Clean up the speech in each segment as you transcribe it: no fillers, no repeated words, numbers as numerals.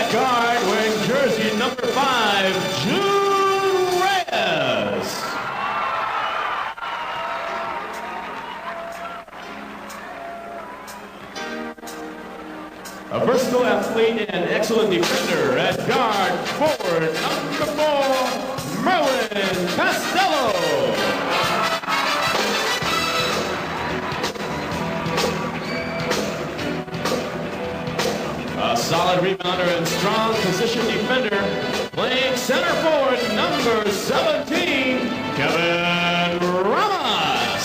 at guard wearing jersey number 5, June Reyes. A versatile athlete and excellent defender at guard forward number 4, Merwin Castello. A solid rebounder and strong position defender, playing center forward number 17, Kevin Ramos.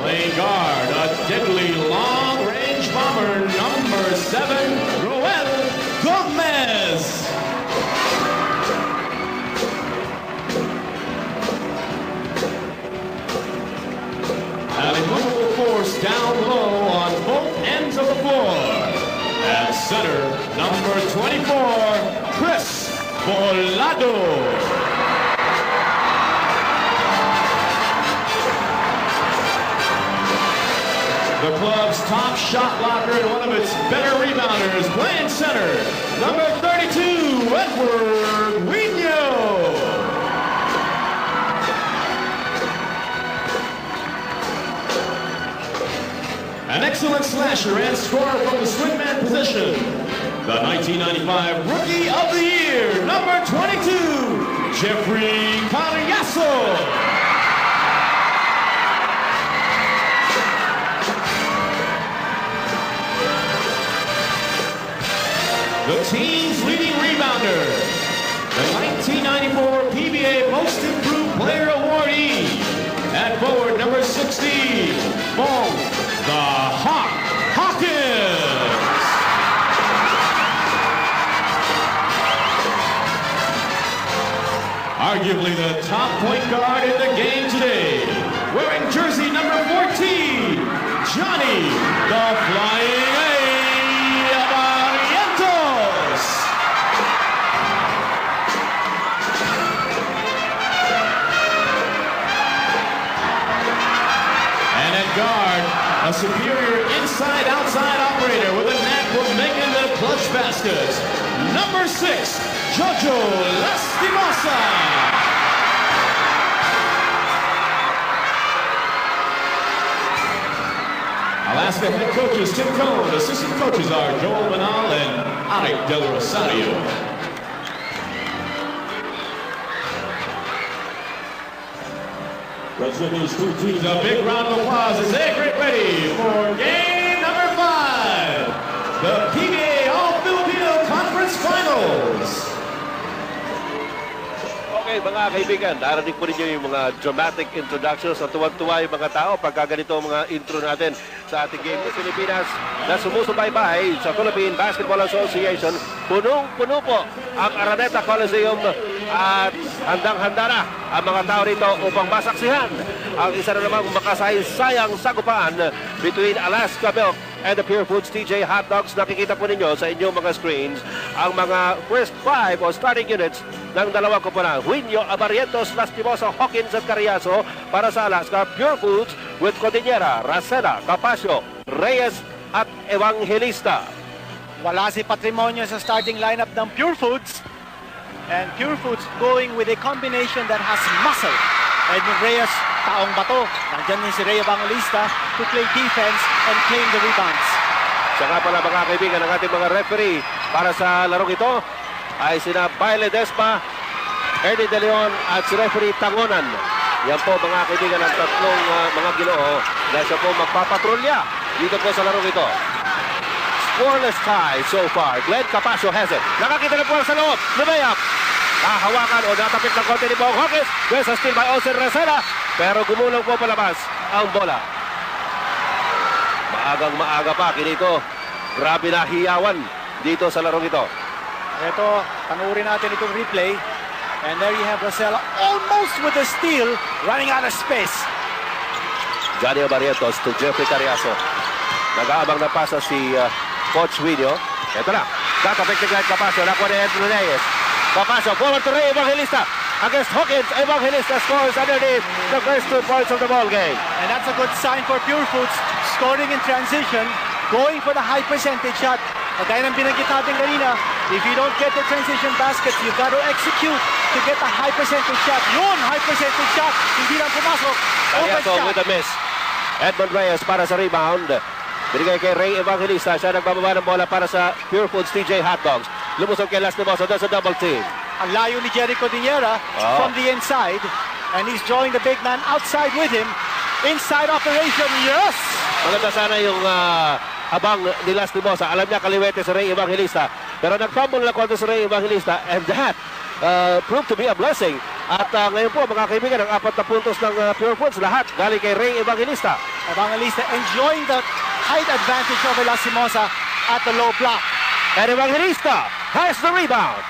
Playing guard, a deadly long-range bomber, number 7, Roel Gomez. An immovable force down low on both ends of the floor. At center, number 24, Chris Volado. The club's top shot blocker and one of its better rebounders, playing center, number 32, Edward Wino. An excellent slasher and scorer from the swingman position, the 1995 Rookie of the Year, number 22, Jeffrey Carriazo. The team's leading rebounder, the 1994 PBA Most Improved Player Awardee, at forward number 16, Bong the Hawk Hawkins. Arguably the top point guard in the game today, wearing jersey number 14, Johnny the Flying A. Guard, a superior inside-outside operator with a knack for making the clutch baskets, number 6, Jojo Lastimosa. Alaska head coaches Tim Cohn, assistant coaches are Joel Manal and Arik Del Rosario. These two teams, a big round of applause as they get ready for game number 5, the PBA All-Filipino Conference Finals. Okay mga kaibigan, narinig po ninyo yung mga dramatic introductions at tuwag-tuwa yung mga tao pagka ganito mga intro natin sa ating game ng Pilipinas na sumusubaybay sa Philippine Basketball Association. Punong-puno po ang Araneta Coliseum at handang-handa na ang mga tao rito upang masaksihan ang isa na namang makasaysayang sagupaan between Alaska Milk and the Pure Foods TJ Hot Dogs. Nakikita po ninyo sa inyong mga screens ang mga first 5 o starting units ng dalawang koponan. Huinyo, Abarrientos, Lastimosa, Hawkins at Carriazo para sa Alaska. Pure Foods with Cordillera, Racena, Capacio, Reyes at Evangelista. Wala si Patrimonio sa starting lineup ng Pure Foods. And Pure Foods going with a combination that has muscle. Edwin Reyes, taong bato. Nandyan din si Rey Evangelista to play defense and claim the rebounds. Saka pala mga kaibigan, ang ating mga referee para sa larong ito ay sina Baile Despa, Ernie De Leon at si referee Tangonan. Yan po mga kaibigan ang tatlong mga ginoo na siya po magpapatrolya dito po sa larong ito. Scoreless tie so far. Glenn Capacio has it. Nakakita na po sa loob. Lumayap. Nahawakan o natapit ng konti ni Bong Hawkins. There's a steal by Olsen Racena. Pero gumulong po palabas ang bola. Maagang maaga pa. Kinito. Grabe na hiyawan dito sa larong ito. Ito, panuorin natin itong replay. And there you have Racela almost with a steal, running out of space. Johnny Barrientos to Jeffrey Carriazo. Nag-aabang na pasa si Coach Video. Ito na. Tatapik ni Glenn Capacio. Nakuha ni Edwin Reyes. Capacio, forward to Rey Evangelista. against Hawkins. Evangelista scores underneath the first 2 points of the ball game. And that's a good sign for Pure Foods. Scoring in transition, going for the high percentage shot. Kagaya ng binanggit natin kanina, if you don't get the transition baskets, you got to execute to get a high percentage shot. Yun, high percentage shot. Hindi lang pumasok. Cariaso with a miss. Edmond Reyes para sa rebound. Binigay kay Ray Evangelista. Siya nagbababa ng bola para sa Pure Foods TJ Hotdogs. Lumusog kay Lastimosa. Does a double team. Ang layo ni Jericho Diñera from the inside. And he's drawing the big man outside with him. Inside operation, yes! Maganda sana yung habang ni Lastimosa. Alam niya kaliwete si Ray Evangelista. Pero nag-fumble na kontra si Ray Evangelista. And that proved to be a blessing. At ngayon po mga kaibigan, ang 4 na puntos ng Pure Foods, lahat galing kay Ray Evangelista. Evangelista enjoying the height advantage over Lastimosa at the low block. And Evangelista has the rebound.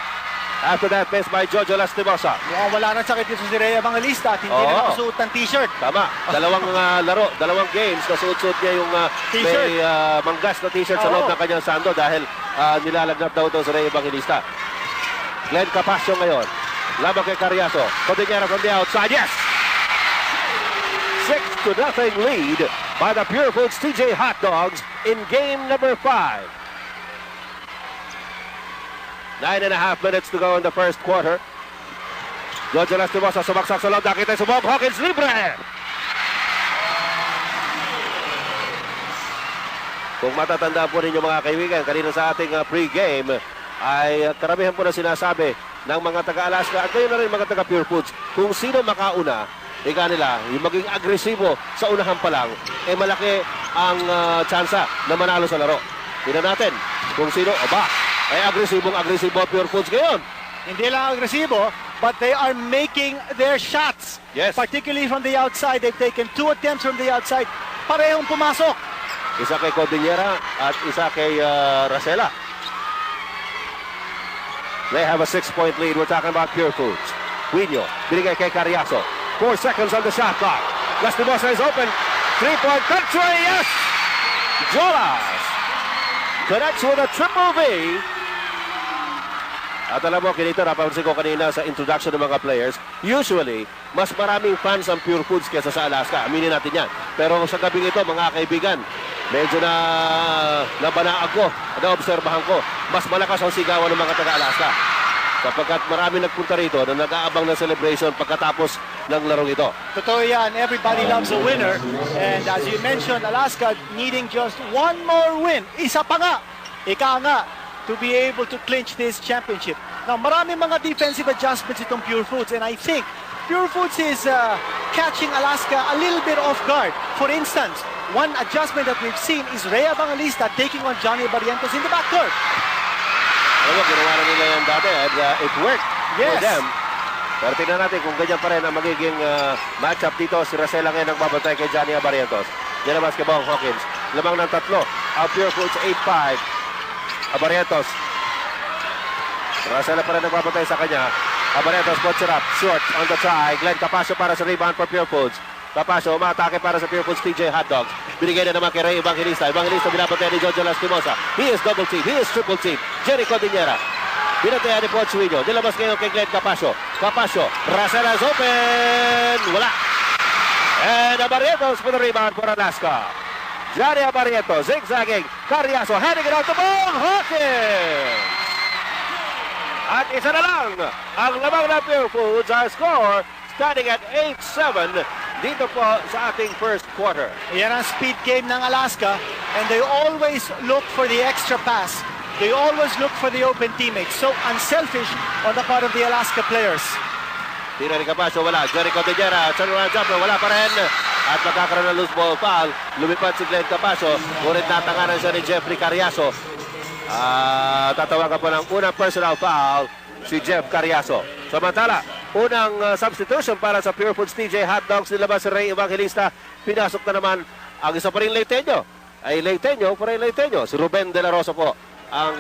After that, miss by Jojo Lastimosa. Mukhang wala nang sakit dito si Ray Evangelista at hindi na nakasuot ng t-shirt. Tama. Dalawang laro, dalawang games, nasuot-suot niya yung may manggas na t-shirt sa loob ng kanyang sando dahil nilalagnat daw ito si Ray Evangelista. Glenn Capasio ngayon. Labang kay Cariaso. Cordillera from the outside. Yes! 6-0 lead by the Pure Foods TJ Hotdogs in game number 5. 9.5 minutes to go in the first quarter. Jojo Lastimosa sumaksak sa loob. Nakita yung subok. Hawkins libre! Kung matatandaan po ninyo mga kaibigan, kanina sa ating pre-game, ay karamihan po na sinasabi ng mga taga-Alaska at ngayon na rin mga taga-Pure Foods, kung sino makauna, ika nila, yung maging agresibo sa unahan pa lang, eh malaki ang tsansa na manalo sa laro. Tingnan natin kung sino, ay agresibo Pure Foods ngayon. Hindi lang agresibo, but they are making their shots. Yes. Particularly from the outside. They've taken 2 attempts from the outside. Parehong pumasok. Isa kay Cordillera at isa kay Racela. They have a 6-point lead. We're talking about Pure Foods. Guinyo, binigay kay Cariaso. 4 seconds on the shot clock. Lastimosa is open. 3-point country. Yes! Jolas connects with a triple V. At alam mo, Kinito, napansin ko kanina sa introduction ng mga players, usually, mas maraming fans ang Pure Foods kaysa sa Alaska. Aminin natin yan. Pero sa gabing ito, mga kaibigan, medyo nabanaan ko, naobserbahan ko, mas malakas ang sigawan ng mga taga-Alaska. Sapagkat marami nagpunta rito na nag-aabang ng celebration pagkatapos ng larong ito. Totoo yan. Everybody loves a winner. And as you mentioned, Alaska needing just one more win. Isa pa nga. Ika nga. To be able to clinch this championship. Now, marami mga defensive adjustments itong Pure Foods, and I think Pure Foods is catching Alaska a little bit off guard. For instance, one adjustment that we've seen is Ray Evangelista taking on Johnny Barrientos in the backcourt. Alam mo, ginawa na nila yan dati, and it worked for them. Pero tingnan natin kung ganyan pa rin ang magiging matchup dito. Si Racela ngayon nagbabantay kay Johnny Barrientos. Yan ang basketball Hawkins. Lamang ng 3. Ang Pure Foods 8-5. Barrientos. Racela pa rin nagbabantay sa kanya. Barrientos puts it up. Short on the try. Glenn Capasio para sa rebound for Pure Foods. Capasio umatake para sa Pure Foods TJ Hotdogs. Binigay na naman kay Ray Evangelista. Evangelista binabantay ni Jojo Lastimosa. He is double team. He is triple team. Jericho Diñera. Binantay ni Poch Suino. Dilabas ngayon kay Glenn Capasio. Capasio. Racela is open. Wala. And Barrientos for the rebound for Alaska. Johnny Barrientos, zigzagging. Cariaso, heading it out the ball. Hawkins! At isa na lang ang lamang na Pure Foods. Our score standing at 8-7 dito po sa ating first quarter. Yan ang speed game ng Alaska, and they always look for the extra pass. They always look for the open teammates. So unselfish on the part of the Alaska players. Tira ni Capasio, wala. Jericho Diñera, turnaround jumper, wala pa rin. At magkakaroon ng loose ball foul. Lumipad si Glenn Capasio. Ngunit natanganan siya ni Jeffrey Cariaso. Tatawagan po ng unang personal foul si Jeff Cariaso. Samantala, unang substitution para sa Pure Foods TJ Hotdogs. Nilabas si Ray Evangelista. Pinasok na naman ang isa pa rin Leiteño. Si Ruben De La Rosa po ang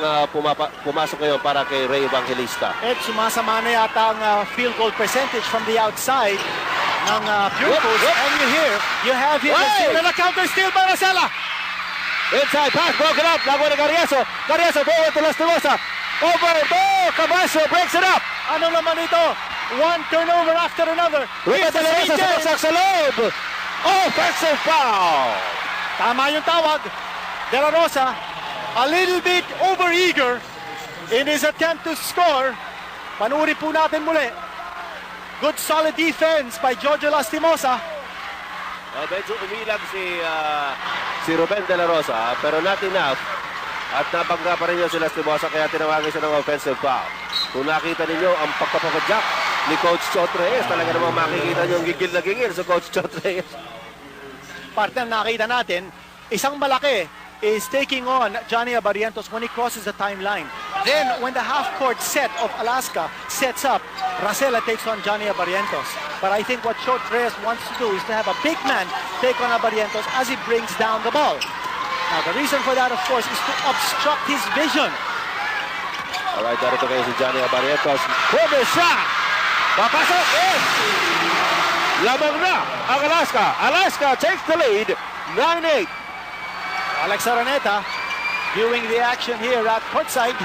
pumasok ngayon para kay Ray Evangelista. Ed, sumasama na yata ang field goal percentage from the outside ng Pure Foods. And you have here the counter steal by Racela. Inside pass, broken up. Lago ni Cariaso. Cariaso forward to Lastimosa. Over. Capasio breaks it up. Ano naman ito? One turnover after another. Ruben De La Rosa sumasak sa loob. Offensive foul. Tama yung tawag. De La Rosa, a little bit overeager in his attempt to score. Panuuri po natin muli. Good solid defense by Jojo Lastimosa. Medyo umilag si Ruben De La Rosa, pero not enough. At nabangga pa rin niya si Lastimosa, kaya tinawagan siya ng offensive foul. Kung nakita ninyo ang pagpapapadyak ni Coach Chot Reyes, talaga namang makikita niyo yung gigil na gigil sa Coach Chot Reyes. Partner, nakita natin, isang malaki is taking on Johnny Abarientos when he crosses the timeline. Then, when the half-court set of Alaska sets up, Racela takes on Johnny Abarientos. But I think what Chot Reyes wants to do is to have a big man take on Abarientos as he brings down the ball. Now, the reason for that, of course, is to obstruct his vision. Alright, darito kayo si Johnny Abarientos. Corner shot! Papasok! Yes! Lamang na ang Alaska. Alaska takes the lead, 9-8. Alex Araneta viewing the action here at courtside.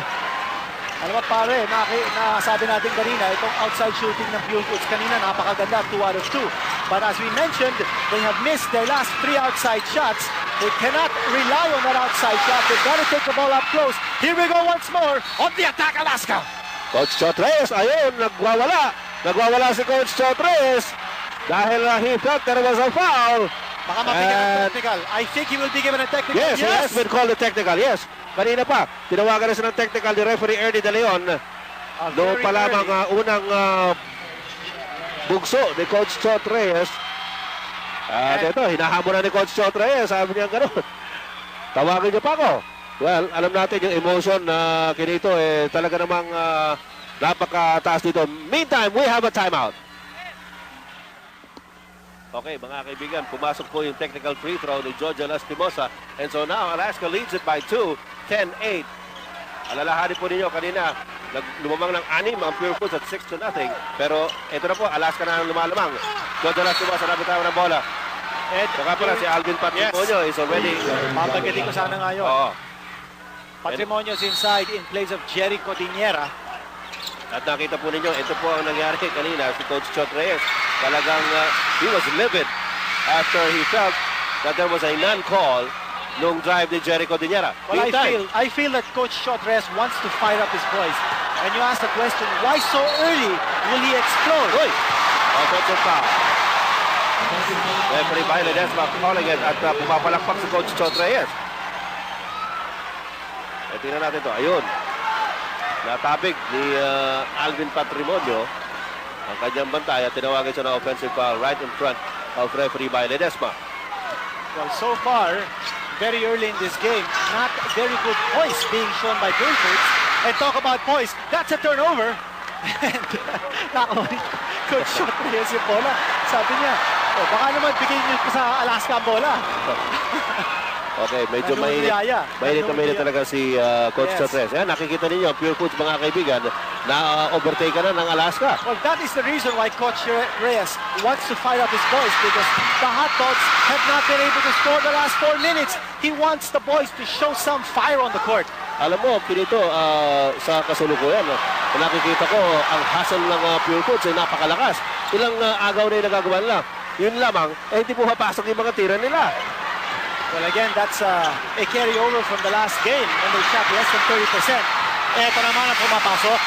Alam mo pare, nasabi natin kanina, itong outside shooting ng Pure Foods kanina, napakaganda, 2 out of 2. But as we mentioned, they have missed their last 3 outside shots. They cannot rely on that outside shot. They've got to take the ball up close. Here we go once more on the attack, Alaska. Coach Chot Reyes, ayun, nagwawala. Nagwawala si Coach Chot Reyes dahil he felt there was a foul. Baka mabigyan ng technical. I think he will be given a technical. Yes, he has been called a technical, yes. Kanina pa, tinawagan na siya ng technical ni referee Ernie De Leon. Noong pa lamang unang bugso ni Coach Chot Reyes. At ito, hinahamon na ni Coach Chot Reyes. Sabi niya gano'n. Tawagin niyo pa ako. Well, alam natin yung emotion na kinito, talaga namang napakataas dito. Meantime, we have a timeout. Okay, mga kaibigan, pumasok po yung technical free throw ni Jojo Lastimosa. And so now, Alaska leads it by 2, 10-8. Alalahanin po ninyo kanina, lumamang ng 6 ang Pure Foods at 6-0. Pero ito na po, Alaska na ang lumalamang. Jojo Lastimosa, nabitawan ng bola. Saka pala si Alvin Patrimonio is already... Papagating ko sana ngayon. Oo. Patrimonio's inside in place of Jerry Codiniera. At nakita po ninyo, ito po ang nangyari kanina si Coach Chot Reyes. Talagang he was livid after he felt that there was a non-call nung drive ni Jerry Codiniera. Well, I feel that Coach Chot Reyes wants to fire up his boys. And you ask the question, why so early will he explode? Uy! Offensive foul. Referee by Ledesma calling it at pumapalakpak si Coach Chot Reyes. Tingnan natin ito. Ayun. Natabig ni Alvin Patrimonio ang kanyang bantay at tinawagan siya ng offensive foul right in front of referee by Ledesma. Well, so far, very early in this game, not very good poise being shown by Pure Foods. And talk about poise, that's a turnover. And Coach Chot Reyes yung bola. Sabi niya, baka naman bigay niyo sa Alaska ang bola. Okay, medyo mainit talaga si Coach Chot Reyes. Nakikita ninyo, Pure Foods mga kaibigan, na overtake na ng Alaska. Well, that is the reason why Coach Reyes wants to fire up his boys because the Hot Dogs have not been able to score the last 4 minutes. He wants the boys to show some fire on the court. Alam mo, kinito, sa kasulukuyan, nakikita ko ang hustle ng Pure Foods ay napakalakas. Ilang agaw na yung nagagawa nila. Yun lamang, hindi pumapasok yung mga tira nila. Well, again, that's a carryover from the last game when they shot less than 30%. Ito naman ang pumapasok.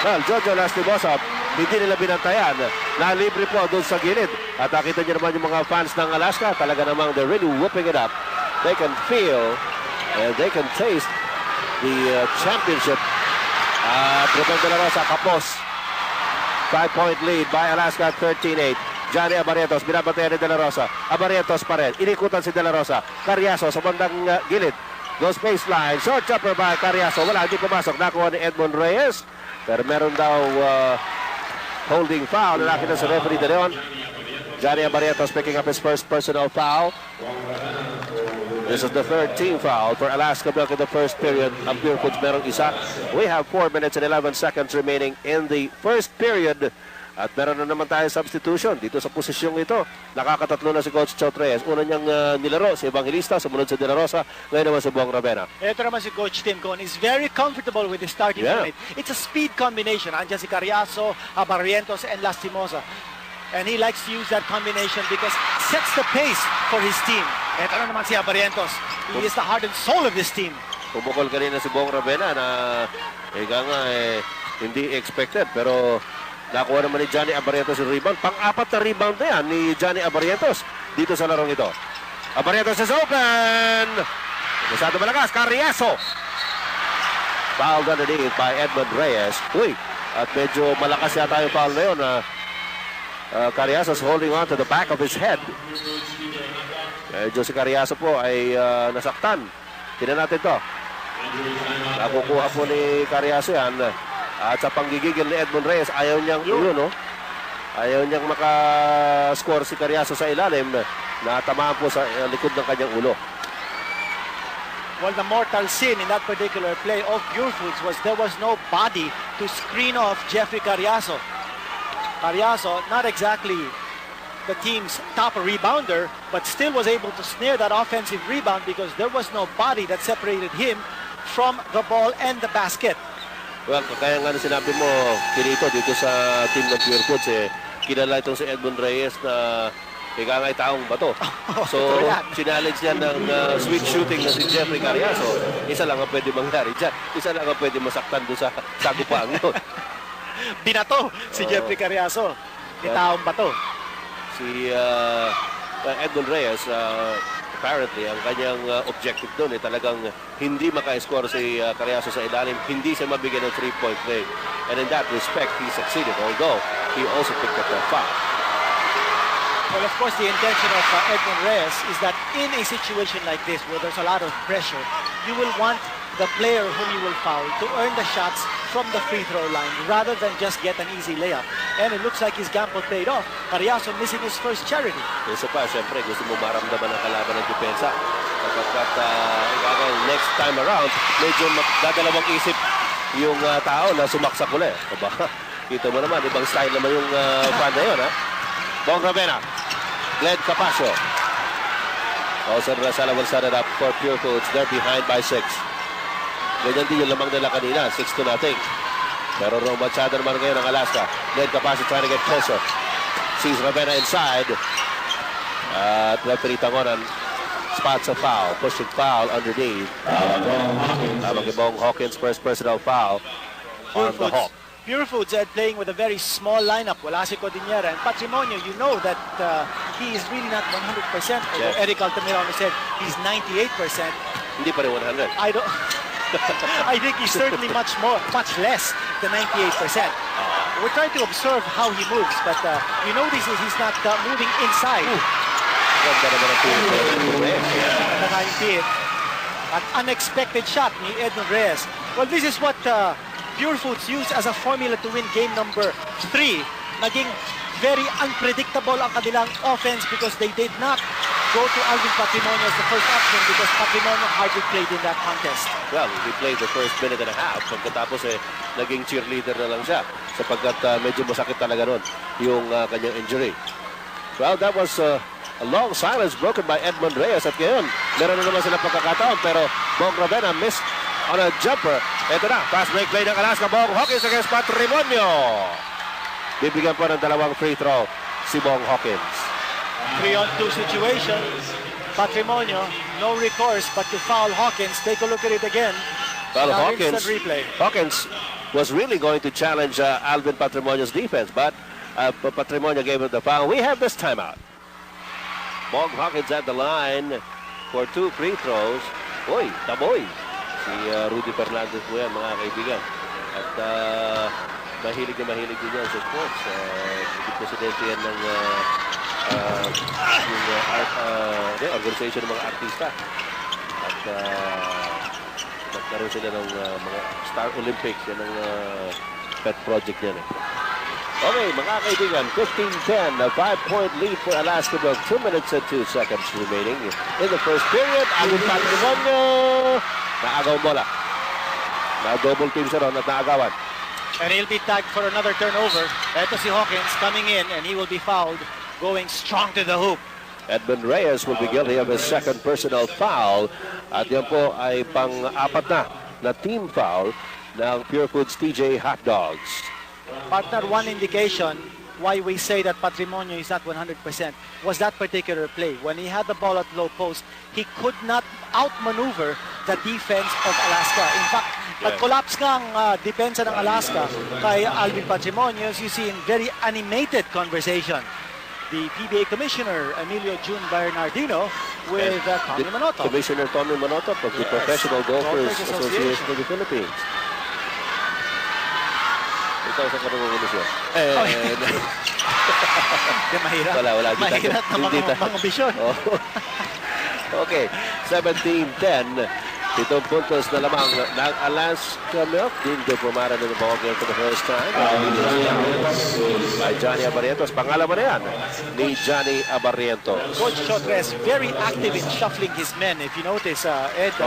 Well, Jojo Lastimosa, hindi nila binantayan. Nalibre po doon sa gilid. At nakita niyo naman yung mga fans ng Alaska. Talaga namang they're really whooping it up. They can feel and they can taste the championship. Ruben De La Rosa, kapos. 5-point lead by Alaska, 13-8. Johnny Abarientos, binabantayan ni De La Rosa. Abarientos pa rin. Inikutan si De La Rosa. Carriazo sa bandang gilid. Goes baseline. Short jumper by Carriazo. Wala, hindi pumasok. Nakuha ni Edmond Reyes. Pero meron daw holding foul. Nakita sa referee De Leon. Johnny Abarientos picking up his first personal foul. This is the third team foul for Alaska Milk in the first period. Ang Pure Foods merong isa. We have 4 minutes and 11 seconds remaining in the first period. At meron na naman tayo substitution dito sa posisyong ito. Nakakatatlo na si Coach Chot Reyes. Una niyang nilaro si Evangelista, sumunod si De La Rosa, ngayon naman si Bong Ravena. Ito naman si Coach Tim Con is very comfortable with the starting unit. It's a speed combination. Andiyan si Carriazo, Barrientos, and Lastimosa. And he likes to use that combination because it sets the pace for his team. Ito na naman si Barrientos. He is the heart and soul of this team. Pumukol kanina si Bong Ravena na hindi expected, pero nakuha naman ni Johnny Abarrientos yung rebound. Pang-apat na rebound na yan ni Johnny Abarrientos dito sa larong ito. Abarrientos is open! Masyado malakas, Carriazo! Fouled underneath by Edmund Reyes. Uy, at medyo malakas yata yung foul na yun. Carriazo's holding on to the back of his head. Medyo si Carriazo po ay nasaktan. Tingnan natin to. Nakukuha po ni Carriazo yan. At sa panggigigil ni Edmund Reyes, ayaw niyang ayaw niyang makascore si Carriazo sa ilalim. Natamaan po sa likod ng kanyang ulo. Well, the mortal sin in that particular play of Pure Foods was there was no body to screen off Jeffrey Carriazo. Carriazo, not exactly the team's top rebounder, but still was able to snare that offensive rebound because there was no body that separated him from the ball and the basket. Well, kaya nga sinabi mo, Kirito, dito sa team ng Pure Foods, kilala itong si Edmund Reyes na ikangay taong bato. So, sinallenge niya ng sweet shooting na si Jeffrey Carriazo. Isa lang ang pwede mangyari dyan. Isa lang ang pwede masaktan doon sa sagupang yun. Binato si Jeffrey Carriazo. Ni taong bato. Si Edmund Reyes, apparently, ang kanyang objective doon ay talagang hindi maka-score si Carriazo sa ilalim, hindi siya mabigyan ng 3-point play. And in that respect, he succeeded, although he also picked up a foul. Well, of course, the intention of Edmund Reyes is that in a situation like this, where there's a lot of pressure, you will want the player whom you will foul to earn the shots from the free throw line rather than just get an easy layup. And it looks like his gamble paid off. Carriazo missing his first charity. Isa pa, siyempre, gusto mo maramdaman ang kalaban ng depensa. Kapag next time around, medyo dadalawang isip yung tao na sumaksak ulit. Kita mo naman, ibang style naman yung fan na yun, ha? Bong Ravena, Glenn Capacio. Also, Rasala will set it up for Pure Foods. They're behind by 6. Ganyan din yung lamang nila kanina, 6-0. Pero Machado naman ngayon ng Alaska. Glenn Capacio trying to get closer. Sees Ravena inside. At referee Tangonan spots a foul. Pushing foul underneath. Bong Hawkins, first personal foul on the Hawk. Pure Foods are playing with a very small lineup. Wala si Codinera and Patrimonio. You know that he is really not 100%. Although Eric Altamirano said he's 98%. Hindi pa rin 100. I think he's certainly much less than 98%. We're trying to observe how he moves, but you notice he's not moving inside. An unexpected shot ni Edmund Reyes. Well, this is what Pure Foods used as a formula to win game number 3. Naging very unpredictable ang kanilang offense because they did not go to Alvin Patrimonio as the first option because Patrimonio hardly played in that contest. Well, he played the first minute and a half. Pagkatapos naging cheerleader na lang siya sapagkat medyo masakit talaga nun yung kanyang injury. Well, that was a long silence broken by Edmund Reyes at ngayon meron na naman sila pagkakataon pero Bong Ravena missed on a jumper. Ito na, fast break play ng Alaska. Bong Hawkins against Patrimonio. Bibigyan po ng dalawang free throw si Bong Hawkins. 3-on-2 situation. Patrimonio, no recourse but to foul Hawkins. Take a look at it again. Well, Hawkins was really going to challenge Alvin Patrimonio's defense, but Patrimonio gave him the foul. We have this timeout. Bong Hawkins at the line for 2 free throws. Uy, taboy. Si Rudy Fernandez po yan, mga kaibigan. At mahilig din yan sa sports. Hindi presidente yan ng organization ng mga artista. At nagkaroon sila ng mga Star Olympics. Yan ang pet project yan. Okay, mga kaibigan, 15-10, a 5-point lead for Alaska Bill. 2 minutes and 2 seconds remaining in the first period. Alvin Patrimonio. Naagaw bola. Na-double team siya ron at naagawan. And he'll be tagged for another turnover. Ito si Hawkins coming in and he will be fouled, going strong to the hoop. Edmund Reyes will be guilty of his second personal foul. At yan po ay pang-apat na team foul ng Pure Foods TJ Hot Dogs. Partner, one indication why we say that Patrimonio is not 100% was that particular play. When he had the ball at low post, he could not outmaneuver the defense of Alaska. In fact, nag-collapse nga ang depensa ng Alaska kay Alvin Patrimonio. As you see in very animated conversation, the PBA Commissioner Emilio June Bernardino with Tommy Manoto. Commissioner Tommy Manoto of the Professional Golfers Association of the Philippines. Ikaw sa kanungulo siya. Mahirap. Wala. Mahirap na mga bisyon. Okay, 17-10. 7 puntos na lamang ng Alaska Milk. Dindo pumara na ng ball game for the first time. By Johnny Abarrientos. Pangalawa na yan ni Johnny Abarrientos. Coach Chotres very active in shuffling his men. If you notice, Ed,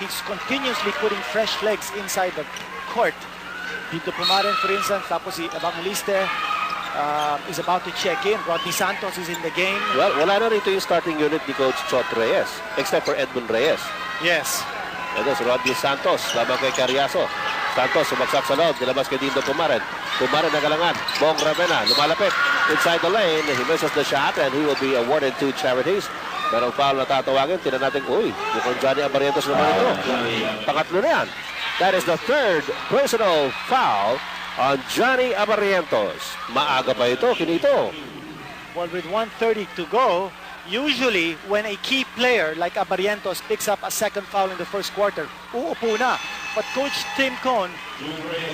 he's continuously putting fresh legs inside the court. Dito Pumaren, for instance, tapos si Evangeliste is about to check in. Rodney Santos is in the game. Well, wala na rito yung starting unit ni Coach Chot Reyes, except for Edmund Reyes. Yes. Ito si Rodney Santos, lamang kay Carriazo. Santos, sumagsak sa loob, nilabas kay Dindo Pumaren. Pumaren na galangan. Bong Ravena, lumalapit. Inside the lane, he misses the shot and he will be awarded 2 charities. Merong foul na tatawagin, tinan natin, mukhang Johnny Abarrientos naman ito. Pangatlo na yan. That is the 3rd personal foul on Johnny Abarrientos. Maaga pa ito, kinito. Well, with 1:30 to go, usually when a key player like Abarrientos picks up a second foul in the first quarter, uupo na. But Coach Tim Cohn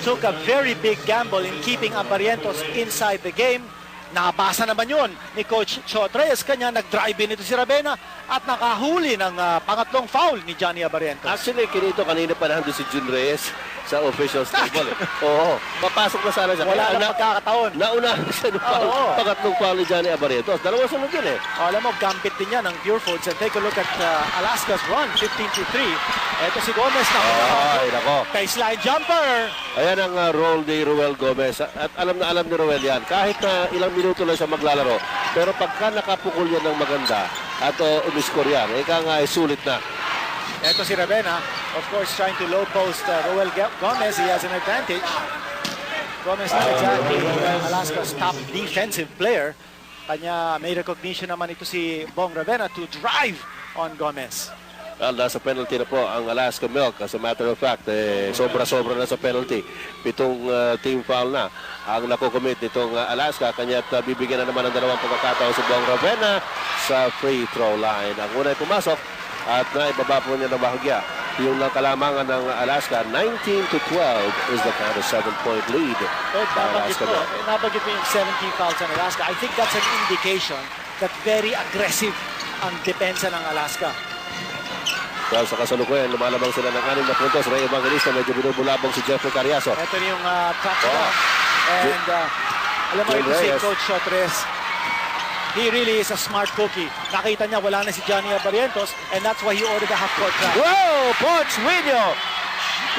took a very big gamble in keeping Abarrientos inside the game. Nakabasa naman yun ni Coach Chotres. Kanya nag-drive in ito si Ravena at nakahuli ng pangatlong foul ni Johnny Abarrientos. Actually, kinito kanina pa nandun si Jun Reyes sa officials table. Oo, papasok na sana siya. Wala na pagkakataon. Nauna siya ng foul. Pangatlong foul ni Johnny Abarrientos. Dalawa sunod yun eh. Alam mo, gambit din yan ng Pure Foods. And take a look at Alaska's run, 15-3. Ito si Gomez na. Ay, nako. Baseline jumper. Ayan ang role ni Ruel Gomez. At alam na alam ni Ruel yan. Kahit ilang minuto lang siya maglalaro. Pero pagka nakapukul yan ng maganda at umiskor yan, ika nga sulit na. Ito si Ravena, of course, trying to low post Ruel Gomez. He has an advantage. Gomez not exactly Alaska's top defensive player. Kanya may recognition naman ito si Bong Ravena to drive on Gomez. Well, nasa penalty na po ang Alaska Milk. As a matter of fact, sobra-sobra na sa penalty. 7 team foul na ang nakukomit nitong Alaska. Kanya't bibigyan na naman ng 2 pagkakataon si Bong Ravena sa free throw line. Ang una'y pumasok at naibaba po niya ng bahagya. Yung kalamangan ng Alaska, 19-12 is the kind of 7-point lead. Nabagit mo yung 17 fouls ng Alaska. I think that's an indication that very aggressive ang depensa ng Alaska. Well, sa kasalukuyan, lumalabang sila ng 6 na puntos. Ray Evangelista, medyo binubulabong si Jeffrey Carriazo. Ito yung track down. And alam mo ito si Coach Chotres, he really is a smart cookie. Nakita niya wala na si Johnny Abarrientos and that's why he ordered a half-court track. Whoa! Ponch Winyo!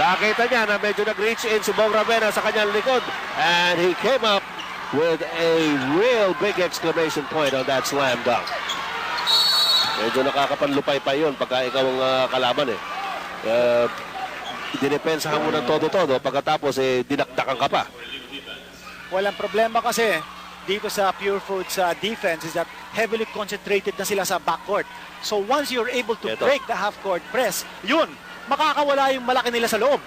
Nakita niya na medyo nag-reach in si Bong Ravena sa kanyang likod. And he came up with a real big exclamation point on that slam dunk. Medyo nakakapanlupay pa yun pagka ikaw ang kalaban eh. Dinepensahan mo ng todo-todo pagkatapos dinakdakan ka pa. Walang problema kasi dito sa Pure Foods defense is that heavily concentrated na sila sa backcourt. So once you're able to break the half-court press, yun, makakawala yung malaki nila sa loob.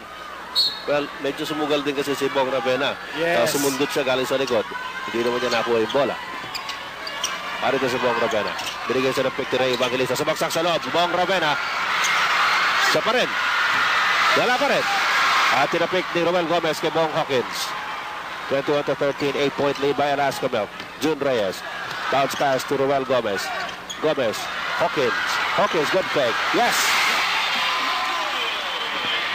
Well, medyo sumugal din kasi si Bong Ravena. Yes. Sumundot siya galing sa likod. Hindi naman niya nakuha yung bola. Parito si Bong Ravena. Binigyan siya ng pick to Ray Evangelista. Sumagsak sa loob. Bong Ravena. Siya pa rin. Wala pa rin. At tinapik ni Ruel Gomez kay Bong Hawkins. 21-13. 8-point lead by Alaska Milk. June Reyes. Bounce pass to Ruel Gomez. Gomez. Hawkins. Hawkins. Good fake. Yes.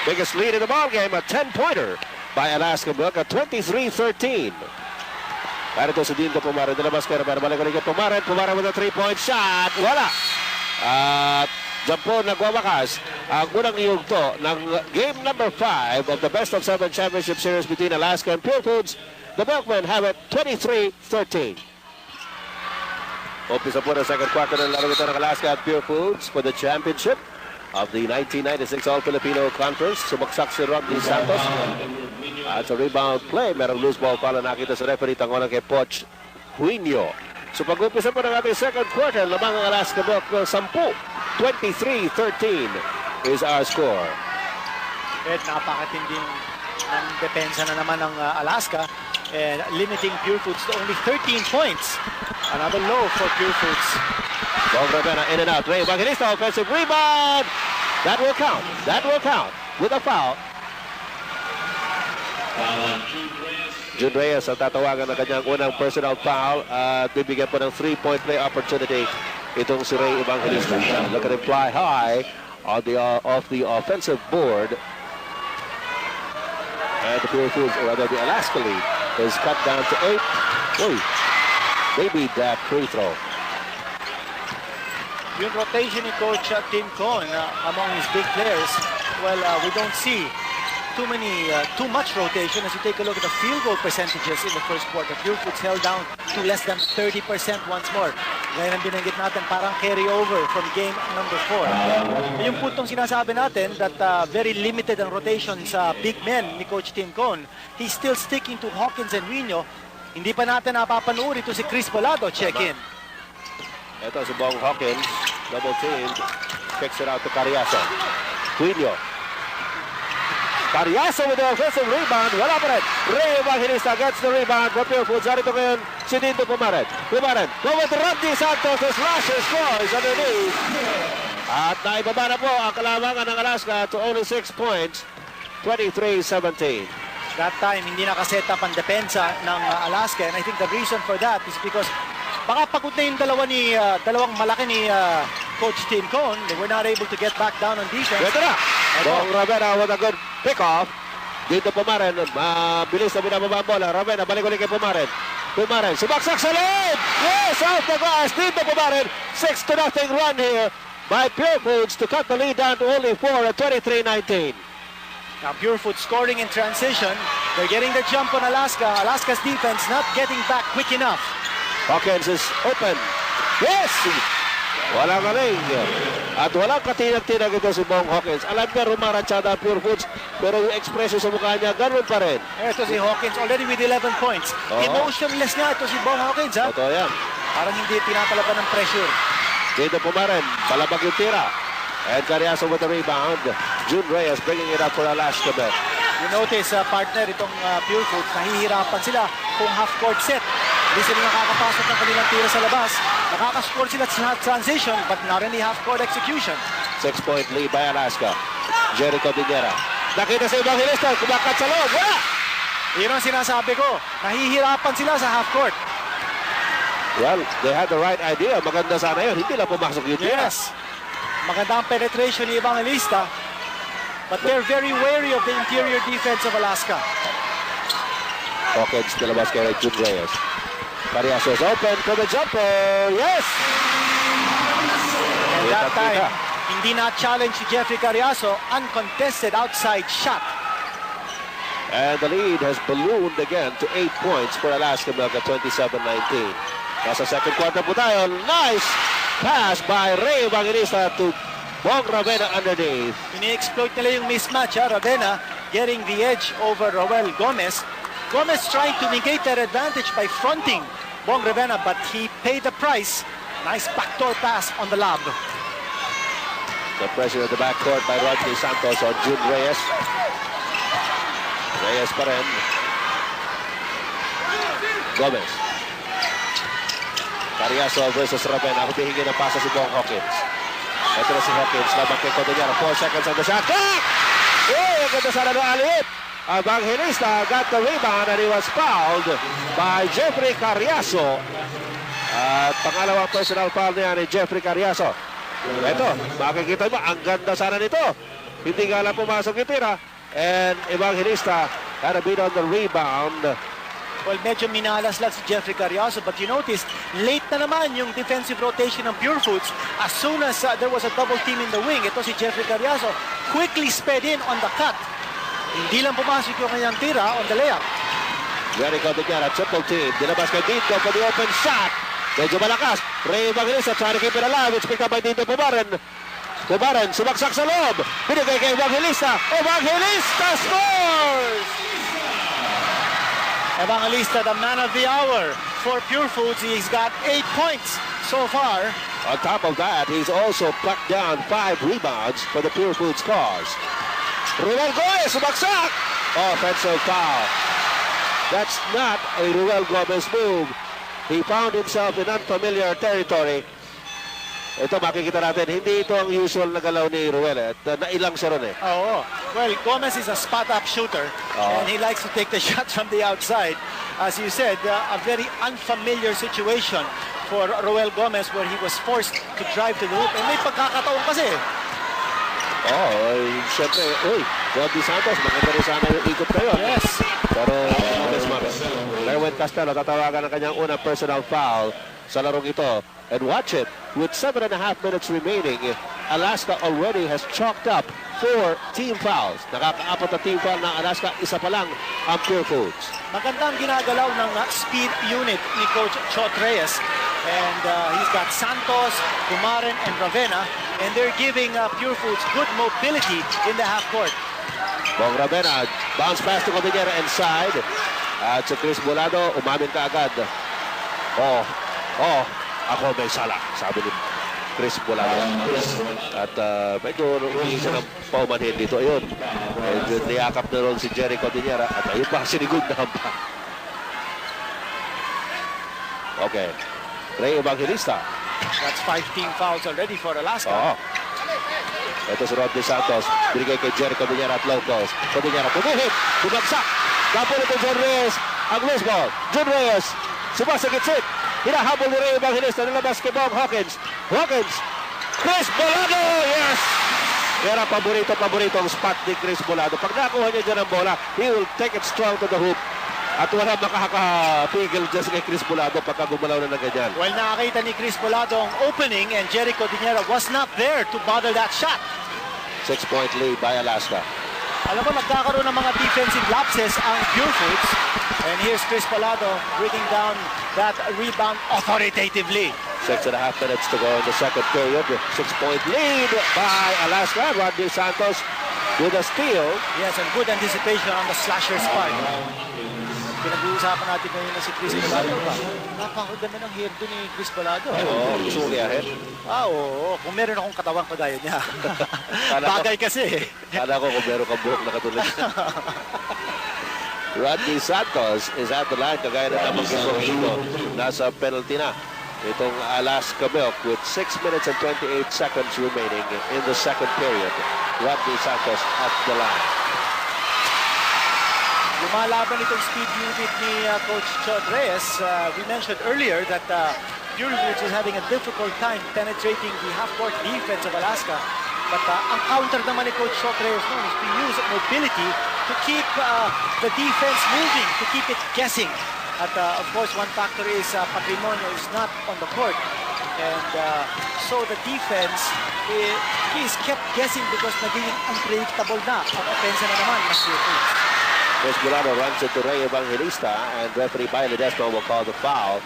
Biggest lead in the ball game. A 10-pointer by Alaska Milk. At 23-13. Parito si Dindo Pumaren. Nilabas kay Ravena. Balik ulit kay Pumaren. Pumaren with a 3-point shot. Wala. At Diyan po nagwawakas ang unang iyugto ng game number 5 of the Best of 7 Championship Series between Alaska and Pure Foods. The Milkmen have it 23-13. Umpisa po ng second quarter ng laro ito ng Alaska at Pure Foods for the championship of the 1996 All-Filipino Conference. Sumaksak si Rodney Santos. At sa rebound play, merong loose ball pala nakita sa referee, tangonan kay Poch Huinio. So pag-umpisa po ng ating second quarter, lamang ang Alaska Milkmen 10. 23-13 is our score. At napakatinding ng depensa na naman ng Alaska, and limiting Pure Foods to only 13 points. Another low for Pure Foods. Bong Ravena in and out. Ray Evangelista, offensive rebound. That will count. That will count with a foul. Jun Reyes ang tatawagan ng kanyang unang personal foul at bibigyan po ng 3-point play opportunity itong si Ray Evangelista. Look at him fly high on the off the offensive board. And the Pure Foods, or rather the Alaska lead, is cut down to 8. Uy, maybe that free throw. Yung rotation ni Coach Tim Cohn among his big players, well, we don't see too much rotation as you take a look at the field goal percentages in the first quarter. Pure Foods held down to less than 30% once more. Ngayon ang binanggit natin, parang carry over from game number 4. Yung puntong sinasabi natin that very limited ang rotation sa big men ni Coach Tim Cohn. He's still sticking to Hawkins and Wino. Hindi pa natin napapanood ito si Chris Bolado. Check in. Ito si Bong Hawkins, double teamed, kicks it out to Cariaso. Wino. Cariaso with the offensive rebound. Wala pa rin. Ray Evangelista gets the rebound for Pure Foods. Narito ngayon si Dindo Pumared. Pumared. Go with Rodney Santos. His rushes scores underneath. At naibaba na po ang kalamangan ng Alaska to only 6 points. 23-17. That time, hindi nakaset up ang depensa ng Alaska. And I think the reason for that is because baka pagod na yung dalawang malaki ni Coach Tim Cohn. They were not able to get back down on defense. Ito na. Bong Ravena with a good pick-off. Dito Pumaren. Bilis na binababa ang bola. Ravena, balik ulit kay Pumaren. Pumaren, subaksak sa loob! Yes, out the glass. Dito Pumaren. 6-0 run here by Pure Foods to cut the lead down to only 4 at 23-19. Now Pure Foods scoring in transition. They're getting the jump on Alaska. Alaska's defense not getting back quick enough. Hawkins is open. Yes! Walang galing. At walang katinag-tinag ito si Bong Hawkins. Alam niya rumaransyada ang Pure Foods, pero yung expression sa mukha niya, ganun pa rin. Ito si Hawkins already with 11 points. Emotionless nga ito si Bong Hawkins. Ha? Totoo yan. Parang hindi tinatalaban ng pressure. Dito Pumaren, palabag yung tira. And Cariaso with the rebound. Jun Reyes bringing it up for Alaska. You notice, partner, itong Pure Foods, nahihirapan sila kung half-court set. Hindi sila nakakapasok ng kanilang tira sa labas. Nakakascore sila sa transition, but not any half-court execution. 6-point lead by Alaska. Jericho Dinera. Nakita sa Evangelista, kumakat sa loob. Wala! Yun ang sinasabi ko. Nahihirapan sila sa half-court. Well, they had the right idea. Maganda sana yun. Hindi lang pumasok yung tira. Yes. Maganda ang penetration ni Evangelista. But they're very wary of the interior defense of Alaska. Hawkins nilabas kay Jun Reyes. Cariaso is open for the jumper. Yes! And that time, hindi na-challenge si Jeffrey Cariaso. Uncontested outside shot. And the lead has ballooned again to 8 points for Alaska Milk at 27-19. Nasa second quarter po tayo. Nice pass by Ray Evangelista to Bong Ravena underneath. Ini-exploit nila yung mismatch. Ravena getting the edge over Roel Gomez. Gomez trying to negate that advantage by fronting Bong Ravena, but he paid the price. Nice backdoor pass on the lob. The pressure at the backcourt by Rodney Santos on Jun Reyes. Reyes pa rin. Gomez. Cariaso versus Ravena. Humihingi ng pasa si Bong Hawkins. Ito na si Hawkins. Labang kay Codillera. 4 seconds on the shot. Ang ganda sana ng alip. Evangelista got the rebound and he was fouled by Jeffrey Cariaso. At pangalawang personal foul niya ni Jeffrey Cariaso. Ito, makikita mo, ang ganda sana nito. Hindi nga lang pumasok yung tira. And Evangelista had a beat on the rebound. Well, medyo minalas lang si Jeffrey Carriazo, but you noticed, late na naman yung defensive rotation ng Pure Foods. As soon as there was a double team in the wing, ito si Jeffrey Carriazo quickly sped in on the cut. Hindi lang pumasok yung kanyang tira on the layup. Jericho Diñara, triple team. Dinabas kay Dito for the open shot. Medyo malakas. Ray Evangelista trying to keep it alive. It's picked up by Dito Pumaran. Pumaran, sumaksak sa loob. Binigay kay Evangelista. Evangelista scores! Evangelista, the man of the hour for Pure Foods. He's got 8 points so far. On top of that, he's also plucked down 5 rebounds for the Pure Foods cause. Ruel Gomez, sumaksak! Offensive foul. That's not a Ruel Gomez move. He found himself in unfamiliar territory. Ito makikita natin, hindi ito ang usual na galaw ni Ruel. Nailang siya ron eh. Oh, well, Gomez is a spot-up shooter, and he likes to take the shots from the outside. As you said, a very unfamiliar situation for Ruel Gomez where he was forced to drive to the hoop. And may pagkakataon kasi. Siyempre, Rodney Santos, maganda rin sana yung ikot kayo. Yes. Pero, Lerwin Castelo, tatawagan ang kanyang unang personal foul sa larong ito. And watch it, with 7.5 minutes remaining, Alaska already has chalked up 4 team fouls. Nakakaapat na team foul ng Alaska, isa pa lang ang Pure Foods. Magandang ginagalaw ng speed unit ni Coach Chot Reyes. And he's got Santos, Kumaren, and Ravena. And they're giving Pure Foods good mobility in the half court. Bong Ravena, bounce pass to Cordillera inside. At si Chris Bolado, umamin ka agad. Ako may sala, sabi ni Chris Bolado. At medyo hindi siya ng paumanhin dito. Ayun, medyo niyakap na ron si Jericho Diñara. At ayun ba, sinigod na ba? Okay. Ray Evangelista. That's 5 team fouls already for Alaska. Ito si Rodney Santos. Binigay kay Jericho Diñara at low post. Diñara, pumuhit, bumagsak. Tapos ito John Reyes. Ang loose ball. John Reyes. Sumasagit-sit. Hinahabol ni Ray Evangelista. Nilabas kay Bob Hawkins. Chris Bolado. Yes! Yan ang paborito ang spot ni Chris Bolado. Pag nakuha niya dyan ang bola, he will take it strong to the hoop. At wala makakapigil dyan kay Chris Bolado pagka gumalaw na ganyan. Well, nakakita ni Chris Bolado ang opening and Jericho Diñara was not there to bother that shot. 6-point lead by Alaska. Alam mo, nagkakaroon ng mga defensive lapses ang Pure Foods. And here's Chris Bolado bringing down that rebound authoritatively. 6.5 minutes to go in the second period. 6-point lead by Alaska. Rodney Santos with a steal. Yes, and good anticipation on the slasher's part. Pinag-uusapan natin ngayon na si Chris Bolado. Napakaganda ng hairdo ni Chris Bolado. Suli ahead. Oo. Kung meron akong katawang kagaya niya. Bagay kasi. Kala ko kung meron kang buhok na katulad. Rodney Santos is at the line. Kagaya na naman kung dito. Nasa penalty na. Itong Alaska Milk with 6 minutes and 28 seconds remaining in the second period. Rodney Santos at the line. Lumalaban itong speed unit ni Coach Chot Reyes. We mentioned earlier that Pure Foods was having a difficult time penetrating the half-court defense of Alaska. But ang counter naman ni Coach Chot Reyes is to use mobility to keep the defense moving, to keep it guessing. At of course, one factor is Patrimonio is not on the court. And so the defense is kept guessing because naging unpredictable na. Ang offense na naman ng Pure Foods. Chris Bolado runs into Ray Evangelista, and referee Bayo Ledesma will call the foul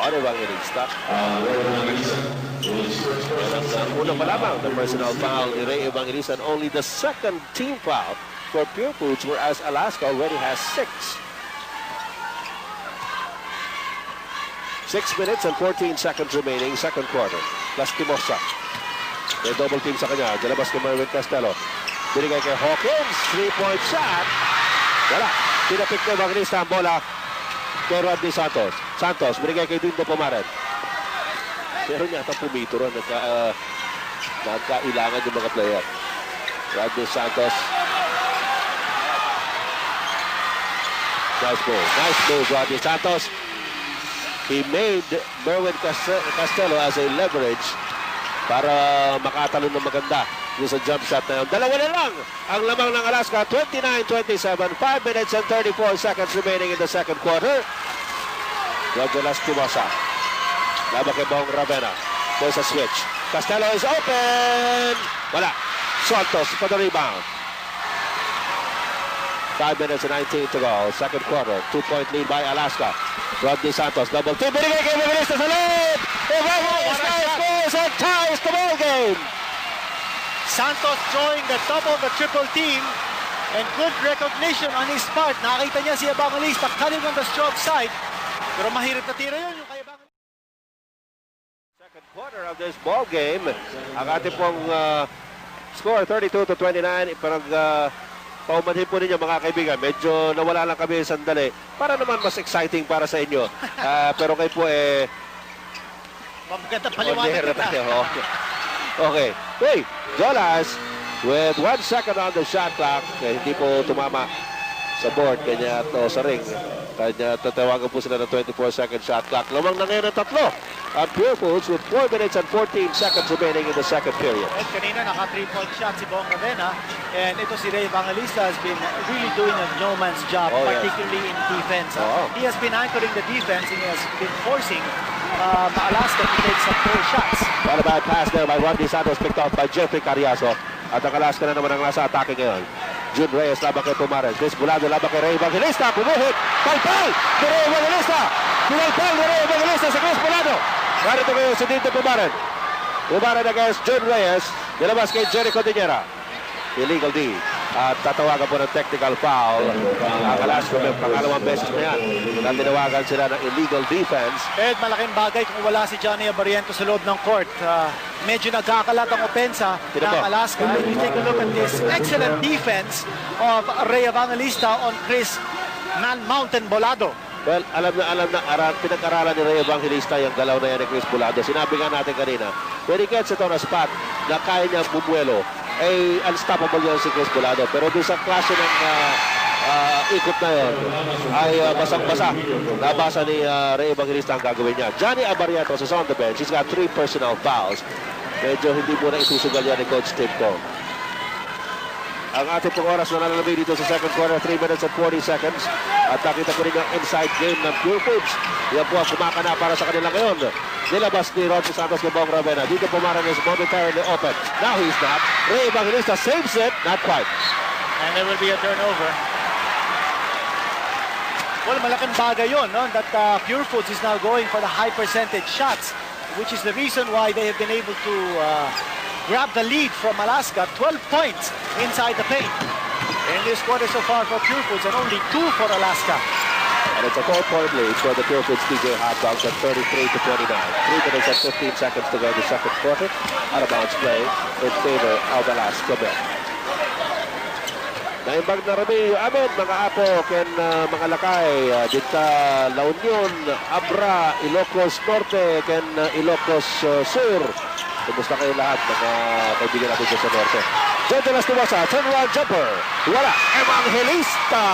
on Evangelista. Una pa lamang, the personal foul ni Ray Evangelista, and only the second team foul for Pure Foods, whereas Alaska already has 6. 6 minutes and 14 seconds remaining, second quarter. Lastimosa. May double team sa kanya. Jalabas kay Merwin Castelo. Binigay kay Hawkins. 3-point shot. Wala. Pinapik na Evangelista ang bola kay Rodney Santos. Santos, binigay kay Dindo Pumaran. Pero niya ito pumito ron. Nagkailangan yung mga player. Rodney Santos. Nice move. Nice move, Rodney Santos. He made Merwin Castelo as a leverage para makatalon ng maganda yung sa jump shot na yun. Dalawa na lang ang lamang ng Alaska. 29-27. 5 minutes and 34 seconds remaining in the second quarter. George Lastimosa. Laban kay Bong Ravena. There's a switch. Castello is open. Wala. Santos for the rebound. 5 minutes and 19 to go. Second quarter. 2-point lead by Alaska. Rodney Santos. Double team. Binigay kay Evangelista sa loob. Evangelista scores and ties the ball game. Santos drawing the double, the triple team, and good recognition on his part. Nakita niya si Evangelista cutting on the stroke side, pero mahirap na tira yun yung kay Evangelista. Second quarter of this ball game. Ang ating pong score 32-29. Parang paumanhin po ninyo mga kaibigan. Medyo nawala lang kami sandali para naman mas exciting para sa inyo. Pero kayo po Maganda paliwanag kita. Okay. Hey, Jolas with 1 second on the shot clock. Hindi po tumama sa board kanya to sa ring. Kanya tatawagan po sila ng 24-second shot clock. Lamang na ngayon ang tatlo. Ang Pure Foods with 4 minutes and 14 seconds remaining in the second period. At kanina naka 3-point shot si Bong Ravena. And ito si Ray Evangelista has been really doing a no man's job, particularly in defense. He has been anchoring the defense and he has been forcing Alaska to take some poor shots. What a bad pass there by Rodney Santos, picked off by Jeffrey Carriazo. At ang Alaska na naman ang nasa atake ngayon. Jun Reyes laban kay Pumares. Chris Bulado laban kay Ray Evangelista. Pumuhit. Palpal ni Ray Evangelista. Pinalpal ni Ray Evangelista sa Chris Bulado. Narito ngayon si Dito Pumares. Pumares against Jun Reyes. Nilabas kay Jericho Diñera. Illegal D. At tatawagan po ng technical foul. Ang Alaska may pangalawang beses na yan. Na tinawagan sila ng illegal defense. Ed, malaking bagay kung wala si Johnny Abariento sa loob ng court. Medyo nagkakalat ang opensa ng Alaska. If you take a look at this excellent defense of Ray Evangelista on Chris Mountain Bolado. Well, alam na pinag-aralan ni Ray Evangelista yung galaw na yan ni Chris Bulado. Sinabi nga natin kanina, when he gets it on a spot na kaya niyang bumuelo, ay unstoppable yan si Chris Bulado. Pero doon sa klase ng ikot na yun, ay basang-basa. Nabasa ni Ray Evangelista ang gagawin niya. Johnny Abarientos is on the bench. He's got 3 personal fouls. Medyo hindi mo na isusugal yan ni Coach Tim Cole. Ang ating pong oras na nalalabay dito sa second quarter, 3 minutes and 40 seconds. At nakita ko rin yung inside game ng Pure Foods. Yan po ang kumakana para sa kanila ngayon. Nilabas ni Rodney Santos kay Bong Ravena. Dito Pumaran is momentarily open. Now he's not. Ray Evangelista saves it. Not quite. And there will be a turnover. Well, malaking bagay yun, no? That Pure Foods is now going for the high percentage shots, which is the reason why they have been able to grab the lead from Alaska. 12 points inside the paint in this quarter so far for Pure Foods, and only 2 for Alaska. And it's a 4-point lead for the Pure Foods PBA Hot Dogs at 33-29. 3 minutes and 15 seconds to go in the second quarter. Out of bounds play in favor of Alaska. Naimbag na rami amin, mga apo, ken mga lakay, dita La Union, Abra, Ilocos Norte, ken Ilocos Sur. Kumusta kayo lahat, mga kaibigan natin sa Norte. John de las Timosa, turnaround jumper. Wala, Evangelista.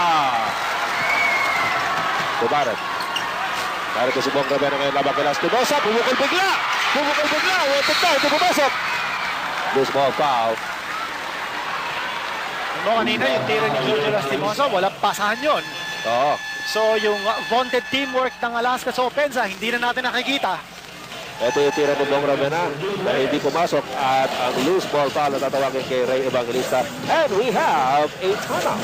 Tumaran. Narito si Bong Ravena ngayon laban kay Las Timosa. Pumukol bigla. Wetot na, ito pumasok. Loose ball foul. Mo kanina yung tira ni George Lastimosa, walang pasahan yun. Oo. So yung vaunted teamwork ng Alaska sa opensa, hindi na natin nakikita. Ito yung tira ni Bong Ravena na hindi pumasok at ang loose ball foul na tatawagin kay Ray Evangelista. And we have a timeout.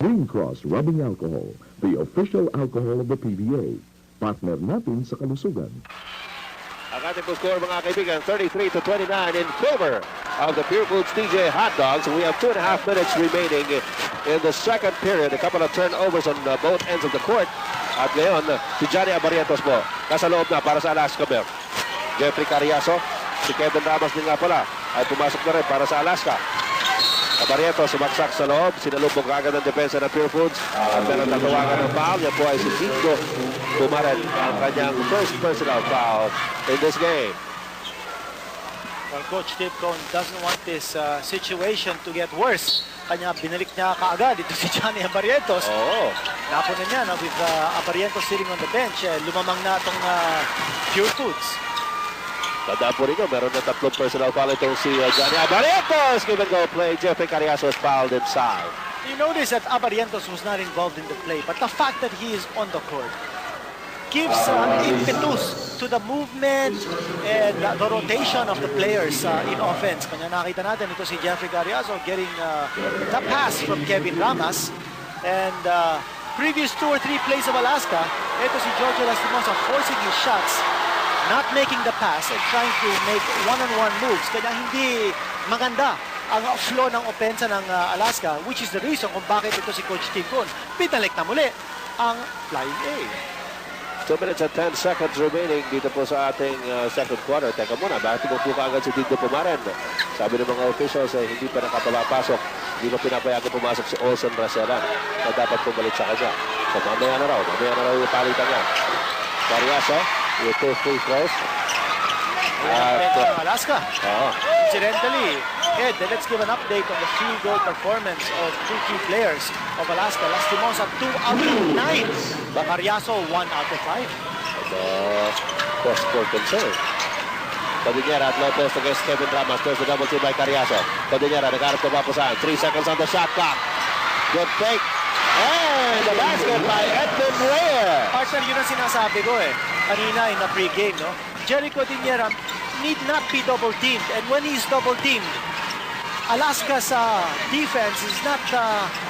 Green Cross Rubbing Alcohol, the official alcohol of the PBA. Partner natin sa kalusugan. Ang ating score, mga kaibigan, 33-29 in favor of the Pure Foods DJ Hot Dogs. We have 2.5 minutes remaining in the second period. A couple of turnovers on both ends of the court. At ngayon, si Johnny Abarientos po, nasa loob na para sa Alaska Bear. Jeffrey Carriazo, si Kevin Ramos din nga pala, ay pumasok na rin para sa Alaska. Abarientos sumaksak sa loob, sinalubong kagad ang depensa ng Pure Foods. At meron tatawagan ng foul. Yan po ay si Tito Pumaran, ang kanyang first personal foul in this game. Well, Coach Tim Cone doesn't want this situation to get worse. Kanya binalik niya kaagad ito si Johnny Abarientos. Napunan niya na with Abarientos sitting on the bench. Lumamang na itong Pure Foods. Tandaan po rin meron na 3 personal foul itong si Johnny Abarientos. Give and go play. Jeffrey Carriazo is fouled inside. You notice that Abarientos was not involved in the play, but the fact that he is on the court gives impetus to the movement and the rotation of the players in offense. Kanya nakita natin ito si Jeffrey Carriazo getting the pass from Kevin Ramas. And previous 2 or 3 plays of Alaska, ito si George Lastimosa forcing his shots, not making the pass and trying to make one-on-one moves. Kaya hindi maganda ang flow ng opensa ng Alaska, which is the reason kung bakit ito si Coach Tim Cone pinalik na muli ang Flying A. 2 minutes and 10 seconds remaining dito po sa ating second quarter. Teka muna, bakit mo po kaagad si Dindo Pumaren? Sabi ng mga officials hindi pa nakapapasok. Hindi pa pinapayagan pumasok si Olsen Bracera na dapat pumalik sa kanya. So mamaya na raw yung palitan niya. Carriazo with 2 free throws. Alaska. Incidentally, Ed, let's give an update on the field goal performance of 2 key players of Alaska. Lastimosa, 2 out of 9. Carriazo, 1 out of 5. Cross court concern. Codinera at low post against Kevin Ramas. There's the double team by Carriazo. Codinera, nagharap na papasahan. 3 seconds on the shot clock. Good fake. And the basket by Edmund Reyes. Partner, yun ang sinasabi ko kanina in the pre-game, no? Jerry Codinera need not be double-teamed. And when he's double-teamed, Alaska's defense is not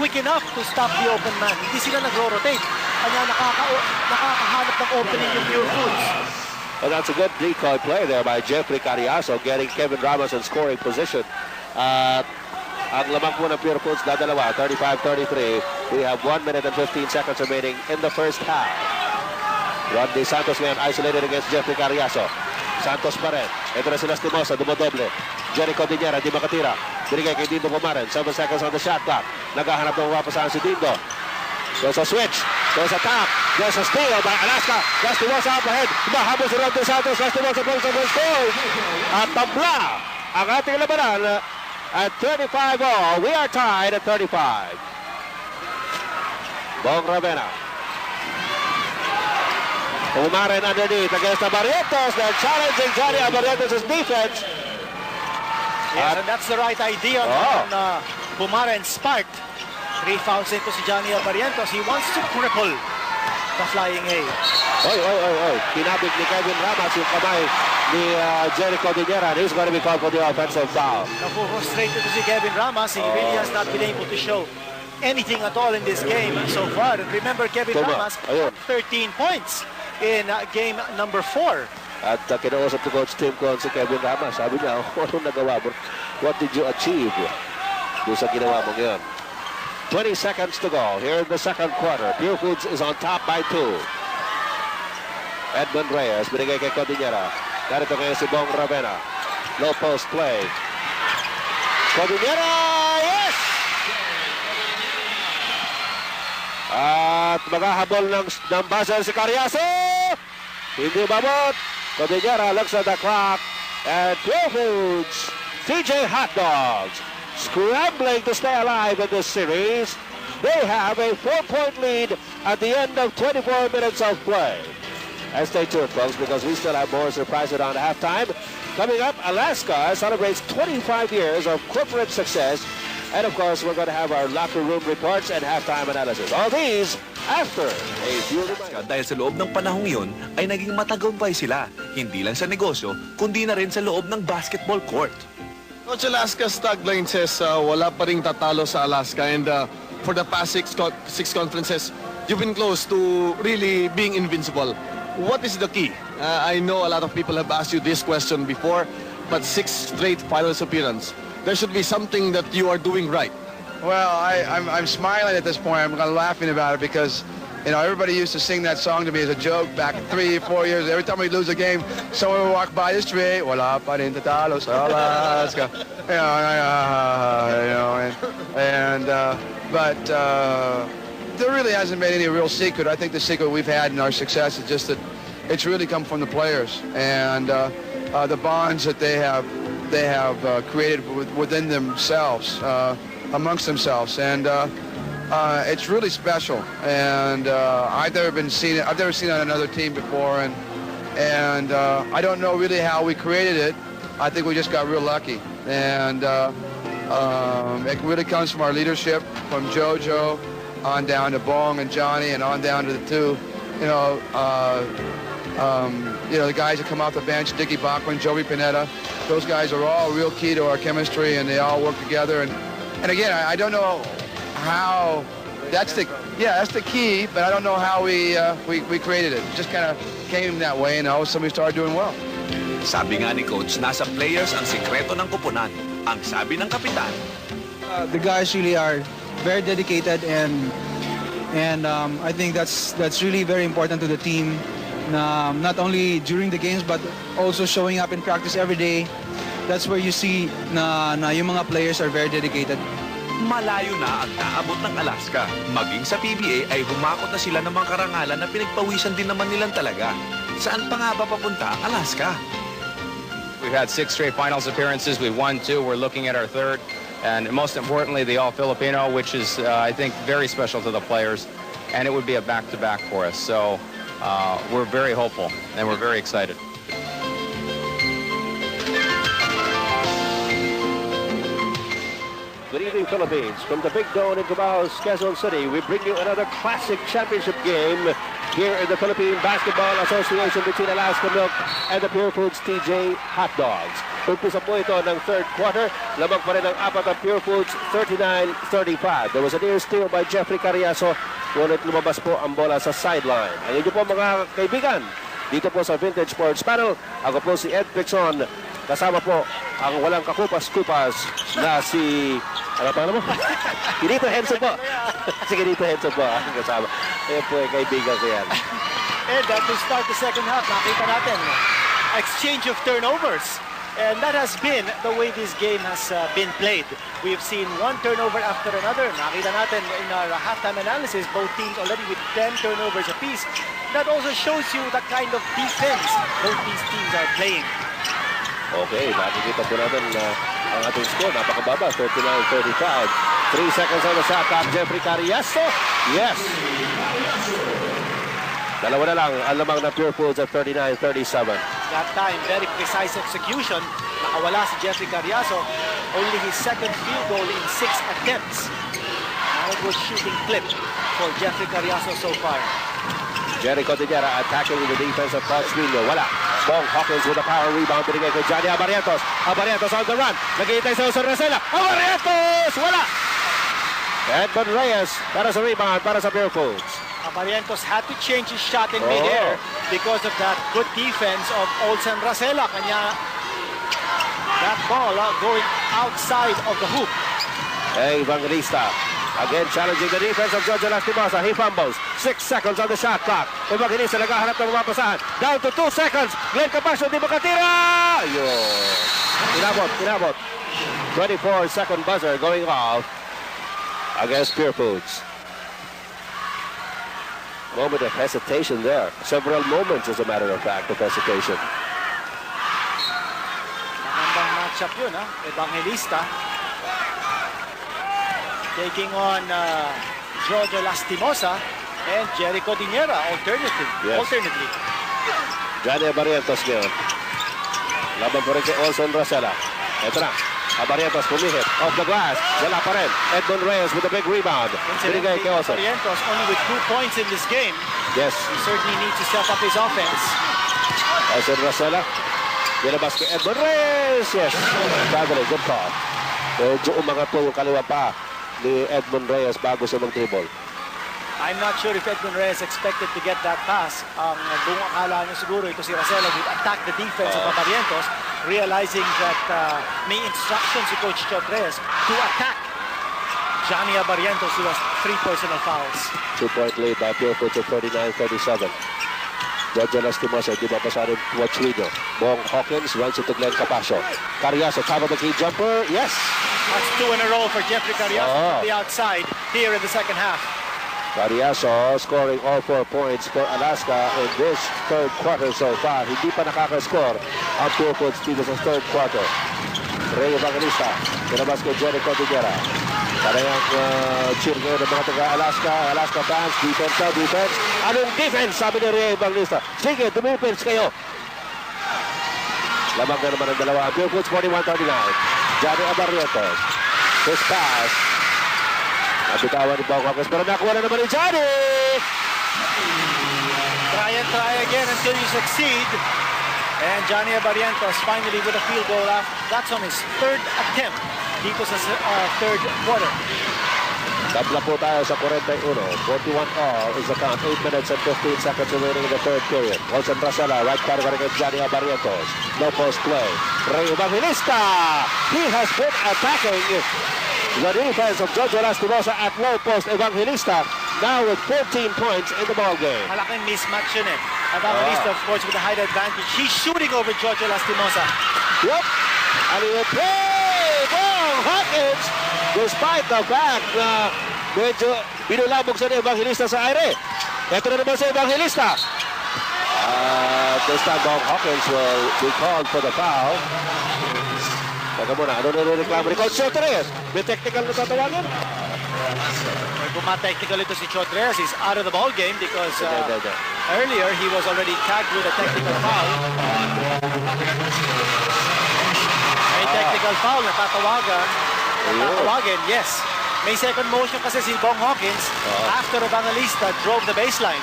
quick enough to stop the open man. Hindi sila nagro-rotate. Kanya nakakahanap ng opening yung Pure Foods. Well, that's a good decoy play there by Jeffrey Carriazo, getting Kevin Ramos in scoring position. Ang lamang po ng Pure Foods, dadalawa, 35-33. We have 1 minute and 15 seconds remaining in the first half. Rodney Santos ngayon isolated against Jeffrey Carriazo. Santos pa rin. Ito na si Lastimosa, dumodoble. Jerry Codinera, di makatira. Binigay kay Dindo Pumaren. 7 seconds on the shot clock. Naghahanap ng mapasahan si Dindo. There's a switch. There's a tap. There's a steal by Alaska. Lastimosa up ahead. Mahabol si Rodney Santos. Lastimosa pulls up his goal. At tabla ang ating labanan at 35 all. We are tied at 35. Bong Ravena. Pumaren underneath against Abarientos. They're challenging Johnny Abarientos' defense. Yes, and that's the right idea on Pumaren sparked. 3 fouls into si Johnny Abarientos. He wants to cripple the Flying A. Oy. Pinabig ni Kevin Ramas yung kamay ni Jerry Codinera. He's going to be called for the offensive foul. Napu-frustrated to si Kevin Ramas. He really has not been able to show anything at all in this game so far. And remember, Kevin Ramas had 13 points in game number 4. At kinausap ni Coach Tim Cone si Kevin Ramas. Sabi niya, anong nagawa mo? What did you achieve doon sa ginawa mo ngayon? 20 seconds to go here in the second quarter. Pure Foods is on top by 2. Edmund Reyes, binigay kay Codinera. Narito ngayon si Bong Ravena. Low post play. Codinera, yes! At maghahabol ng buzzer si Carriazo. Hindi mabot. Codinera looks at the clock. And Pure Foods, TJ Hot Dogs, scrambling to stay alive in this series. They have a 4-point lead at the end of 24 minutes of play. And stay tuned, folks, because we still have more surprises on halftime. Coming up, Alaska celebrates 25 years of corporate success. And of course, we're going to have our locker room reports and halftime analysis. All these after a few reminders. Dahil sa loob ng panahong yun, ay naging matagumpay sila. Hindi lang sa negosyo, kundi na rin sa loob ng basketball court. Coach, Alaska's tagline says, wala pa ring tatalo sa Alaska. And for the past six conferences, you've been close to really being invincible. What is the key? I know a lot of people have asked you this question before, but 6 straight finals appearance. There should be something that you are doing right. Well, I'm smiling at this point. I'm laughing about it because, you know, everybody used to sing that song to me as a joke back 3 or 4 years. Every time we lose a game, someone would walk by the street, wala pa rin tatalo sa Alaska. But there really hasn't been any real secret. I think the secret we've had in our success is just that it's really come from the players and the bonds that they have created within themselves, amongst themselves, and it's really special. And I've never seen it on another team before, and And I don't know really how we created it. I think we just got real lucky. And it really comes from our leadership, from JoJo on down to Bong and Johnny, and on down to the two, the guys that come off the bench, Dickie Bachman, Joey Pineda. Those guys are all real key to our chemistry, and they all work together. And again, I don't know how. That's the key, but I don't know how we created it. It just kind of came that way, and all of a sudden we started doing well. Sabi nga ni Coach, nasa players ang sikreto ng koponan. Ang sabi ng kapitan, the guys really are very dedicated, and I think that's really very important to the team. Not only during the games but also showing up in practice every day. That's where you see na yung mga players are very dedicated. malayo na ang naabot ng Alaska. Maging sa PBA ay humakot na sila ng mga karangalan na pinagpawisan din naman nilang talaga. Saan pa nga ba papunta ang Alaska? We've had 6 straight finals appearances. We've won 2. We're looking at our 3rd. And most importantly, the All-Filipino, which is, I think, very special to the players. And it would be a back-to-back for us. So we're very hopeful, and we're very excited. Good evening, Philippines. From the Big Dome in Cubao, Quezon City, we bring you another classic championship game here in the Philippine Basketball Association between Alaska Milk and the Pure Foods TJ Hot Dogs. Umpisa po ito ng 3rd quarter. Lamang pa rin ang apat ang Pure Foods, 39-35. There was a near steal by Jeffrey Carriazo. Ngunit lumabas po ang bola sa sideline. Ang inyo po mga kaibigan, dito po sa Vintage Sports Panel, ako po si Ed Pixon. Kasama po ang walang kakupas-kupas na si... Ano pa mo? Ginito Henson po. Si Ginito Henson po ang kasama. Ayan po, kaibigan ko yan. And to start the second half, nakita natin, exchange of turnovers. And that has been the way this game has been played. We've seen one turnover after another. Nakita natin in our halftime analysis, both teams already with 10 turnovers apiece. That also shows you the kind of defense both these teams are playing. Okay, nakikita po natin ang ating score. Napakababa, 39-35. 3 seconds on the shot clock. Jeffrey Carriazo. Yes! Dalawa na lang ang lamang ng Pure Foods at 39-37. That time, very precise execution. Nakawala si Jeffrey Carriazo. Only his 2nd field goal in 6 attempts. Now it was shooting clip for Jeffrey Carriazo so far. Jerry Cordillera attacking the defense of Coach Vino. Wala. Bong Hawkins with a power rebound. Binigay kay Johnny Abarientos. Abarientos on the run. Nagihintay sa Jose Rosella. Abarientos! Wala! Edmund Reyes para sa rebound para sa Pure Foods. Abarientos had to change his shot in mid-air because of that good defense of Olsen Rosella. Kanya that ball going outside of the hoop. Hey, Evangelista. Again, challenging the defense of Jojo Lastimosa. He fumbles. 6 seconds on the shot clock. Evangelista naghahanap ng mapasahan. Down to 2 seconds. Glenn Capasio, di makatira! Ayun. Inabot. 24-second buzzer going off against Pure Foods. Moment of hesitation there. Several moments, as a matter of fact, of hesitation. Magandang matchup yun, ha? Evangelista taking on Jojo Lastimosa and Jericho Dinera alternately. Johnny Abarientos ngayon. Laban pa rin kay Olson Rosella. Ito na. Abarientos pumihit. Off the glass. Wala pa rin. Edmund Reyes with a big rebound. Binigay kay Olson. Abarientos only with 2 points in this game. Yes. He certainly needs to step up his offense. Olson Rosella. Binabas kay Edmund Reyes. Yes. Traveling. Good call. Medyo umangat po yung kaliwa pa ni Edmund Reyes bago siya mag-dribble. I'm not sure if Edmund Reyes expected to get that pass. Buong akala niya siguro ito si Rosella would attack the defense of Abarientos, realizing that may instructions si Coach Chot Reyes to attack Johnny Abarientos, who has 3 personal fouls. 2-point lead by Pure Foods at 39-37. Jojo Lastimosa, di ba pasarin Wachwino. Bong Hawkins runs into Glenn Capasio. Carriazo, top of the key jumper. Yes! That's 2 in a row for Jeffrey Carriazo from the outside here in the second half. Carriazo scoring all 4 points for Alaska in this 3rd quarter so far. Hindi pa nakaka-score ang Pure Foods dito sa 3rd quarter. Ray Evangelista, pinabas kay Jericho Dinera. Parang cheer ngayon ng mga taga-Alaska fans. Defense na, defense. Anong defense? Sabi ni Rhea Evangelista. Sige, dumifense kayo. Lamang na naman ang dalawa. Pure Foods 41-39. Johnny Abarrientos. His pass. Nabitawan ni Bong Hawkins. Pero nakuha na naman ni Johnny. Try and try again until you succeed. And Johnny Abarrientos finally with a field goal. That's on his third attempt dito sa third quarter. Tabla po tayo sa 41. 41 all is the count. 8 minutes and 15 seconds remaining in the third period. Olsen Brasela, right corner against Johnny Abarrientos. No post play. Rey Evangelista. He has been attacking the defense of Jojo Lastimosa at low post. Evangelista now with 14 points in the ball game. Malaking mismatch yun eh. Evangelista, of course, with the height advantage. He's shooting over Jojo Lastimosa. Yep. And he will play Bong Hawkins despite the fact na medyo binulabog sa Evangelista sa aire. Ito na naman sa Evangelista. This time Bong Hawkins will be called for the foul. Teka muna, ano na reklamo ni Coach Chotres? May technical na tatawagan? Kung ma-technical ito si Chotres, he's out of the ball game because earlier he was already tagged with a technical foul. May technical foul na tatawagan, yes. May second motion kasi si Bong Hawkins after Evangelista drove the baseline.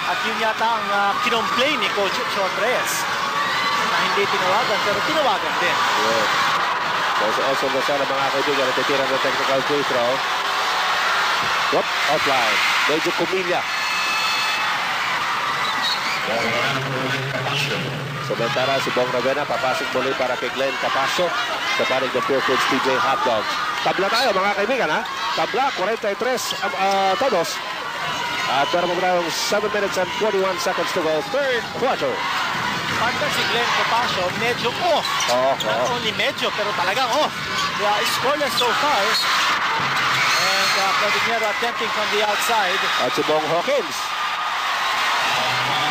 At yun yata ang kinomplain ni Coach Chotres na hindi tinawagan, pero tinawagan din. Yeah. So also na sana mga kaibigan, natitira ng technical free throw. Whoop, offline. Medyo kumilya. Samantala si Bong Ravena, papasok muli para kay Glenn Capasio sa panig ng Pure Foods PJ Hot Dogs. Tabla tayo mga kaibigan ha. Tabla, 43 todos. At meron mo tayong 7 minutes and 41 seconds to go. Third quarter. Pagka si Glenn Capasio, medyo off. Not only medyo, pero talagang off. It's scoreless so far. And Pedinero attempting from the outside. At si Bong Hawkins.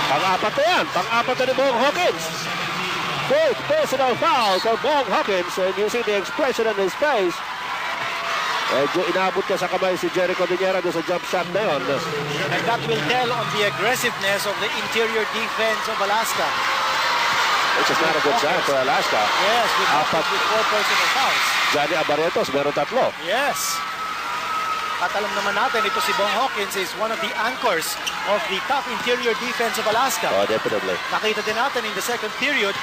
Pang-apat na yan. Pang-apat na ni Bong Hawkins. Fourth personal foul for Bong Hawkins. And you see the expression on his face. Medyo inabot ka sa kamay si Jericho Viñera doon sa jump shot na yun. And that will tell on the aggressiveness of the interior defense of Alaska. Which is not a good sign for Alaska. Yes, with 4 personal fouls. Johnny Abarrientos, meron 3. Yes. At alam naman natin, ito si Bong Hawkins is one of the anchors of the top interior defense of Alaska. Oh, definitely. Nakita din natin in the second period,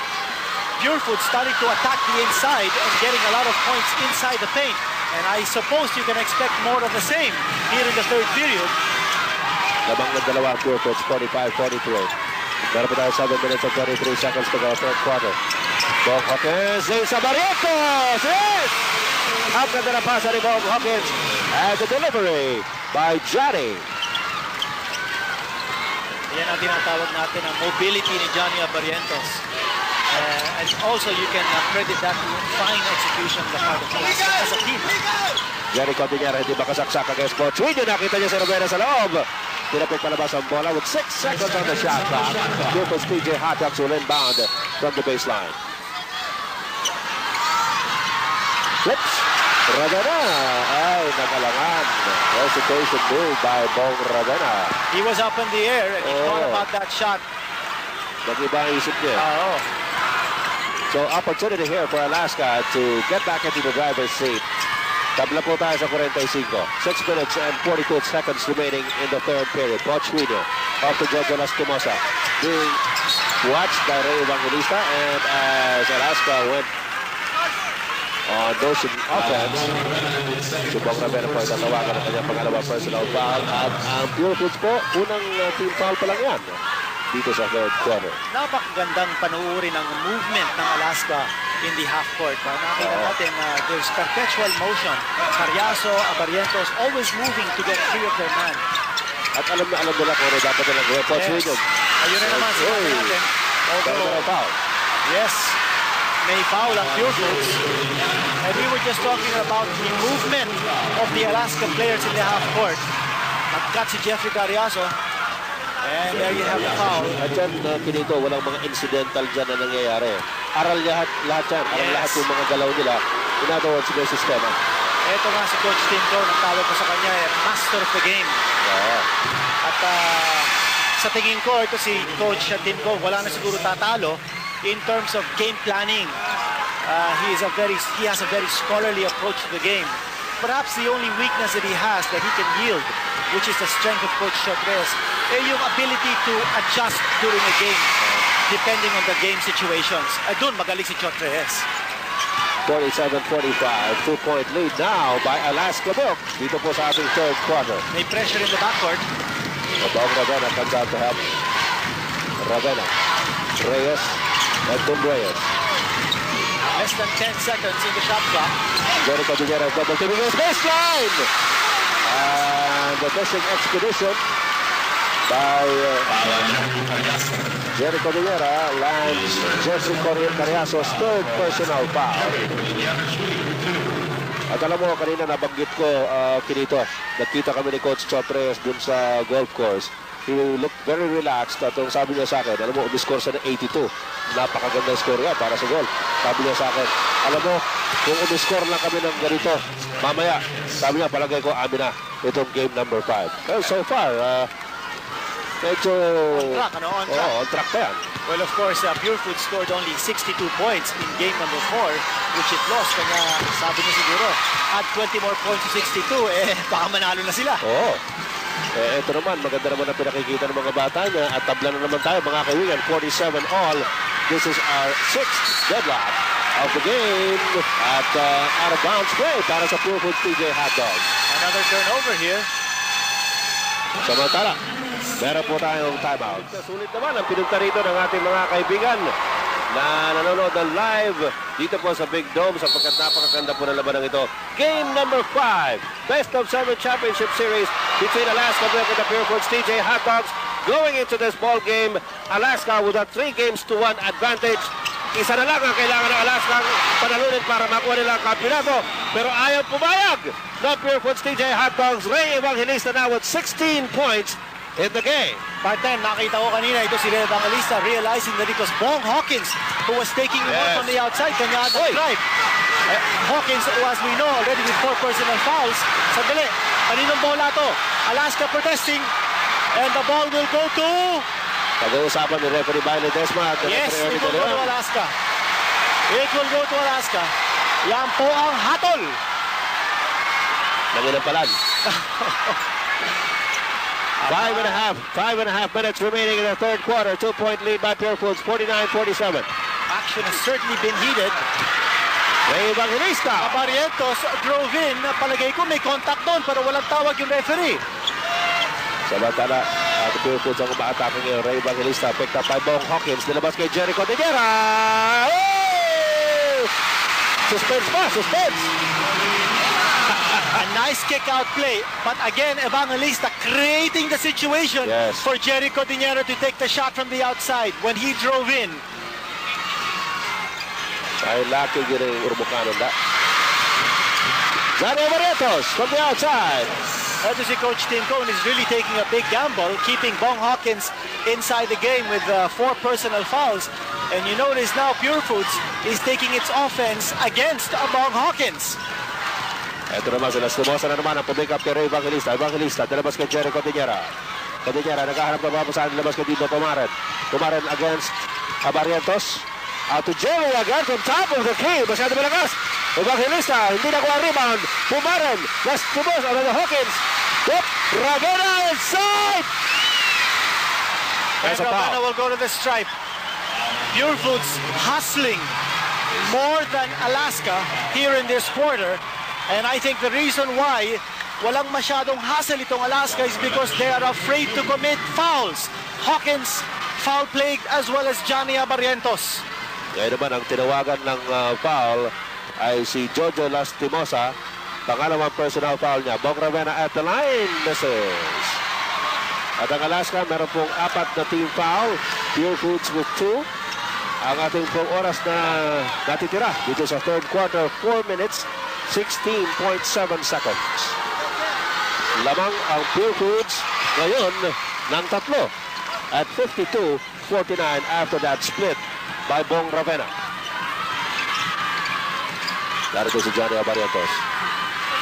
Pure Foods starting to attack the inside and getting a lot of points inside the paint. And I suppose you can expect more of the same here in the third period. Labang ng dalawa, Pure Foods, 45-43. Meron pa tayo 7 minutes and 33 seconds to go, third quarter. Bong Hawkins, sa Barrientos! Yes! Ang ganda na pasa ni Bong Hawkins. And the delivery by Johnny. Yan ang tinatawag natin ang mobility ni Johnny Abarrientos. And also you can credit that to fine execution on the part of Alaska as a team. Jerry Cordillera hindi makasaksak against Coach Winyo. Nakita niya si Rivera sa loob. Pinapit palabas ang bola with 6 seconds on the shot clock. Purpose PJ Hot Dogs will inbound from the baseline. Whoops! Ravena ay nakalangan. Hesitation move by Bong Ravena. He was up in the air and he thought about that shot. Nag-iba ang isip niya. So opportunity here for Alaska to get back into the driver's seat. Tabla po tayo sa 45. 6 minutes and 42 seconds remaining in the third period. Coach Winyo off to Jojo Lastimosa. Being watched by Rey Evangelista, and as Alaska went on motion offense, si Bong Ravena po tatawagan ang kanyang pangalawang personal foul. At ang Pure Foods po, unang team foul pa lang yan dito sa third quarter. Napakagandang panuuri ng movement ng Alaska in the half court. Nakita natin there's perpetual motion. Carriazo, Abarrientos always moving to get free of their man. At alam nila kung ano dapat nilang gawin. Coach Winyo. Ayun na naman, sinabi natin. Foul. Yes, may foul ang Pure Foods. And we were just talking about the movement of the Alaska players in the half court. Nag-cut si Jeffrey Carriazo. And there you have the foul. At dyan, Pinito, walang mga incidental dyan na nangyayari. Aral lahat yan. Aral lahat yung mga galaw nila. In other words, may sistema. Ito nga si Coach Timko, nagtawag ko sa kanya, master of the game. At sa tingin ko, ito si Coach Timko, wala na siguro tatalo in terms of game planning. He has a very scholarly approach to the game. Perhaps the only weakness that he has that he can yield, which is the strength of Coach Chotres, yung ability to adjust during a game, depending on the game situations. Doon magaling si Chotres. 47-45, 2-point lead now by Alaska Book. Dito po sa ating third quarter. May pressure in the backcourt. Bong Ravenna comes out to help. Ravenna, Reyes, and Reyes. Less than 10 seconds in the shot clock. Jericho Diguera double teaming his baseline. And the fishing expedition by Jericho Diguera lands Jeffrey Carriazo's third personal foul. At alam mo, kanina nabanggit ko, Kinito, nagkita kami ni Coach Chotres dun sa golf course. He looked very relaxed at sabi niya sa akin, alam mo, umiscore siya ng 82. Napakagandang score nga para sa goal. Sabi niya sa akin, alam mo, kung umiscore lang kami ng ganito, mamaya, sabi niya, palagay ko, amin na, itong game number 5. Well, so far, medyo... On track, ano? On track. On track pa yan. Well, of course, Purefood scored only 62 points in game number 4, which it lost. Kanya, sabi niya siguro, add 20 more points to 62, baka manalo na sila. Oo. Ito naman, maganda naman ang pinakikita ng mga bata niya at tabla na naman tayo mga kaibigan, 47 all. This is our 6th deadlock of the game at out of bounds play para sa Purefood PJ Hotdogs. Another turnover here. Samantala, meron po tayong timeout. Sulit naman ang pinunta rito ng ating mga kaibigan na nanonood ng live dito po sa Big Dome sapagkat napakaganda po ng labanang ito. Game number 5, Best of 7 Championship Series between Alaska and the Purefood's TJ Hotdogs. Going into this ball game, Alaska with a 3-1 advantage. Isa na lang ang kailangan ng Alaska panalunin para makuha nila ang kampiyonato. Pero ayaw pumayag ng Purefood's TJ Hotdogs. Ray Evangelista now with 16 points in the game. Part 10, nakita ko kanina, ito si Ray Evangelista realizing that it was Bong Hawkins who was taking him out on the outside. Kanya at the drive. Hawkins, as we know, already with 4 personal fouls. Sandali, kaninong bola to? Alaska protesting. And the ball will go to... Pag-uusapan ni referee Bailey Desma. Yes, it will go to Alaska. It will go to Alaska. Yan po ang hatol. Nanginampalan. 5.5 minutes remaining in the third quarter. 2-point lead by Purefood's 49-47. Action has certainly been heated. Ray Evangelista. Barrientos drove in. Palagay ko may contact doon pero walang tawag yung referee. Samantala, at Purefood's ang umaatake ngayon. Ray Evangelista picked up by Bong Hawkins. Nilabas kay Jericho Diguera. Oh! Suspense pa, suspense. A nice kick-out play. But again, Evangelista creating the situation for Jericho Diguera to take the shot from the outside when he drove in. Ay laki gini Urbucano da. Johnny Barrientos from the outside. Ito si Coach Tim Cohn is really taking a big gamble, keeping Bong Hawkins inside the game with 4 personal fouls. And you notice now Purefoods is taking its offense against Bong Hawkins. Ito naman sila, Stumosa na naman ang pumick up kay Ray Evangelista. Evangelista, nilabas kay Jericho Diguera. Diguera, naghahanap na babasaan, nilabas kay Dito Pumaren. Pumaren against Barrientos. Out to Jerry again from top of the key. Masyado malakas. Evangelista, hindi nakuha rebound. Pumaren, last Stumosa, the Hawkins. Yep, Ravenna inside. And Ravenna will go to the stripe. Purefoods hustling more than Alaska here in this quarter. And I think the reason why walang masyadong hassle itong Alaska is because they are afraid to commit fouls. Hawkins, foul-plagued, as well as Johnny Barrientos. Ngayon naman, ang tinawagan ng foul ay si Jojo Lastimosa. Pangalawang personal foul niya. Bong Ravenna at the line misses. At ang Alaska, meron pong 4 na team foul. Purefoods with 2. Ang ating pong oras na natitira dito sa third quarter, 4 minutes, 16.7 seconds. Lamang ang Purefoods ngayon ng 3 at 52-49 after that split by Bong Ravenna. Narito si Johnny Barrientos.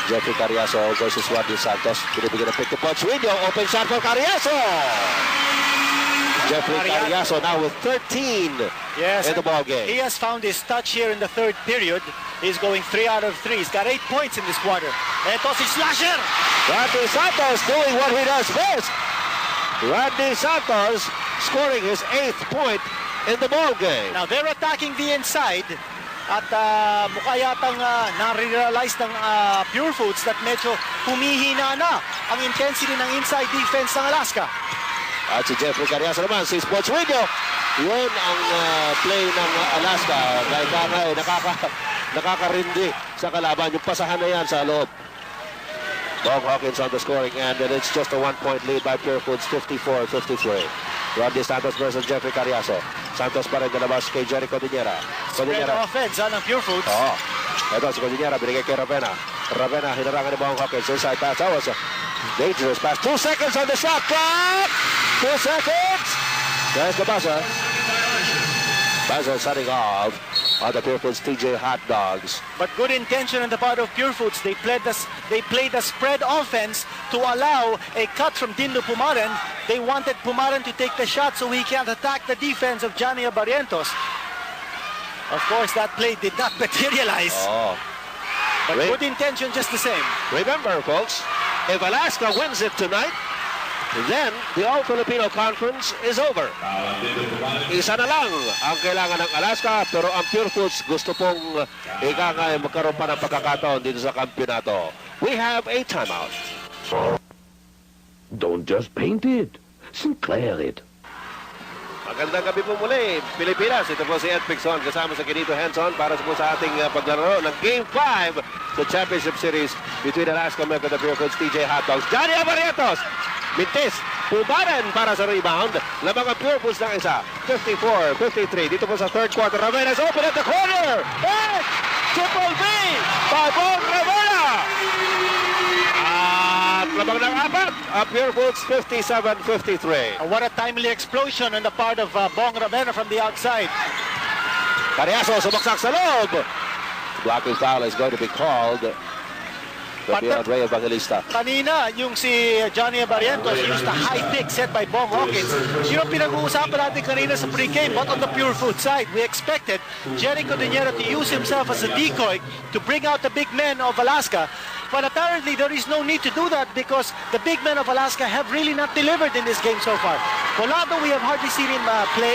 Jeffrey Carriazo versus Rodney Santos. Binibigyan ng pick to punch window. Open shot for Carriazo. Jeffrey Carriazo now with 13 in the ball game. He has found his touch here in the third period. He's going 3 out of 3. He's got 8 points in this quarter. Ito si Slasher. Rodney Santos doing what he does best. Rodney Santos scoring his 8th point in the ball game. Now they're attacking the inside. At mukha yatang na-realize ng Pure Foods that medyo humihina na ang intensity ng inside defense ng Alaska. At si Jeffrey Carriazo naman, si Sports Radio. Yun ang play ng Alaska. Dahil nakakarindi sa kalaban. Yung pasahan na yan sa loob. Bob Hawkins on the scoring end, and it's just a 1-point lead by Pure Foods, 54-53. Rodney Santos versus Jeffrey Carriazo. Santos pa rin nalabas kay Jerry Cordillera. Spread offense ng Pure Foods. Oo. Ito si Cordillera, binigay kay Ravena. Ravena, hinarangan ni Bob Hawkins. Inside pass, that was a dangerous pass. 2 seconds on the shot clock! 2 seconds! There's the buzzer. Buzzer setting off on the Pure Foods TJ Hot Dogs. But good intention on the part of Pure Foods. They played the spread offense to allow a cut from Dindo Pumaren. They wanted Pumaren to take the shot so he can't attack the defense of Johnny Barrientos. Of course, that play did not materialize. Oh. But good intention just the same. Remember, folks, if Alaska wins it tonight, then the All-Filipino Conference is over. Isa na lang ang kailangan ng Alaska, pero ang Pure Foods gusto pong magkaroon pa ng pagkakataon dito sa kampyonato. We have a timeout. Don't just paint it. Sinclair it. Magandang gabi po muli, Pilipinas. Ito po si Ed Pixon kasama sa Kinito Hanson para po sa ating paglalaro ng Game 5 sa Championship Series between Alaska and the Pure Foods TJ Hot Dogs. Johnny Barrientos, Mintis, Pumaren para sa rebound. Lamang ang Pure Foods ng isa, 54-53. Dito po sa third quarter, Ravena is open at the corner. And Triple B by Bong Ravena. At lamang ng apat, Pure Foods 57-53. What a timely explosion on the part of Bong Ravena from the outside. Carriazo sumaksak sa loob. Blocking foul is going to be called. Rey Evangelista. Kanina, yung si Johnny Barrientos used a high pick set by Bong Hawkins. Yun ang pinag-uusapan natin kanina sa pre-game, but on the Pure Food side, we expected Jerry Cordillera to use himself as a decoy to bring out the big men of Alaska. But apparently, there is no need to do that because the big men of Alaska have really not delivered in this game so far. Volado, we have hardly seen him play.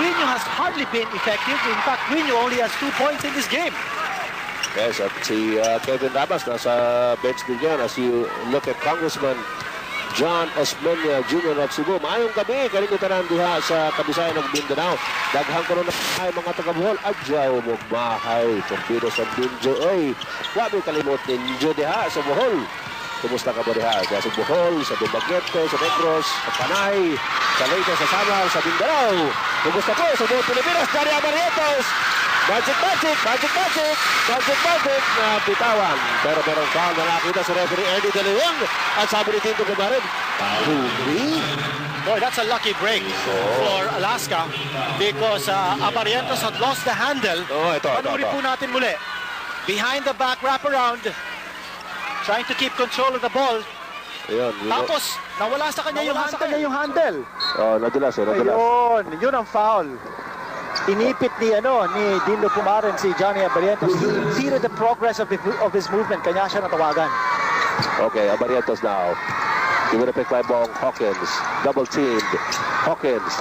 Winyo has hardly been effective. In fact, Winyo only has 2 points in this game. Yes, at si Kevin Rabas nasa bench din yan as you look at Congressman John Osmeña Jr. of Cebu. Maayong gabi, kalikutan diha sa kabisayan ng Mindanao. Daghang karon na ay mga taga-Bohol. Adyaw mo bahay. Pagpino sa Binjo. Oy, wabi kalimot ninyo diha sa Bohol. Kumusta ka ba diha? Sa Bohol, sa Dumaguete, sa Negros, sa Panay, sa Leyte, sa Samar, sa Mindanao. Kumusta po sa buong Pilipinas? Johnny Barrientos. Magic na bitawan. Pero merong foul na nakita sa referee Ernie De Leon. At sabi ni Tito Kumarin, boy, that's a lucky break for Alaska because Barrientos had lost the handle. Panurin po natin muli. Behind the back wraparound, trying to keep control of the ball. Tapos, nawala sa kanya yung handle. Oh, nadulas. Yun ang foul. Inipit ni Dindo Pumaren si Johnny Barrientos. He impeded the progress of his movement. Kanya siya natawagan. Okay, Barrientos now. Given a pick by Bong Hawkins. Double teamed. Hawkins.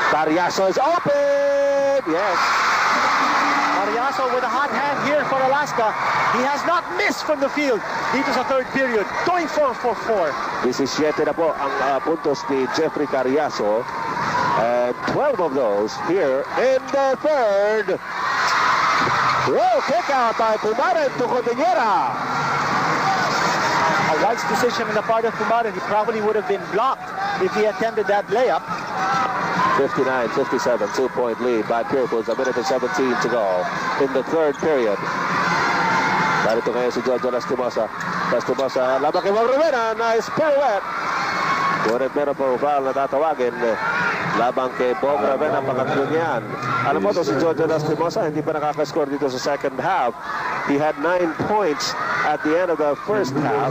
Carriazo is open! Yes. Carriazo with a hot hand here for Alaska. He has not missed from the field. Dito sa third period. Going 4-for-4. 17 na po ang puntos ni Jeffrey Carriazo. And 12 of those here in the third. Roll kick out by Pumaren to Cordillera. A wise decision on the part of Pumaren. He probably would have been blocked if he attempted that layup. 59-57, 2-point lead by Pure Foods. A minute and 17 to go in the third period. Narito ngayon si Jojo Lastimosa. Lastimosa, lamang kay Bong Ravena. Nice pirouette. Ngunit meron po foul na tatawagin. Labang kay Bong Ravena, pangatlo niyan. Alam mo to si Jojo Lastimosa, hindi pa nakakascore dito sa second half. He had 9 points at the end of the first half,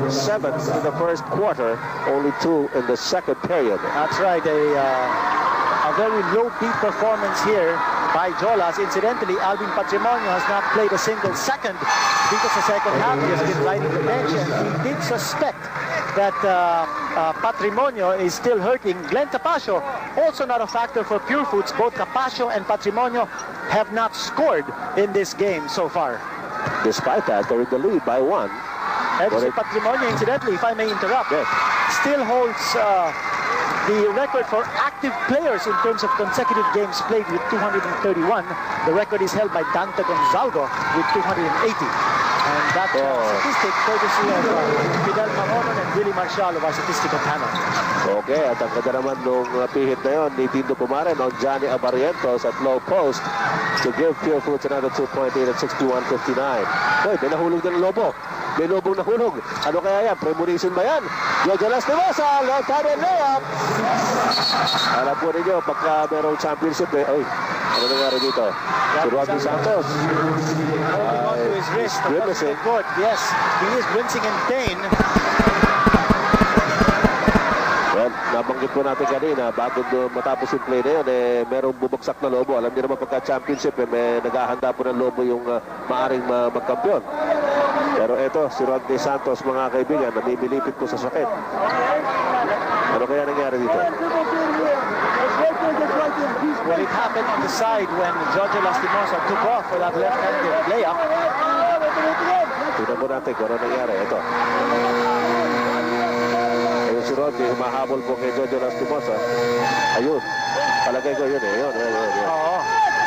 7 in the first quarter, only 2 in the second period. That's right, a very low beat performance here by Jolas. Incidentally, Alvin Patrimonio has not played a single second because the second half he has been riding the bench, and he did suspect that Patrimonio is still hurting. Glenn Tapasio, also not a factor for Pure Foods. Both Tapasio and Patrimonio have not scored in this game so far. Despite that, they're in the lead by 1. FC Patrimonio, incidentally, if I may interrupt, yes, still holds the record for active players in terms of consecutive games played with 231. The record is held by Dante Gonzalgo with 280. And that statistic courtesy of Fidel Maronon and Willie Marshall of our statistical panel. Okay, at ang ganda naman nung pihit na yun ni Tindo Pumaren on Johnny Abarientos at low post to give Pure Foods another 2-point lead at 61-59. Hoy, may nahulog din ang Lobo. May Lobong nahulog. Ano kaya yan? Premonition ba yan? Jojo Lastimosa, left-handed layup. Alam po ninyo, pagka merong championship, ano nangyari dito? Si Rodney Santos. Holding on to his wrist. Grimacing. Yes, he is wincing in pain. Well, nabanggit po natin kanina, bago matapos yung play na yun, merong bumagsak na Lobo. Alam niyo naman pagka-championship, may naghahanda po ng Lobo yung maaring magkampiyon. Pero eto, si Rodney Santos, mga kaibigan, namimilipit po sa sakit. Ano kaya nangyari dito? Well, it happened on the side when Jojo Lastimosa took off for that left-handed layup. Tignan po natin kung ano nangyari. Ito. Ayun si Rodney, humahabol po kay Jojo Lastimosa. Ayun. Palagay ko yun eh. Yun. Oo.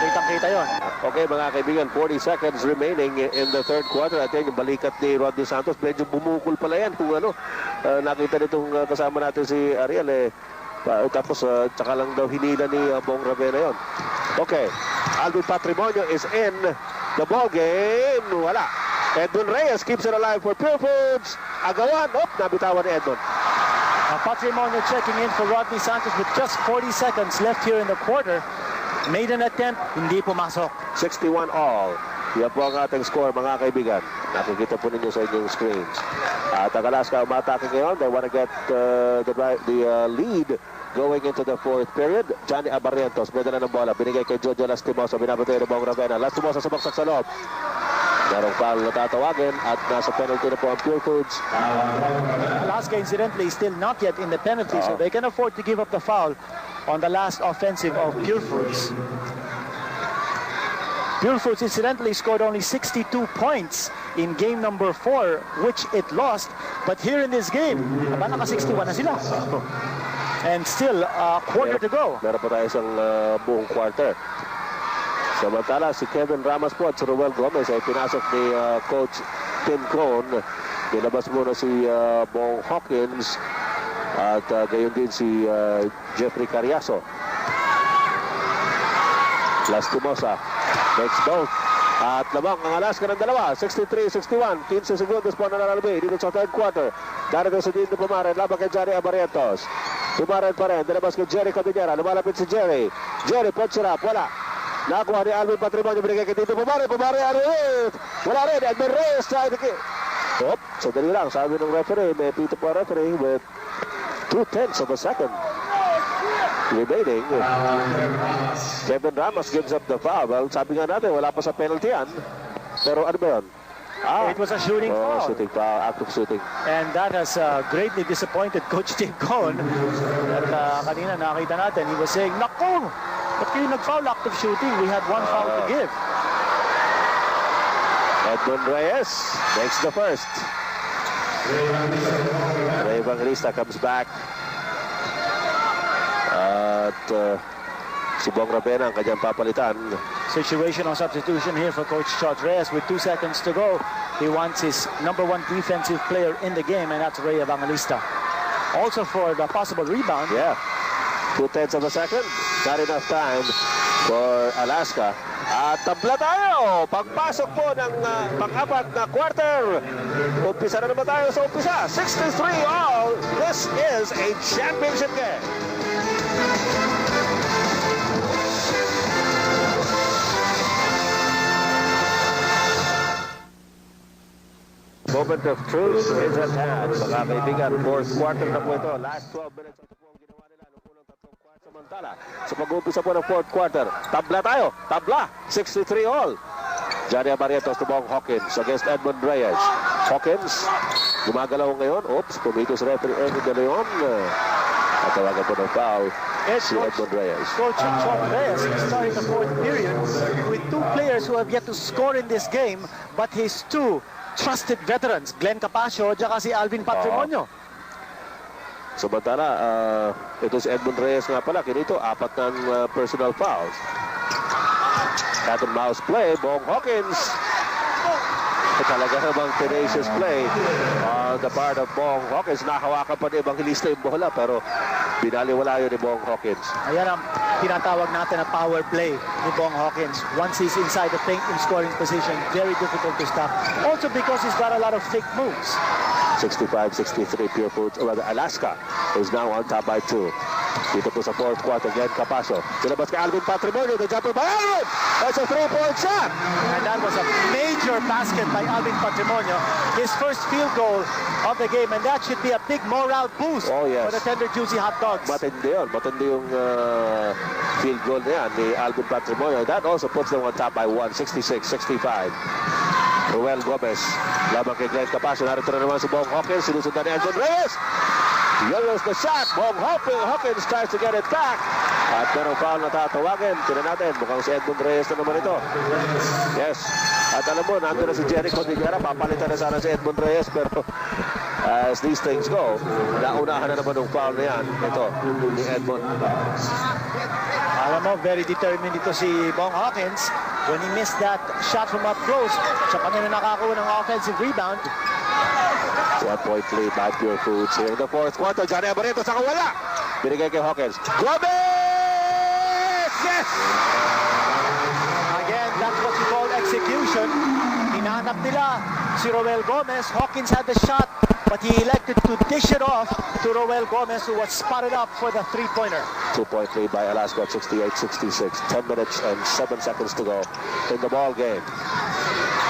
Kitang-kita yun. Okay, mga kaibigan, 40 seconds remaining in the third quarter. At yan, yung balikat ni Rodney Santos, medyo bumukol pala yan. Kung nakita nitong kasama natin si Ariel, tapos tsaka lang daw hinila ni Bong Ravena yon. Okay, Alvin Patrimonio is in the ball game. Wala. Edmond Reyes keeps it alive for Pure Foods. Agawan, nabitawan ni Edmond. Patrimonio checking in for Rodney Santos with just 40 seconds left here in the quarter. Made an attempt, hindi pumasok. 61 all. Yan po ang ating score, mga kaibigan. Nakikita po ninyo sa inyong screens. At ang Alaska umatake ngayon. They want to get the lead going into the fourth period. Johnny Abarientos, may dala ng bola. Binigay kay Jojo Lastimosa. Binabatay ng Bong Ravena. Lastimosa sumaksak sa loob. Merong foul na tatawagin at nasa penalty na po ang Pure Foods. Alaska, incidentally, is still not yet in the penalty, so they can afford to give up the foul on the last offensive of Pure Foods. Pure Foods, incidentally, scored only 62 points in game number 4, which it lost. But here in this game, naka-61 na sila. And still, a quarter to go. Meron pa tayo isang buong quarter. Samantala, si Kevin Ramos po at si Ruel Gomez ay pinasok ni Coach Tim Cone. Nilabas muna si Bong Hawkins at gayon din si Jeffrey Carriazo. Lastimosa makes both. At lamang ang Alaska ng dalawa, 63-61, 15 segundos po na nalalabay dito sa third quarter. Darito si Dino Pumaren, laban kay Johnny Abarientos. Pumaren pa rin, nilabas kay Jerry Cabinera, lumalapit si Jerry. Jerry, punch-up, wala. Nakuha ni Alvin Patrimonio, binigay kay Dino Pumaren, wala rin, Edmond Reyes trying to get. Sandali lang, sabi ng referee, may pito po referee with 2/10 of a second remaining. Kevin Ramos gives up the foul. Well, sabi nga natin, wala pa sa penalty yan. Pero ano ba yun? It was a shooting foul. Shooting foul, active shooting. And that has greatly disappointed Coach Tim Cone. At kanina nakita natin, he was saying, "Naku! Ba't kayo nag-foul active shooting? We had one foul to give." Edmond Reyes makes the first. Ray Evangelista comes back. At si Bong Ravena ang kanyang papalitan. Situational substitution here for Coach Chot Reyes with 2 seconds to go. He wants his #1 defensive player in the game, and that's Ray Evangelista. Also for the possible rebound. Yeah, 2/10 of a second. Not enough time for Alaska. At tabla tayo. Pagpasok po ng pang-apat na quarter. Umpisa na naman tayo sa umpisa. 63 all. This is a championship game. Moment of truth is at hand. Mga kaibigan, fourth quarter na po ito. Last 12 minutes. Ito po ang ginawa nila noong unang tatlong quarter. Samantala, sa pag-uumpisa po ng fourth quarter, tabla tayo. Tabla. 63 all. Johnny Barrientos to Bong Hawkins against Edmund Reyes. Hawkins, gumagalaw ngayon. Oops, pumitos referee Edmund De Leon. At tawagan po ng foul si Edmund Reyes. Coach John Reyes starting the fourth period with two players who have yet to score in this game, but his two trusted veterans, Glenn Capasio at si Alvin Patrimonio. Samantala, ito si Edmund Reyes nga pala. Kinito, 4 ng personal fouls. Cat and mouse play, Bong Hawkins. Talaga namang tenacious play on the part of Bong Hawkins. Nakahawakan pa ni Evangelista yung bola, pero binaliwala yun ni Bong Hawkins. Ayan ang tinatawag natin na power play ni Bong Hawkins. Once he's inside the paint in scoring position, very difficult to stop. Also because he's got a lot of fake moves. 65-63 Pure Foods, or rather Alaska is now on top by 2. Dito po sa fourth quarter, Glenn Capasio. Sinabas kay Alvin Patrimonio, the jumper by Alvin! That's a 3-point shot! And that was a major basket by Alvin Patrimonio. His first field goal of the game, and that should be a big morale boost for the Tender Juicy Hot Dogs. Matindi yun. Matindi yung field goal na yan ni Alvin Patrimonio. That also puts them on top by 1, 66-65. Ruel Gomez, lamang kay Glenn Capasio. Narito na naman si Bong Hawkins. Sinusundan ni Edmund Reyes. Yellows the shot. Bong Hawkins tries to get it back. At merong foul na tatawagin. Tignan natin. Mukhang si Edmund Reyes na naman ito. Yes. At alam mo, nandun na si Jericho Digara. Papalitan na sana si Edmund Reyes. Pero as these things go, naunahan na naman ng foul na yan. Ito, ni Edmund. Alam mo, very determined ito si Bong Hawkins. When he missed that shot from up close, siya pa na nakakuha ng offensive rebound. 1-point lead by Pure Foods here in the fourth quarter. Johnny Barrientos sa kawala. Binigay kay Hawkins. Gomez! Yes! Again, that's what you call execution. Hinahanap nila si Roel Gomez. Hawkins had the shot, but he elected to dish it off to Roel Gomez, who was spotted up for the three-pointer. 2-point lead by Alaska at 68-66. 10 minutes and 7 seconds to go in the ball game.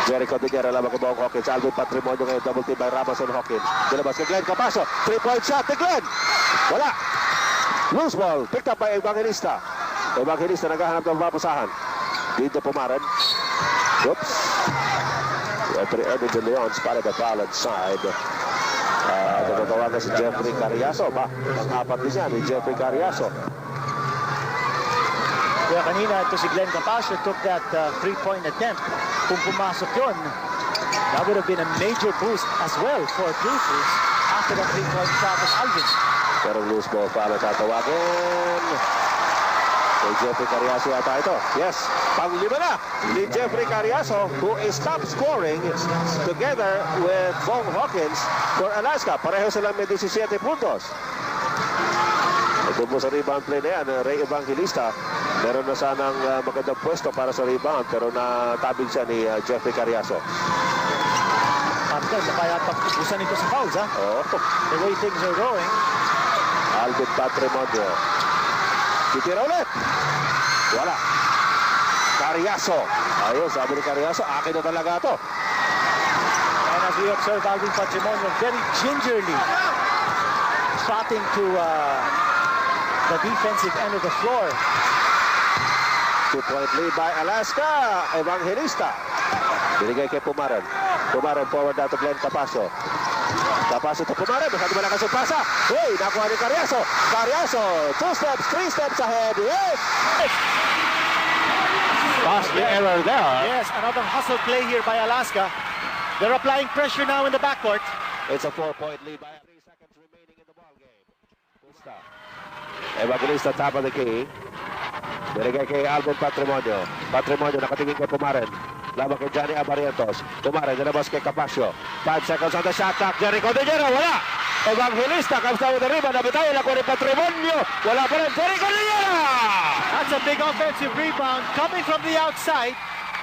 Jericho Digera lamang kay Bong Hawkins. Alvin Patrimonio ngayon, double team by Ramos and Hawkins. Dilabas kay Glenn Capasio. 3-point shot ni Glenn. Wala. Loose ball. Picked up by Evangelista. Evangelista naghahanap ng mapasahan. Dito pumaran. Oops. Referee Erwin De Leon spotted the foul inside. Natatawagan si Jeffrey Carriazo. Ang-apat din siya ni Jeffrey Carriazo. Kaya kanina ito si Glenn Capasio took that three-point attempt. Kung pumasok yun, that would have been a major boost as well for Pure Foods after that three-point shot of Alvin. Pero loose ball foul tatawagin. Kay Jeffrey Carriazo yata ito. Yes, pang-5 na ni Jeffrey Carriazo, who is top scoring together with Bong Hawkins for Alaska. Pareho silang may 17 puntos. Ito po sa rebound play na yan, Ray Evangelista. Meron na sanang magandang pwesto para sa rebound, pero natabig siya ni Jeffrey Carriazo. Partner, kaya pag-ubusan ito sa fouls, ha? Oh. The way things are going. Alvin Patrimonio. Titira ulit. Wala. Carriazo. Ayun, sabi ni Carriazo, akin na talaga ito. And as we observe, Alvin Patrimonio very gingerly trotting to the defensive end of the floor. 2-point lead by Alaska. Evangelista. Binigay kay Pumaran. Pumaran forward na to Glenn Capasio. Capasio to Pumaran. Masyado malakas yung pasa. Hey, nakuha ni Carriazo. Carriazo, 2 steps, 3 steps ahead. Yes! Costly error there. Yes, another hustle play here by Alaska. They're applying pressure now in the backcourt. It's a 4-point lead by 3 seconds remaining in the ball game. Evangelista top of the key. Binigay kay Alvin Patrimonio. Patrimonio nakatingin kay Pumaran. Laban kay Johnny Barrientos. Pumaran, nilabas kay Capasio. 5 seconds on the shot clock. Jericho Digera, wala! Evangelista comes down with the rebound. Nabitayan ako ni Patrimonio. Wala pa rin. Jericho Digera! That's a big offensive rebound coming from the outside.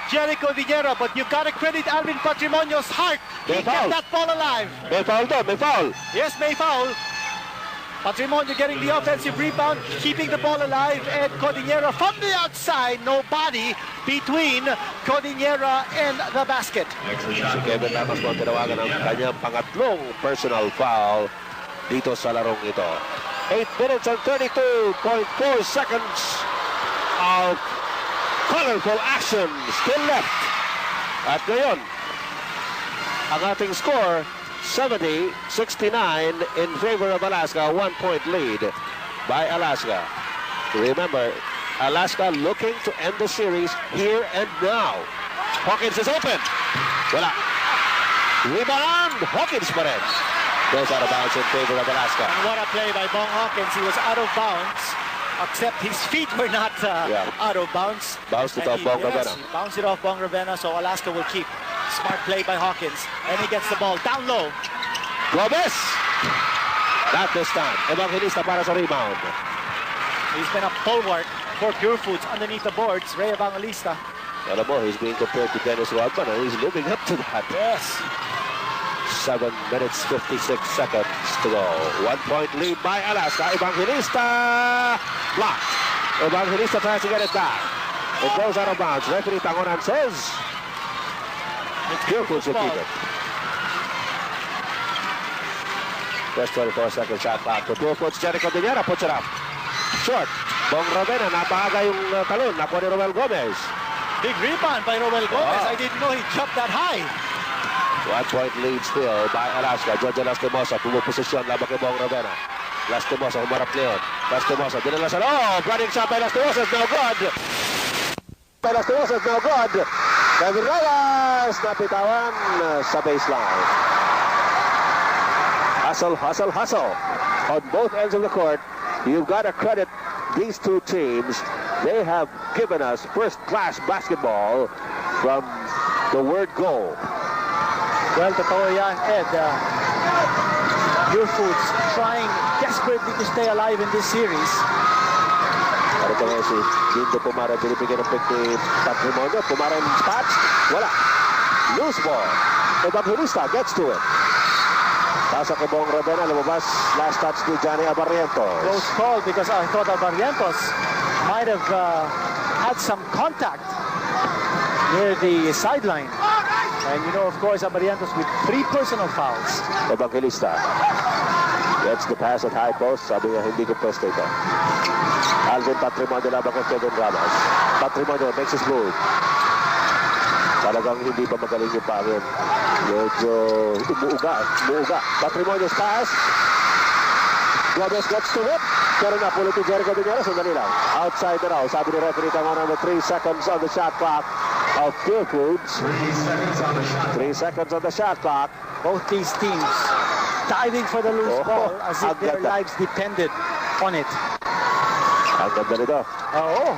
Jericho Digera, but you gotta credit Alvin Patrimonio's heart. He kept that ball alive. May foul doon, may foul. Yes, may foul. Patrimonio getting the offensive rebound, keeping the ball alive, and Codinera from the outside. Nobody between Codinera and the basket. Si Kevin Lamas po tinawagan ng kanyang pangatlong personal foul dito sa larong ito. 8 minutes and 32.4 seconds of colorful action still left. At ngayon, ang ating score, 70-69 in favor of Alaska. 1-point lead by Alaska. Remember, Alaska looking to end the series here and now. Hawkins is open. Wala. Rebound. Hawkins pa rin. Goes out of bounds in favor of Alaska. And what a play by Bong Hawkins. He was out of bounds, except his feet were not out of bounds. Bounced it off Bong Ravenna. He bounced it off Bong Ravenna, so Alaska will keep. Smart play by Hawkins. And he gets the ball down low. Gomez! Not this time. Evangelista para sa rebound. He's been a bulwark for Pure Foods underneath the boards. Ray Evangelista. Alam mo, he's being compared to Dennis Rodman, and he's living up to that. Yes. 7 minutes, 56 seconds to go. 1-point lead by Alaska. Evangelista blocked. Evangelista tries to get it back. It goes out of bounds. Referee Tangonan says Pure Foods will keep it. Just 24-second shot clock to Pure Foods. Jericho Dinera puts it up. Short. Bong Ravenna, napahaga yung talon. Nakuha ni Romel Gomez. Big rebound by Romel Gomez. I didn't know he jumped that high. 1-point lead still by Alaska. George Lastimosa, pumuposisyon laban kay Bong Ravenna. Lastimosa, humarap niyon. Lastimosa, dinala sa loob. Running shot by Lastimosa, no good. By Lastimosa, no good. Kevin Reyes, napitawan sa baseline. Hustle, hustle, hustle. On both ends of the court, you've got to credit these two teams. They have given us first-class basketball from the word go. Well, totoo yan, Ed. Pure Foods trying desperately to stay alive in this series. Para ito ngayon si Dindo Pumara, binibigyan ng pick ni Patrimonio. Pumara ng spots. Wala. Loose ball. Evangelista gets to it. Pasa kay Bong Ravenna, lumabas. Last touch ni Johnny Abarrientos. Close call because I thought Abarrientos might have had some contact near the sideline. And you know, of course, Abarrientos with 3 personal fouls. Evangelista gets the pass at high post. Sabi niya, hindi ko pwesto ito. Alvin Patrimonio laban kay Kevin Ramos. Patrimonio makes his move. Talagang hindi pa magaling yung pangin. Medyo umuuga. Patrimonio's pass. Gomez gets to it. Pero napulot ni Jericho Dinera. Sandali lang. Outside na raw. Sabi ni referee Tangonan with 3 seconds on the shot clock of Pure Foods. 3 seconds on the shot clock. Both these teams diving for the loose ball as if their lives depended on it. Ang ganda nito. Oo.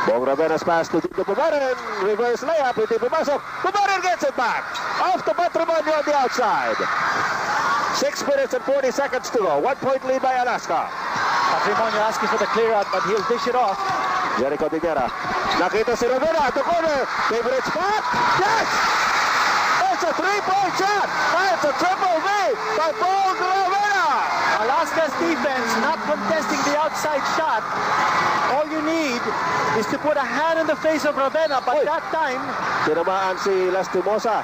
Bong Ravenna's pass to Dindo Pumarin. Reverse layup. Hindi pumasok. Pumarin gets it back. Off to Patrimonio on the outside. 6 minutes and 40 seconds to go. 1-point lead by Alaska. Patrimonio asking for the clear out, but he'll dish it off. Jericho Dinera. Nakita si Ravenna at the corner. Favorite spot. Yes! It's a 3-point shot. It's a triple V by Bong Ravenna. Alaska's defense not contesting the outside shot. All you need is to put a hand in the face of Ravenna, but that time... Tinamaan si Lastimosa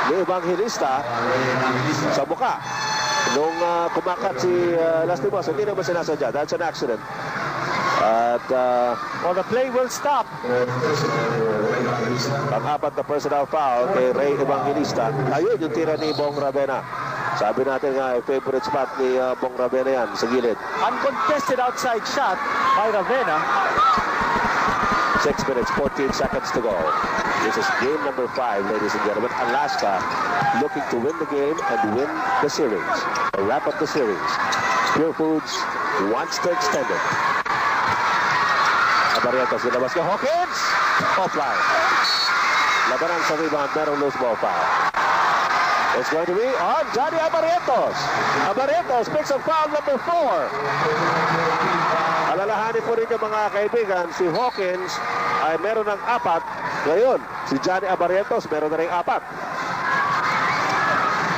ni Evangelista sa mukha. Nung kumakat si Lastimosa, hindi naman sinasadya. That's an accident. At well, the play will stop. Pang-apat na personal foul kay Ray Evangelista. Ayun yung tira ni Bong Ravenna. Sabi natin nga, favorite spot ni Bong Ravenna yan sa gilid. Uncontested outside shot by Ravenna. 6 minutes, 14 seconds to go. This is game number 5, ladies and gentlemen. Alaska looking to win the game and win the series. Or wrap up the series. Pure Foods wants to extend it. Abarrientos, dinabas ka. Hawkins! Offline. Labanan sa rebound, merong loose ball foul. It's going to be on Johnny Abarrientos. Abarrientos picks up foul number 4. Alalahanin po rin yung mga kaibigan, si Hawkins ay meron ng 4. Ngayon, si Johnny Abarrientos meron na rin 4.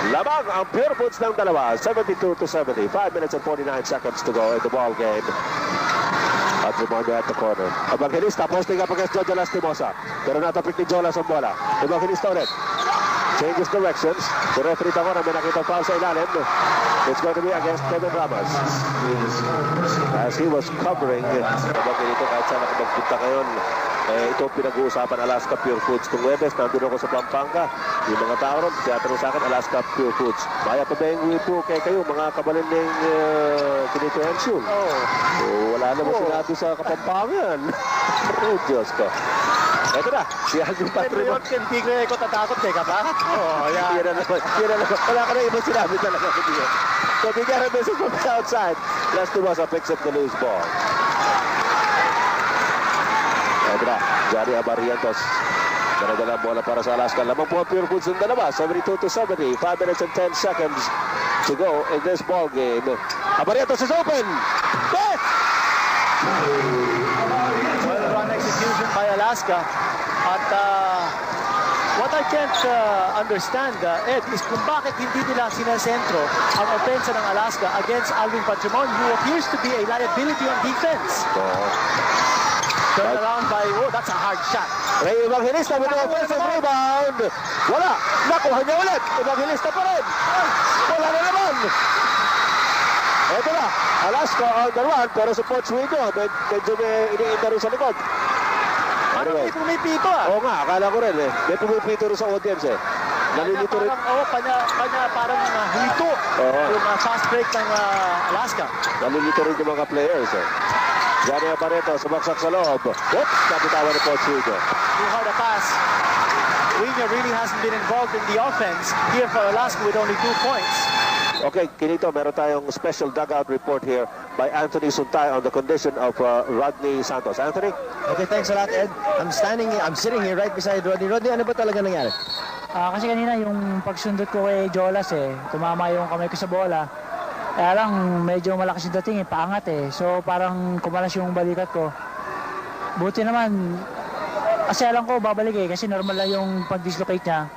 Lamang ang Pure Foods ng dalawa. 72-70. 5 minutes and 49 seconds to go in the ball game. At Raimondo at the corner. Evangelista posting up against Jojo Lastimosa. Pero natapik ni Jolas ang bola. Evangelista ulit. Changes directions. Si referee Tangora may nakita foul sa ilalim. It's going to be against Kevin Ramos. As he was covering Evangelista kahit saan ako magpunta ngayon. Ito pinag-uusapan Alaska Pure Foods. Kung Webes, nandun ako sa Pampanga. Yung mga tao ron, tiyatanong sa akin, Alaska Pure Foods. Maya pa ba yung po kayo, mga kabalin ng Kinito Hensyon? Wala naman sinabi sa Kapampangan. Oh, Diyos ko. Ito na, si Alvin Patrimonio. Hindi ko tatakot, teka ba? Yan na naman. Wala ka na ibang sinabi talaga. So, bigyan ang message from the outside. Lastimosa picks up the loose ball. Ito na, Johnny Abarientos. Daladala ang bola para sa Alaska. Lamang po ang Pure Foods ng dalawa. 72-70. 5 minutes and 10 seconds to go in this ball game. Abarientos is open. Yes! Well-run execution by Alaska. At what I can't understand, Ed, is kung bakit hindi nila sinasentro ang opensa ng Alaska against Alvin Patrimonio, who appears to be a liability on defense. Turn around by, that's a hard shot. Ray Evangelista with the offensive rebound. Wala. Nakuha niya ulit. Evangelista pa rin. Wala na naman. Ito na. Alaska on the run. Pero si Coach Wigo, medyo may iniinda rin sa likod. Ano may pumipito Oo nga, akala ko rin eh. May pumipito rin sa audience eh. Nalilito rin. Parang hulito. Yung fast break ng Alaska. Nalilito rin yung mga players eh. Johnny Apareto, sumaksak sa loob. Oops, nabitawan ni Coach Wigo. Too hard a pass. Wigo really hasn't been involved in the offense here for Alaska with only 2 points. Okay, Kinito, meron tayong special dugout report here by Anthony Suntay on the condition of Rodney Santos. Anthony? Okay, thanks a lot, Ed. I'm sitting here right beside Rodney. Rodney, ano ba talaga nangyari? Kasi kanina yung pagsundot ko kay Jolas tumama yung kamay ko sa bola. Kaya lang, medyo malakas yung dating paangat So parang kumalas yung balikat ko. Buti naman, kasi alam ko babalik kasi normal lang yung pag-dislocate niya.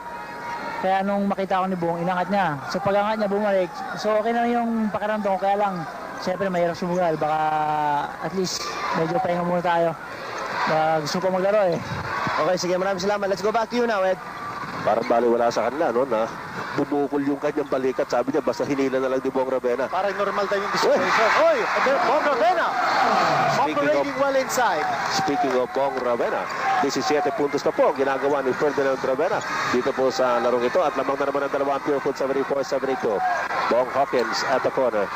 Kaya nung makita ko ni Bong, inangat niya. So pag-angat niya, bumalik. So okay na yung pakiramdam ko. Kaya lang, siyempre mahirap sumugal. Baka at least medyo pahinga muna tayo. Gusto ko maglaro Okay, sige, maraming salamat. Let's go back to you now, Ed. Parang baliwala sa kanila, no, na bumukol yung kanyang balikat. Sabi niya, basta hinila na lang ni Bong Ravena. Parang normal tayo yung dislocation. Bong Ravena! Operating well inside. Speaking of Bong Ravena, 17 puntos na po ang ginagawa ni Ferdinand Ravena dito po sa larong ito. At lamang na naman ang dalawang Pure Foods 74-72. Bong Hawkins at the corner.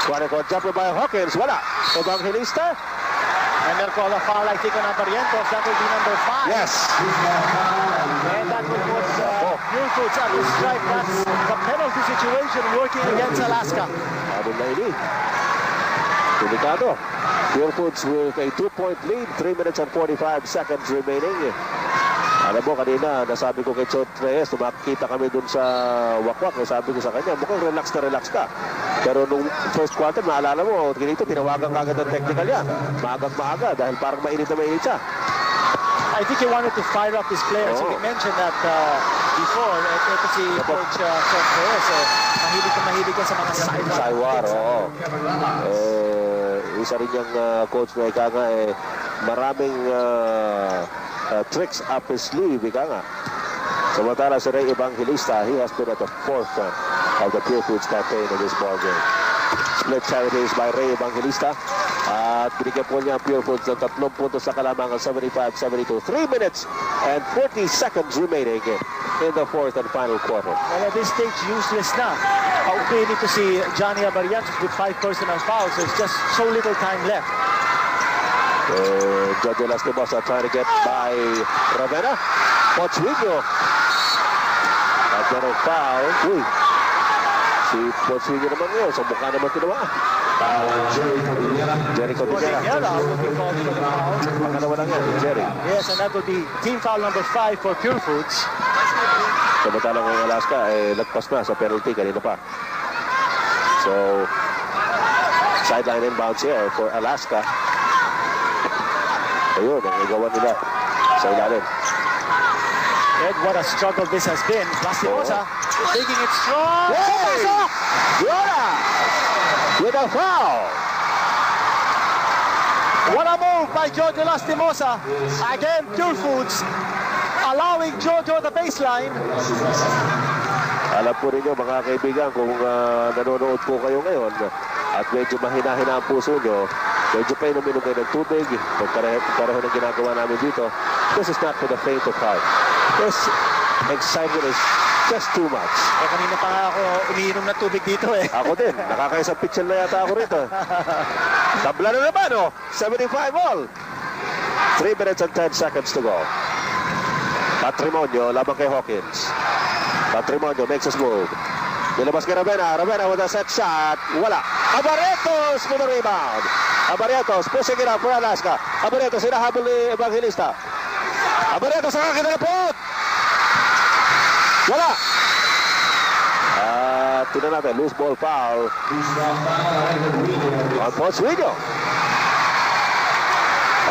Quantico jumper by Hawkins. Wala. Evangelista. And they'll call a foul, I think, on Abarientos. That will be number 5. Yes. And that will put Pure Foods at the strike. That's the penalty situation working against Alaska. Habang na ini. Delikado. Pure Foods with a 2-point lead. 3 minutes and 45 seconds remaining. Alam mo, kanina, nasabi ko kay Chot Reyes, makikita kami dun sa wakwak. Sabi ko sa kanya, mukhang relax ka. Pero nung first quarter, maalala mo, ganito, tinawagan kagad ang technical niya. Maaga dahil parang mainit na mainit siya. I think he wanted to fire up his players. He mentioned that before. Ito si Coach Chot Reyes. Mahilig ka sa mga saywar. Isa rin yung coach na ika nga, maraming tricks up his sleeve, ika nga. Samantala si Ray Evangelista, he has been at the forefront of the Pure Foods campaign in this ball game. Split charities by Ray Evangelista. At binigyan po niya ang Pure Foods ng 3 puntos sa kalamangan, 75-72. 3 minutes and 40 seconds remaining in the fourth and final quarter. Well, at this stage, useless na. Okay nito si Johnny Abarientos with 5 personal fouls. There's just so little time left. Jojo Lastimosa trying to get by Ravena. Pochwigo. At merong foul. Si Pochwigo naman yun. Sa mukha naman tinawa. Jerry Cordillera. Pangalawa lang yan, Jerry. Yes, and that will be team foul number 5 for Pure Foods. Samantalang ang Alaska nagpas na sa penalty kanina pa. So, sideline inbounds here for Alaska. Ayun, ang igawan nila sa ilalim. Ed, what a struggle this has been. Lastimosa Taking it strong. Hey! Jola! With a foul. What a move by Jojo Lastimosa. Again, Pure Foods allowing Jojo the baseline. Alam po ninyo mga kaibigan, kung nanonood po kayo ngayon at medyo mahina-hina ang puso nyo, medyo pa inuminom kayo ng tubig, pareho ng ginagawa namin dito. This is not for the faint of heart. This excitement is just too much. Kanina pa nga ako umiinom na tubig dito eh. Ako din, nakakaisang pitchel na yata ako rito. Tabla na naman 75 all. 3 minutes and 10 seconds to go. Patrimonio laban kay Hawkins. Patrimonio makes his move. Nilabas kay Ravena. Ravena with a set shot. Wala. Abarrientos with a rebound. Abarrientos pushing it up for Alaska. Abarrientos hinahabol ni Evangelista. Abarrientos ang kinalapot. Wala. Tignan natin. Loose ball foul. On Ponsuino.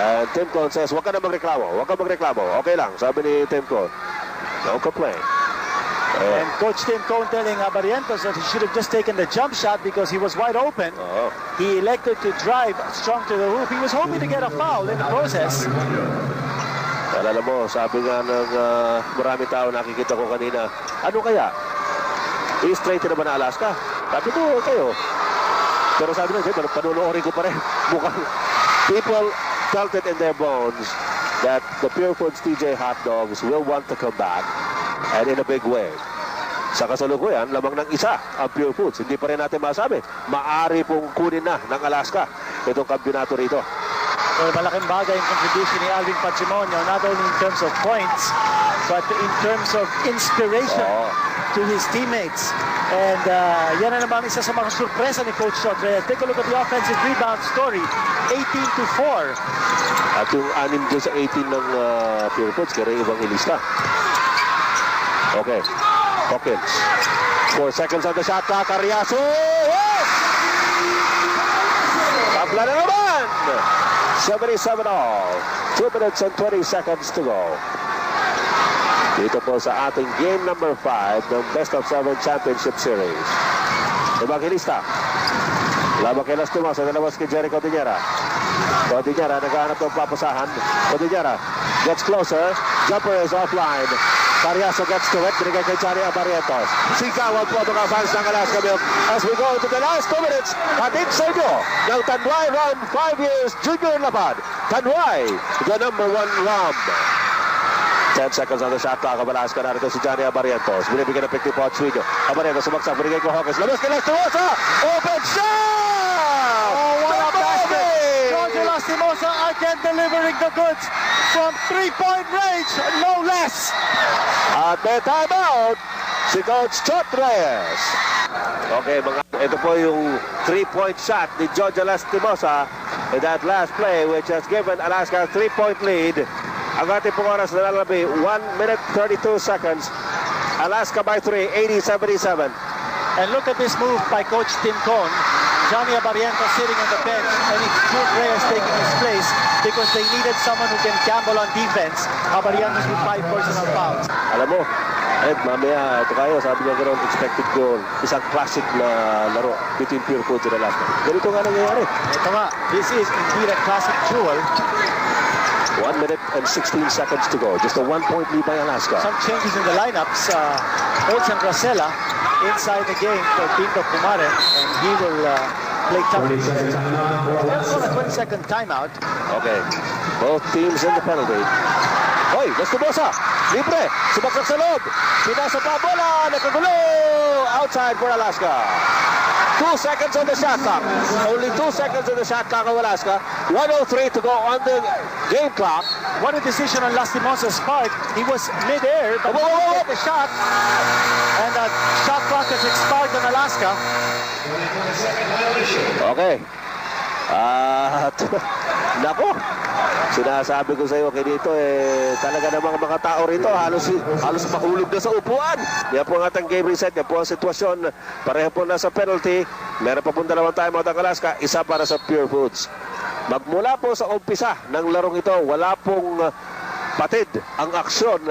And Tim Cone says, huwag ka na magreklamo. Huwag ka magreklamo. Okay lang. Sabi ni Tim Cone. No complaint. And Coach Tim Cone telling Abarrientos that he should have just taken the jump shot because he was wide open. He elected to drive strong to the hoop. He was hoping to get a foul in the process. Alam mo, sabi nga ng marami tao nakikita ko kanina, ano kaya? I-straight na ba na Alaska? Sabi ko, kayo. Pero sabi nyo, panunoorin ko pa rin. Mukhang people felt it in their bones that the Pure Foods TJ Hot Dogs will want to come back and in a big way. Sa kasalukuyan, lamang ng isa ang Pure Foods. Hindi pa rin natin masabi. Maari pong kunin na ng Alaska itong kampyonato rito. Well, malaking bagay yung contribution ni Alvin Patrimonio, not only in terms of points, but in terms of inspiration to his teammates. And yan na naman isa sa mga surpresa ni Coach Sotre. Take a look at the offensive rebound story. 18-4. At yung 6 dyan sa 18 ng Pure Foods, kaya ibang ilista. Okay. Hawkins. 4 seconds on the shot clock. Ariaso! Tabla na naman! 77 all. 2 minutes and 20 seconds to go. Dito po sa ating game number 5 ng Best of 7 Championship Series. Evangelista. Laban kay Lastimosa. Nalabas kay Jericho Diñera. Diñera naghahanap ng papasahan. Diñera gets closer. Jumper is offline. Cariaso gets to it. Binigay kay Johnny Abarrientos. Sigawan po mga fans ng Alaska Milk as we go into the last 2 minutes. Hatid sa inyo ng Tanway Round 5 years Junior Lapad. Tanway, the number 1 rum. 10 seconds on the shot clock. Alaska narito si Johnny Abarrientos. Binibigyan ng pick ni Ponsuino. Abarrientos sumaksak. Binigay ko Hawkins. Labas kay Lastimosa. Open shot! Oh, what a basket! Jojo Lastimosa again delivering the goods from 3-point range, no less. At may timeout si Coach Chot Reyes. Okay, ito po yung 3-point shot ni Jojo Lastimosa in that last play which has given Alaska a 3-point lead. Ang ating pong oras na lalabi, 1 minute 32 seconds. Alaska by 3, 80-77. And look at this move by Coach Tim Cone. Johnny Abarrientos sitting on the bench, and it's Chot Reyes taking his place because they needed someone who can gamble on defense. Abarrientos with 5 personal fouls. Alam mo, Ed, mamaya, ito kayo, sabi niya ganoon, expected goal. Isang classic na laro between Pure Foods and Alaska. Ganito nga nangyayari. Ito nga, this is indeed a classic duel. 1 minute and 16 seconds to go. Just a 1-point lead by Alaska. Some changes in the lineups. Olsen Rosella inside the game for Pinto Kumare, and he will play tough. Let's go a 20-second timeout. Okay, both teams in the penalty. Hoy, Lastimosa, libre, sumaksak sa loob. Pinasa pa bola, nakagulo. Outside for Alaska. 2 seconds on the shot clock. Only 2 seconds on the shot clock of Alaska. 1:03 to go on the game clock. What a decision on Lastimosa's part. He was mid-air, but he hit the shot. And the shot clock has expired on Alaska. Okay. Nako. Sinasabi ko sa iyo kay dito talaga namang mga tao rito halos mahulog na sa upuan. Yan po ang ating game reset. Yan po ang sitwasyon. Pareho po nasa penalty. Meron pa po 2 timeout ang Alaska. Isa para sa Pure Foods. Magmula po sa umpisa ng larong ito, wala pong patid ang aksyon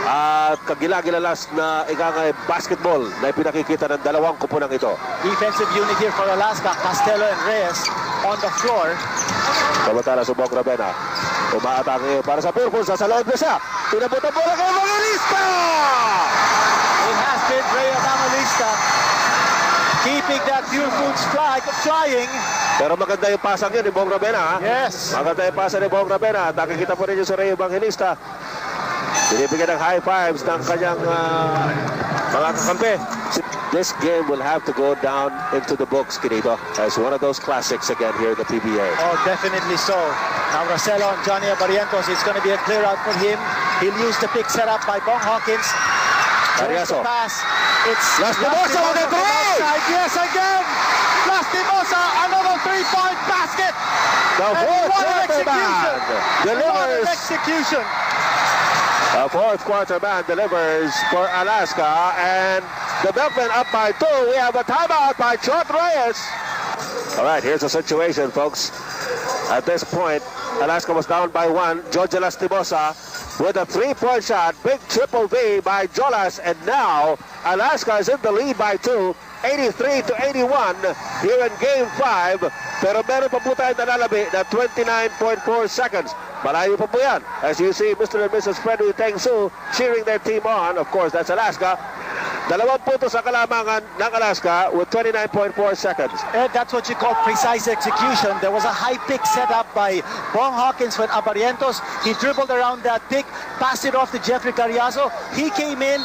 at kagilagilalas na ikangay basketball na ipinakikita ng dalawang kupunang ito. Defensive unit here for Alaska. Castello and Reyes on the floor. Samantala subok Ravena. Umaatake para sa Purples. Sa loob na siya. Tinabot ang bola kay Evangelista! It has been Rey Evangelista keeping that Pure Foods flag flying. Pero maganda yung pasang yun ni Bong Ravena. Yes. Maganda yung pasang ni Bong Ravena. Nakikita po rin yung si Rey Evangelista. Binibigyan ng high fives ng kanyang mga kakampi. This game will have to go down into the books, Quinito, as one of those classics again here in the PBA. Oh, definitely so. Now Rossello and Johnny Abarientos, it's going to be a clear out for him. He'll use the pick set up by Bong Hawkins. Ariaso. Pass. It's Lastimosa with a three! Yes, again! Lastimosa, another three-point basket! The fourth quarter man delivers. What an execution! The fourth quarter man delivers for Alaska, and the Milkmen up by 2. We have a timeout by Chot Reyes. All right, here's the situation, folks. At this point, Alaska was down by 1. George Lastimosa with a three-point shot. Big triple V by Jolas, and now Alaska is in the lead by 2. 83-81 here in Game 5. Pero meron pa po tayo nalalabi na 29.4 seconds. Malayo pa po yan. As you see, Mr. and Mrs. Freddy Teng Su cheering their team on. Of course, that's Alaska. 2 puntos sa kalamangan ng Alaska with 29.4 seconds. And that's what you call precise execution. There was a high pick set up by Bong Hawkins with Abarientos. He dribbled around that pick, passed it off to Jeffrey Carriazo. He came in,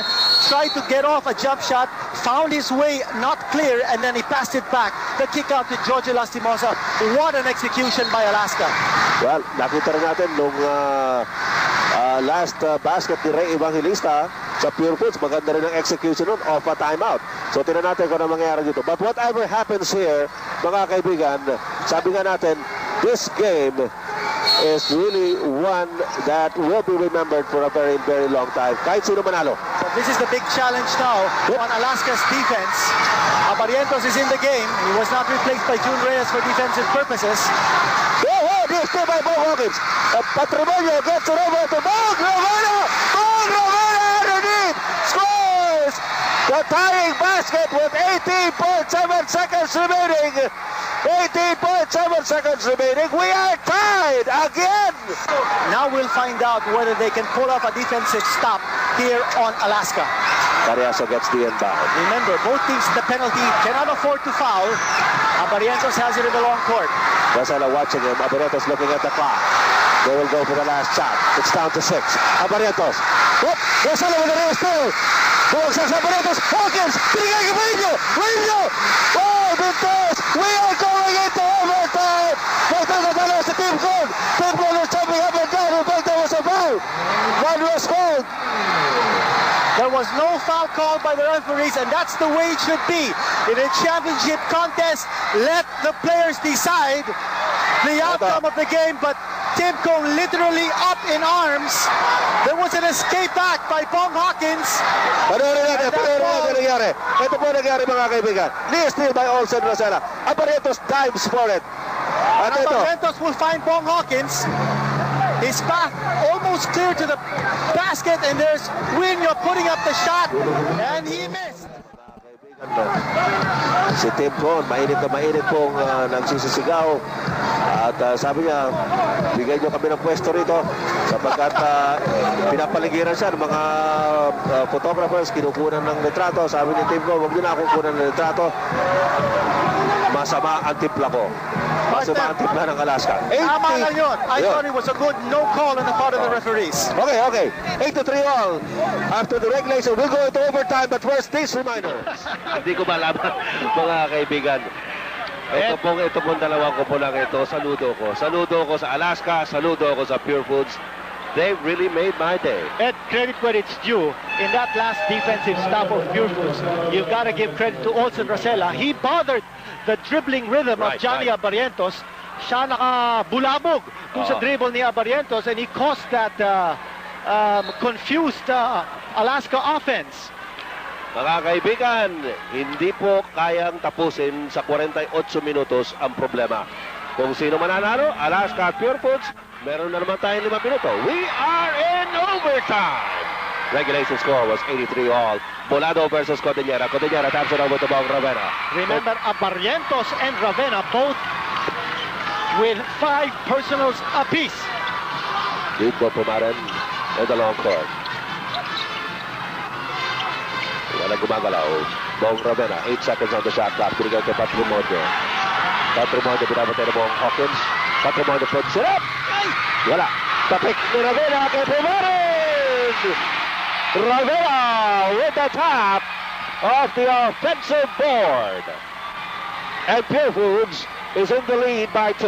tried to get off a jump shot, found his way not clear, and then he passed it back. The kick out to George Lastimosa. What an execution by Alaska. Well, nakita rin natin nung last basket ni Rey Evangelista sa Pure Foods. Maganda rin ang execution nun off a timeout. So tinan natin kung ano mangyayari dito. But whatever happens here, mga kaibigan, sabi nga natin, this game is really one that will be remembered for a very, very long time. Kahit sino manalo. So this is the big challenge now on Alaska's defense. Abarientos is in the game. He was not replaced by June Reyes for defensive purposes. This still by Bong Hawkins. Patrimonio gets it over to Bong Ravena. Bong Ravena underneath. Scores the tying basket with 18.7 seconds remaining. 18.7 seconds remaining. We are tied again. Now we'll find out whether they can pull off a defensive stop here on Alaska. Carriazo gets the inbound. Remember, both teams in the penalty cannot afford to foul. Abarientos has it in the long court. Rosella watching him. Abarientos looking at the clock. They will go for the last shot. It's down to 6. Abarientos. Whoop! Rosella with the race still. Bumagsak sa Abarientos. Hawkins! Pinigay kay Marinho! Marinho! Oh, Vintes! We are going into overtime! Magtagatalo sa Team Gold. Team Gold is jumping up and down. In fact, there was a foul. One was called. There was no foul called by the referees, and that's the way it should be. In a championship contest, let the players decide the outcome of the game, but Timko literally up in arms. There was an escape act by Bong Hawkins. Panoorin natin nangyari. Ito po nangyari, mga kaibigan. Knee steal by Olsen Rosella. Abarientos dives for it. At ito. Abarientos will find Bong Hawkins. His path almost clear to the basket, and there's Winyo putting up the shot, and he missed. Si Tim Cohn, mainit pong nagsisisigaw. At sabi niya, bigay niyo kami ng pwesto rito sapagkat pinapaligiran siya ng mga photographers, kinukunan ng litrato. Sabi ni Tim Cohn, huwag niyo na akong kunan ng litrato. Masama ang timpla ko. Masama ang timpla ng Alaska. Tama lang yun. I thought it was a good no call on the part of the referees. Okay. 8-3 all. After the regulation, we'll go into overtime. But first, this reminder. Hindi ko malaman, mga kaibigan. Ito pong dalawang ko po lang ito. Saludo ko sa Alaska. Saludo ko sa Pure Foods. They really made my day. And credit where it's due. In that last defensive stop of Pure Foods, you've got to give credit to Olsen Rosella. He bothered the dribbling rhythm of Johnny Abarientos. Siya nakabulabog dun sa dribble ni Abarientos, and he caused that confused Alaska offense. Mga kaibigan, hindi po kayang tapusin sa 48 minutos ang problema. Kung sino mananalo, Alaska at Pure Foods, meron na naman tayong 5 minuto. We are in overtime! Regulation score was 83 all. Bolado versus Cordillera. Cordillera taps it over to Bong Ravenna. Remember, Barrientos and Ravenna both with 5 personals apiece. Dito Pumaren in the long court. Wala gumagalaw. Bong Ravenna, 8 seconds on the shot clock. Binigay kay Patrimonio. Patrimonio binabatay na Bong Hawkins. Patrimonio puts it up. Wala. Tapik ni Ravenna kay Pumaren. Ravenna with the top of the offensive board. And Pure Foods is in the lead by 2.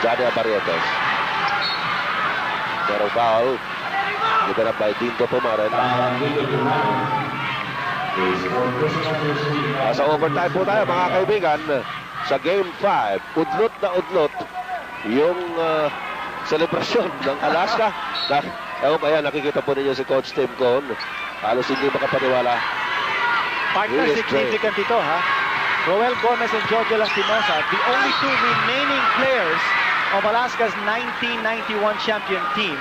Johnny Barrientos. Pero foul. Given up by Dinto Pumaren. Sa overtime po tayo mga kaibigan. Sa game 5, udlot na udlot yung selebrasyon ng Alaska. Ayan, nakikita po ninyo si Coach Tim Cohn. Halos hindi makapaniwala. Partner, significant ito, ha? Roel Gomez and Jojo Lastimosa, the only 2 remaining players of Alaska's 1991 champion team,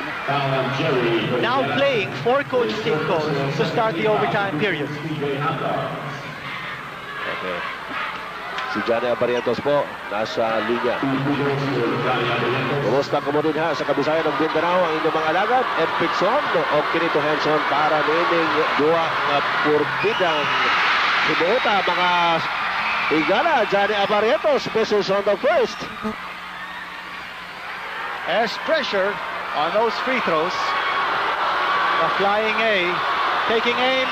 now playing for Coach Tim Cohn to start the overtime period. Okay. Si Johnny Barrientos po, nasa linya. Kumusta ko mo din ha sa kabisayan ng Mindanao ang inyong mga alagad. Ed Pixon o Kinito Henson para nining duwa na purbidang hinuota mga higala. Johnny Barrientos, misses on the first. There's pressure on those free throws. The flying A, taking aim.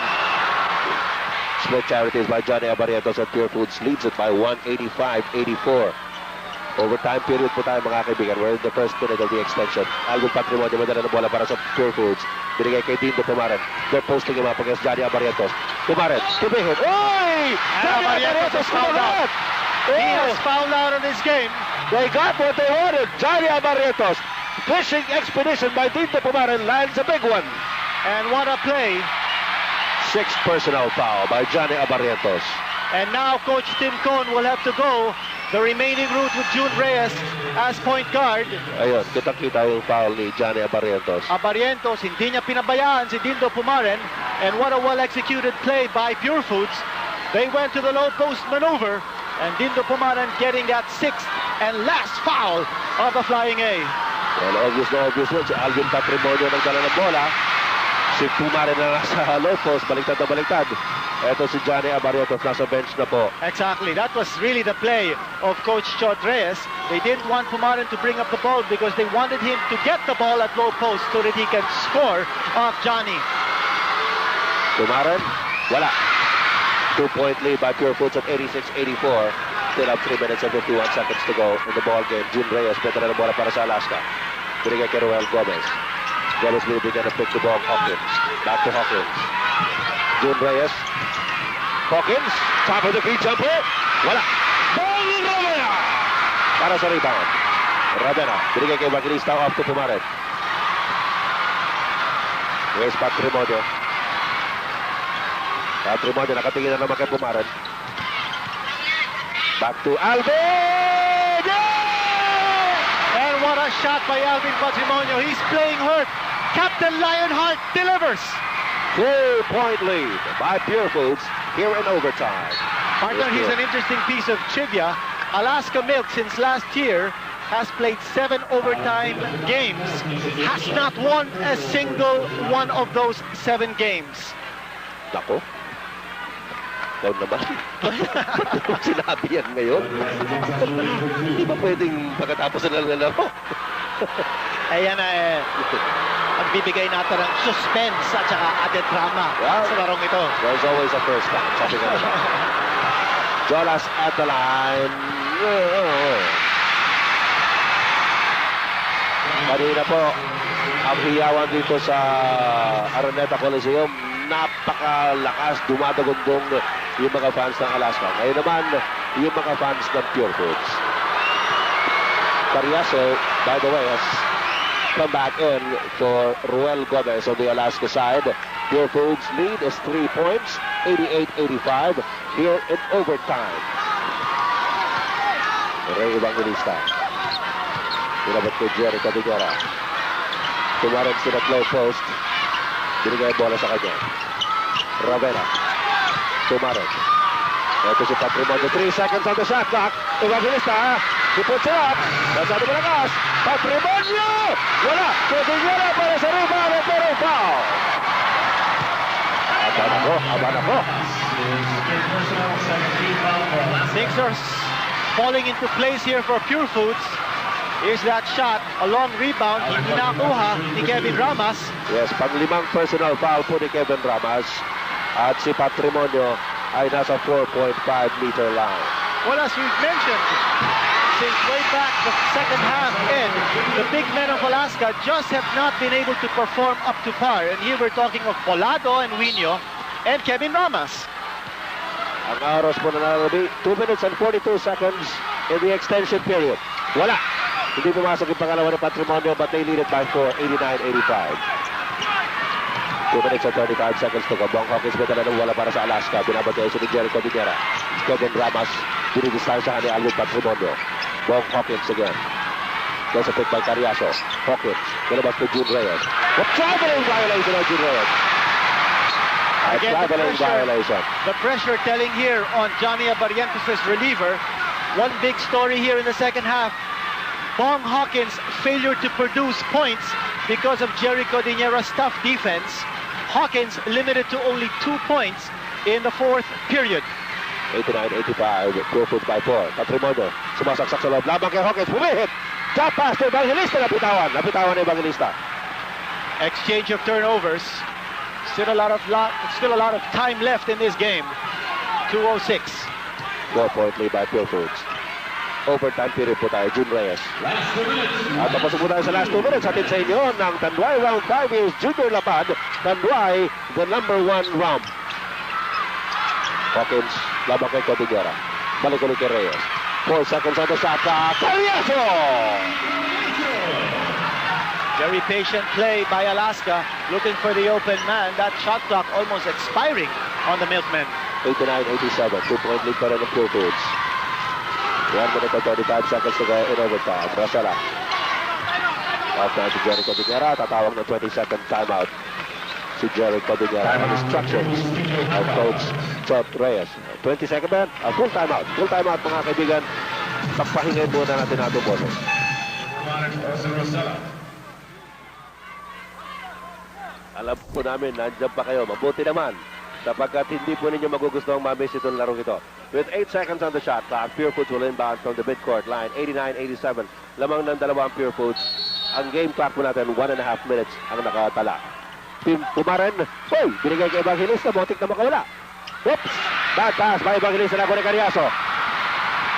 Split charities by Johnny Barrientos and Pure Foods leads it by 185-84. Overtime period po tayo mga kaibigan. We're in the first minute of the extension. Alvin Patrimonio madala ng bola para sa Pure Foods. Binigay kay Dindo Pumaren. They're posting him up against Johnny Barrientos. Pumaren, tumihin. Oy! Johnny Barrientos fouled out. He has fouled out in this game. They got what they wanted. Johnny Barrientos. Fishing expedition by Dindo Pumaren lands a big one. And what a play. 6th personal foul by Johnny Barrientos. And now Coach Tim Cohn will have to go the remaining route with June Reyes as point guard. Ayun, kitang-kita yung foul ni Johnny Barrientos. Barrientos, hindi niya pinabayaan si Dindo Pumaren. And what a well-executed play by Pure Foods. They went to the low post maneuver. And Dindo Pumaren getting that 6th and last foul of the flying A. Well, obvious si Alvin Patrimonio nagdala ng bola. Si Pumaren na nasa low post, baliktad na baliktad. Ito si Johnny Barrientos nasa bench na po. Exactly, that was really the play of Coach Chod Reyes. They didn't want Pumaren to bring up the ball because they wanted him to get the ball at low post so that he can score off Johnny. Pumaren, wala. 2-point lead by Pure Foods at 86-84. Still have 3 minutes and 51 seconds to go in the ball game. June Reyes, pwede na ng bola para sa Alaska. Binigay kay Roel Gomez. Gomez will begin to pick the ball. Hawkins. Back to Hawkins. June Reyes. Hawkins. Top of the key jumper. Wala. Ball Ravenna. Para sa rebound. Ravenna. Binigay kay Evangelista off to Pumaren. Here's Patrimonio. Patrimonio nakatingin na naman kay Pumaren. Back to Alvin! Yeah! And what a shot by Alvin Patrimonio. He's playing hurt. Captain Lionheart delivers. 2-point lead by Pure Foods here in overtime. Partner, here's an interesting piece of trivia. Alaska Milk, since last year, has played 7 overtime games. Has not won a single one of those 7 games. Nako. Ikaw naman. Ba't sinabi yan ngayon? Hindi ba pwedeng pagkatapos na lang laro? Ayan na magbibigay natin ng suspense at saka added drama sa larong ito. There's always a first time. Sabi nga naman. Jolas at the line. Kanina po, ang hiyawan dito sa Araneta Coliseum, napakalakas, dumadagundong yung mga fans ng Alaska. Ngayon naman, yung mga fans ng Pure Foods. Pariaso, by the way, has come back in for Roel Gomez on the Alaska side. Pure Foods lead is 3 points, 88-85 here in overtime. Ray Evangelista. Pinabot kay Jerry Cabigera. Tumarang sa low post. Binigay bola sa kanya. Ravena. Tumarang. Ito si Patrimonio. 3 seconds on the shot clock. Evangelista. He puts it up. Masyado malakas. Patrimonio! Wala. Cordillera para sa rebound. Pero foul. Aban ako. Things are falling into place here for Pure Foods. Here's that shot, a long rebound, hindi nakuha ni Kevin Ramas. Yes, pang-5 personal foul po ni Kevin Ramas. At si Patrimonio ay nasa 4.5-meter line. Well, as we've mentioned, since way back the second half end, the big men of Alaska just have not been able to perform up to par. And here we're talking of Polado and Wino and Kevin Ramas. Ang oras po na nalalabi, 2 minutes and 42 seconds in the extension period. Wala. Hindi pumasok yung pangalawa ng Patrimonio, but they lead it by 4, 89-85. 2 minutes and 35 seconds to go. Bong Hawkins may dala ng wala para sa Alaska. Binabagay si Jericho Dinera. Kevin Ramas, dinidistansya ni Alvin Patrimonio. Bong Hawkins again. There's a pick by Cariaso. Hawkins, nalabas to June Reyes. A traveling violation of June Reyes. Again, the pressure telling here on Johnny Abarientos' reliever. One big story here in the second half. Bong Hawkins' failure to produce points because of Jericho Dinera's tough defense. Hawkins limited to only 2 points in the 4th period. 89-85, Pure Foods by 4. Patrimonio, sumasaksak sa loob. Labang kay Hawkins, bumihit! Top pass to Evangelista, napitawan ni Evangelista. Exchange of turnovers. Still a lot of time left in this game. 2:06. 4-point lead by Pure Foods. Overtime period po tayo, June Reyes. At tapos po tayo sa last 2 minutes. Atin sa inyo ng Tanduay Round 5 is Junior Lapad. Tanduay, the #1 round. Hawkins, labang kay Cordillera. Balik ulit kay Reyes. 4 seconds on the shot clock. Cariaso! Very patient play by Alaska, looking for the open man. That shot clock almost expiring on the Milkmen. 89-87, 2-point lead pa rin ng Pure Foods. 1 minute and 35 seconds to go in overtime. Rosella. Off na si Jericho Dinera. Tatawag ng 20-second timeout. Si Jericho Dinera on instructions of Coach Chot Reyes. 20-second man, full timeout. Full timeout mga kaibigan. Pagpahingin muna natin ato boses. Alam po namin, nandiyan pa kayo. Mabuti naman. Sapagkat hindi po ninyo magugustuhang mamiss itong larong ito. With 8 seconds on the shot clock, Pure Foods will inbound from the midcourt line. 89-87. Lamang ng dalawang Pure Foods. Ang game clock po natin, 1.5 minutes ang nakatala. Pumaren. Uy! Binigay kay Evangelista. Motik na makawala. Oops! Bad pass by Evangelista na po ni Cariaso.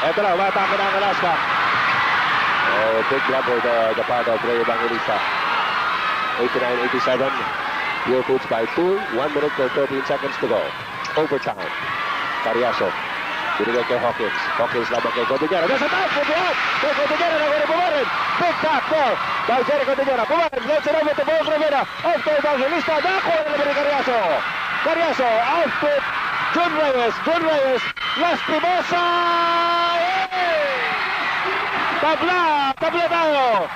Ito lang, umatake na ang Alaska. Oh, big rubber the part of Ray Evangelista. 89-87. Pure Foods by 2. 1 minute and 13 seconds to go. Overtime. Cariaso. Binigay kay Hawkins. Hawkins lamang kay Cordillera. Nasa taas po buhat. Kay Cordillera na gano'n pumarin. Big tap ball by Jericho Cordillera. Pumarin. Let's it over to Bong Rivera. Off to Evangelista. Nakuha na naman ni Cariaso. Cariaso. Out to Jun Reyes. Jun Reyes. Lastimosa. Tabla. Tabla tayo.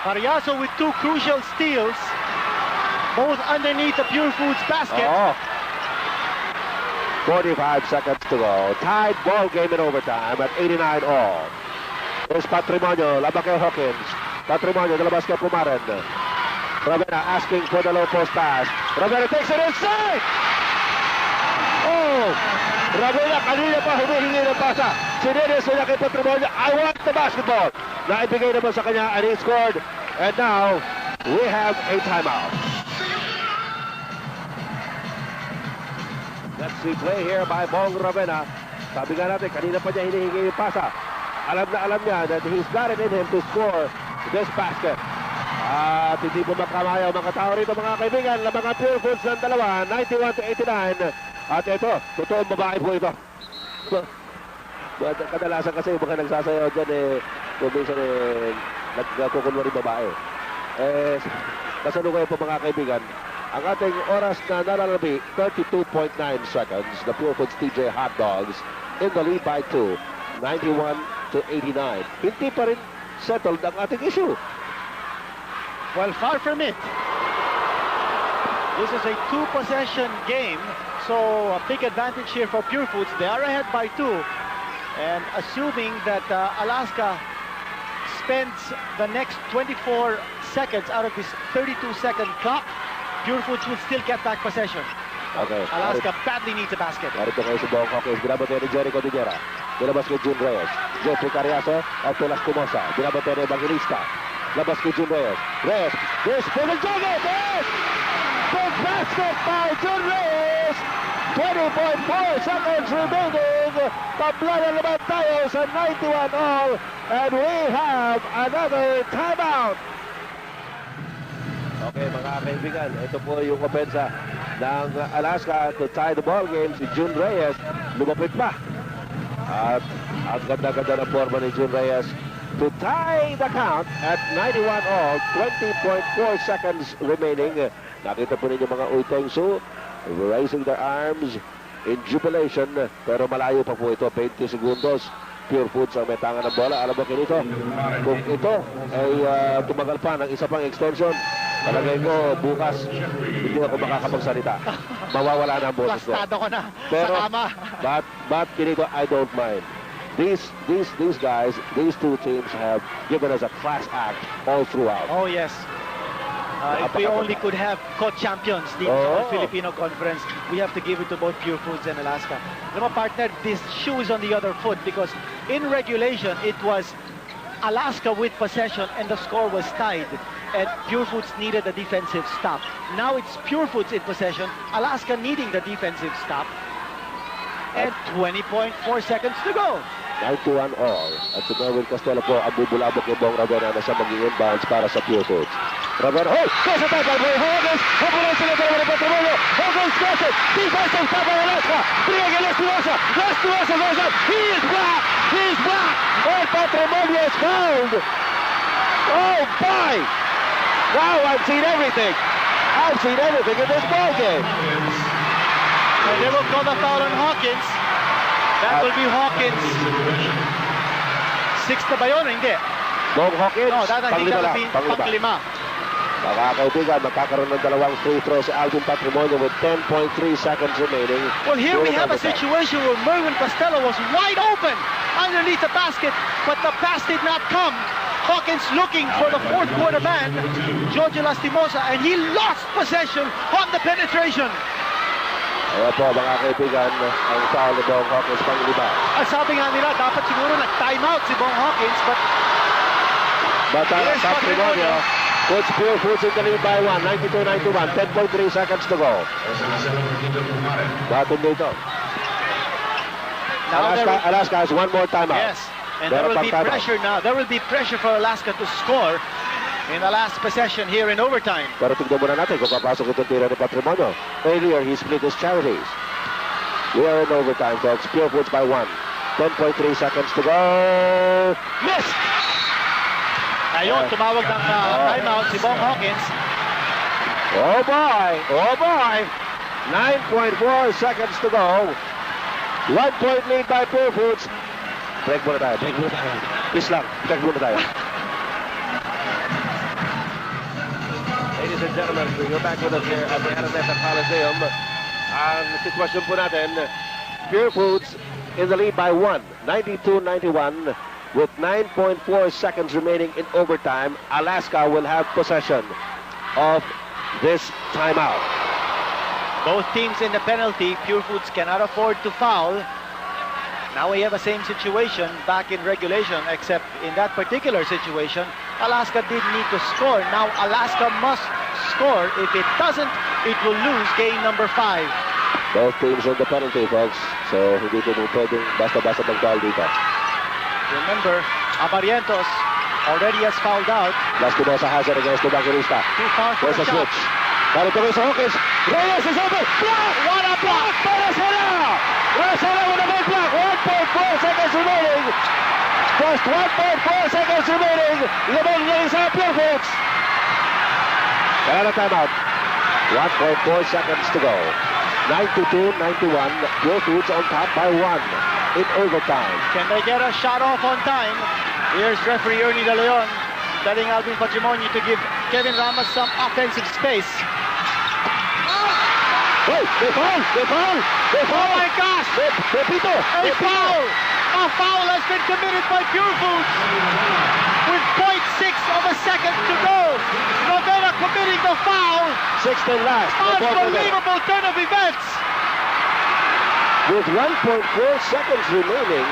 Cariaso with 2 crucial steals. Both underneath the Pure Foods basket. 45 seconds to go. Tied ball game in overtime at 89 all. There's Patrimonio. Labang kay Hawkins. Patrimonio. Nalabas kay Pumaren. Ravena asking for the low post pass. Ravena takes it inside. Oh! Ravena kanina pa humihingi ng pasa. Sineres niya kay Patrimonio. I want the basketball. Naibigay naman sa kanya and he scored. And now we have a timeout. Let's see play here by Bong Ravena. Sabi nga natin, kanina pa niya hinihingi yung pasa. Alam na alam niya that he's got it in him to score this basket. At hindi po makamayaw mga tao rito mga kaibigan. Na mga Pure Foods ng dalawa, 91-89. At ito, totoong babae po ito. Kadalasan kasi yung mga nagsasayaw dyan kung minsan nagkukulwa rin babae. Kasalukuyan po mga kaibigan. Ang ating oras na nalalabi, 32.9 seconds. The Pure Foods TJ Hot Dogs in the lead by 2, 91-89. Hindi pa rin settled ang ating issue. Well, far from it. This is a two-possession game, so a big advantage here for Pure Foods. They are ahead by 2. And assuming that Alaska spends the next 24 seconds out of this 32-second clock, Pure Foods will still get back possession. Okay. Alaska badly needs a basket. Narito kayo sa buong Hawkins. Binabatay ni Jericho Diguera. Binabas kay Jun Reyes. Jeffrey Carriazo at Tulas Kumosa. Binabatay ni Evangelista. Labas kay Jun Reyes. Reyes. Reyes. Pwede Jogger. Reyes. Big basket by Jun Reyes. 20.4 seconds remaining. Tabla na naman tayo sa 91 all. And we have another timeout. Okay, mga kaibigan, ito po yung opensa ng Alaska to tie the ball game. Si Jun Reyes, lumapit pa. At ang ganda-ganda na forma ni Jun Reyes to tie the count at 91 all, 20.4 seconds remaining. Nakita po ninyo mga Uiteng Su raising their arms in jubilation, pero malayo pa po ito, 20 segundos. Pure Foods ang may tangan ng bola. Alam mo kinito, kung ito ay tumagal pa ng isa pang extension, palagay ko bukas hindi ako makakapagsalita. Mawawala na ang boses ko. Plastado ko na pero, sa kama. But kinito, I don't mind. These guys, these two teams have given us a class act all throughout. Oh yes. If we only could have co-champions dito sa Filipino Conference, we have to give it to both Pure Foods and Alaska. Alam mo, partner, this shoe is on the other foot because in regulation, it was Alaska with possession and the score was tied. And Pure Foods needed a defensive stop. Now it's Pure Foods in possession, Alaska needing the defensive stop. And 20.4 seconds to go. 91 all. At si Merwin Castelo po ang bubulabog yung Bong Ravena na siya mag-inbounds para sa Pure Foods. Ravena, Kesa tayo, Hawkins, hapulan sila dalawa ng Patrimonio. Hawkins gets it, defensive stop by Alaska. Briega Lestuosa goes up, he's back, and Patrimonio is fouled. Oh boy! Wow, I've seen everything in this ball game. And they will call the foul on Hawkins. That will be Hawkins. Sixth na ba yun? Hindi. Bong Hawkins, no, that I think that will be panglima. Mga kaibigan, magkakaroon ng dalawang free throw si Alvin Patrimonio with 10.3 seconds remaining. Well, here we have a situation where Merwin Costello was wide open underneath the basket, but the pass did not come. Hawkins looking for the fourth quarter man, Giorgio Lastimosa, and he lost possession on the penetration. Ayan po mga kaibigan, ang foul ni Bong Hawkins panglima. Sabi nga nila, dapat siguro nag-timeout si Bong Hawkins, but Patrimonio puts Pure Foods in the lead by 1, 92-91, 10.3 seconds to go. Batong dito. Alaska has one more timeout. Yes, and there will be pressure now. There will be pressure for Alaska to score in the last possession here in overtime. Pero tignan muna natin kung papasok itong tira ni Patrimonio. Earlier, he split his charities. We are in overtime, folks. Pure Foods by 1. 10.3 seconds to go. Missed! Ayun, tumawag ng timeout si Bong Hawkins. Oh boy! 9.4 seconds to go. 1 point lead by Pure Foods. Break muna tayo. Please lang, break muna tayo. Ladies and gentlemen, we're back with us here at the Araneta Coliseum. Ang sitwasyon po natin, Pure Foods in the lead by 1, 92-91. With 9.4 seconds remaining in overtime, Alaska will have possession of this timeout. Both teams in the penalty. Pure Foods cannot afford to foul. Now we have the same situation back in regulation, except in that particular situation, Alaska did need to score. Now Alaska must score. If it doesn't, it will lose game number 5. Both teams in the penalty, folks. So hindi ko pwedeng basta-basta mag-foul dito. Remember, Abarientos already has fouled out. Lastimosa has it against the Evangelista. Too far for There's a shot. switch. Para ito sa Hawkins. Reyes is open. Block! What a block! Para Sala! Rosala with a big block. 1.4 seconds remaining. Just 1.4 seconds remaining. Limang niya sa Pure Foods. Kaya na timeout. 1.4 seconds to go. 92-91. Pure Foods on top by 1. In overtime. Can they get a shot off on time? Here's referee Ernie De Leon telling Alvin Patrimonio to give Kevin Ramos some offensive space. Hey, they foul! Oh my gosh! A foul! A foul has been committed by Pure Foods with 0.6 of a second to go. Ravenna committing the foul. 6-10 last. Unbelievable turn of events. With 1.4 seconds remaining,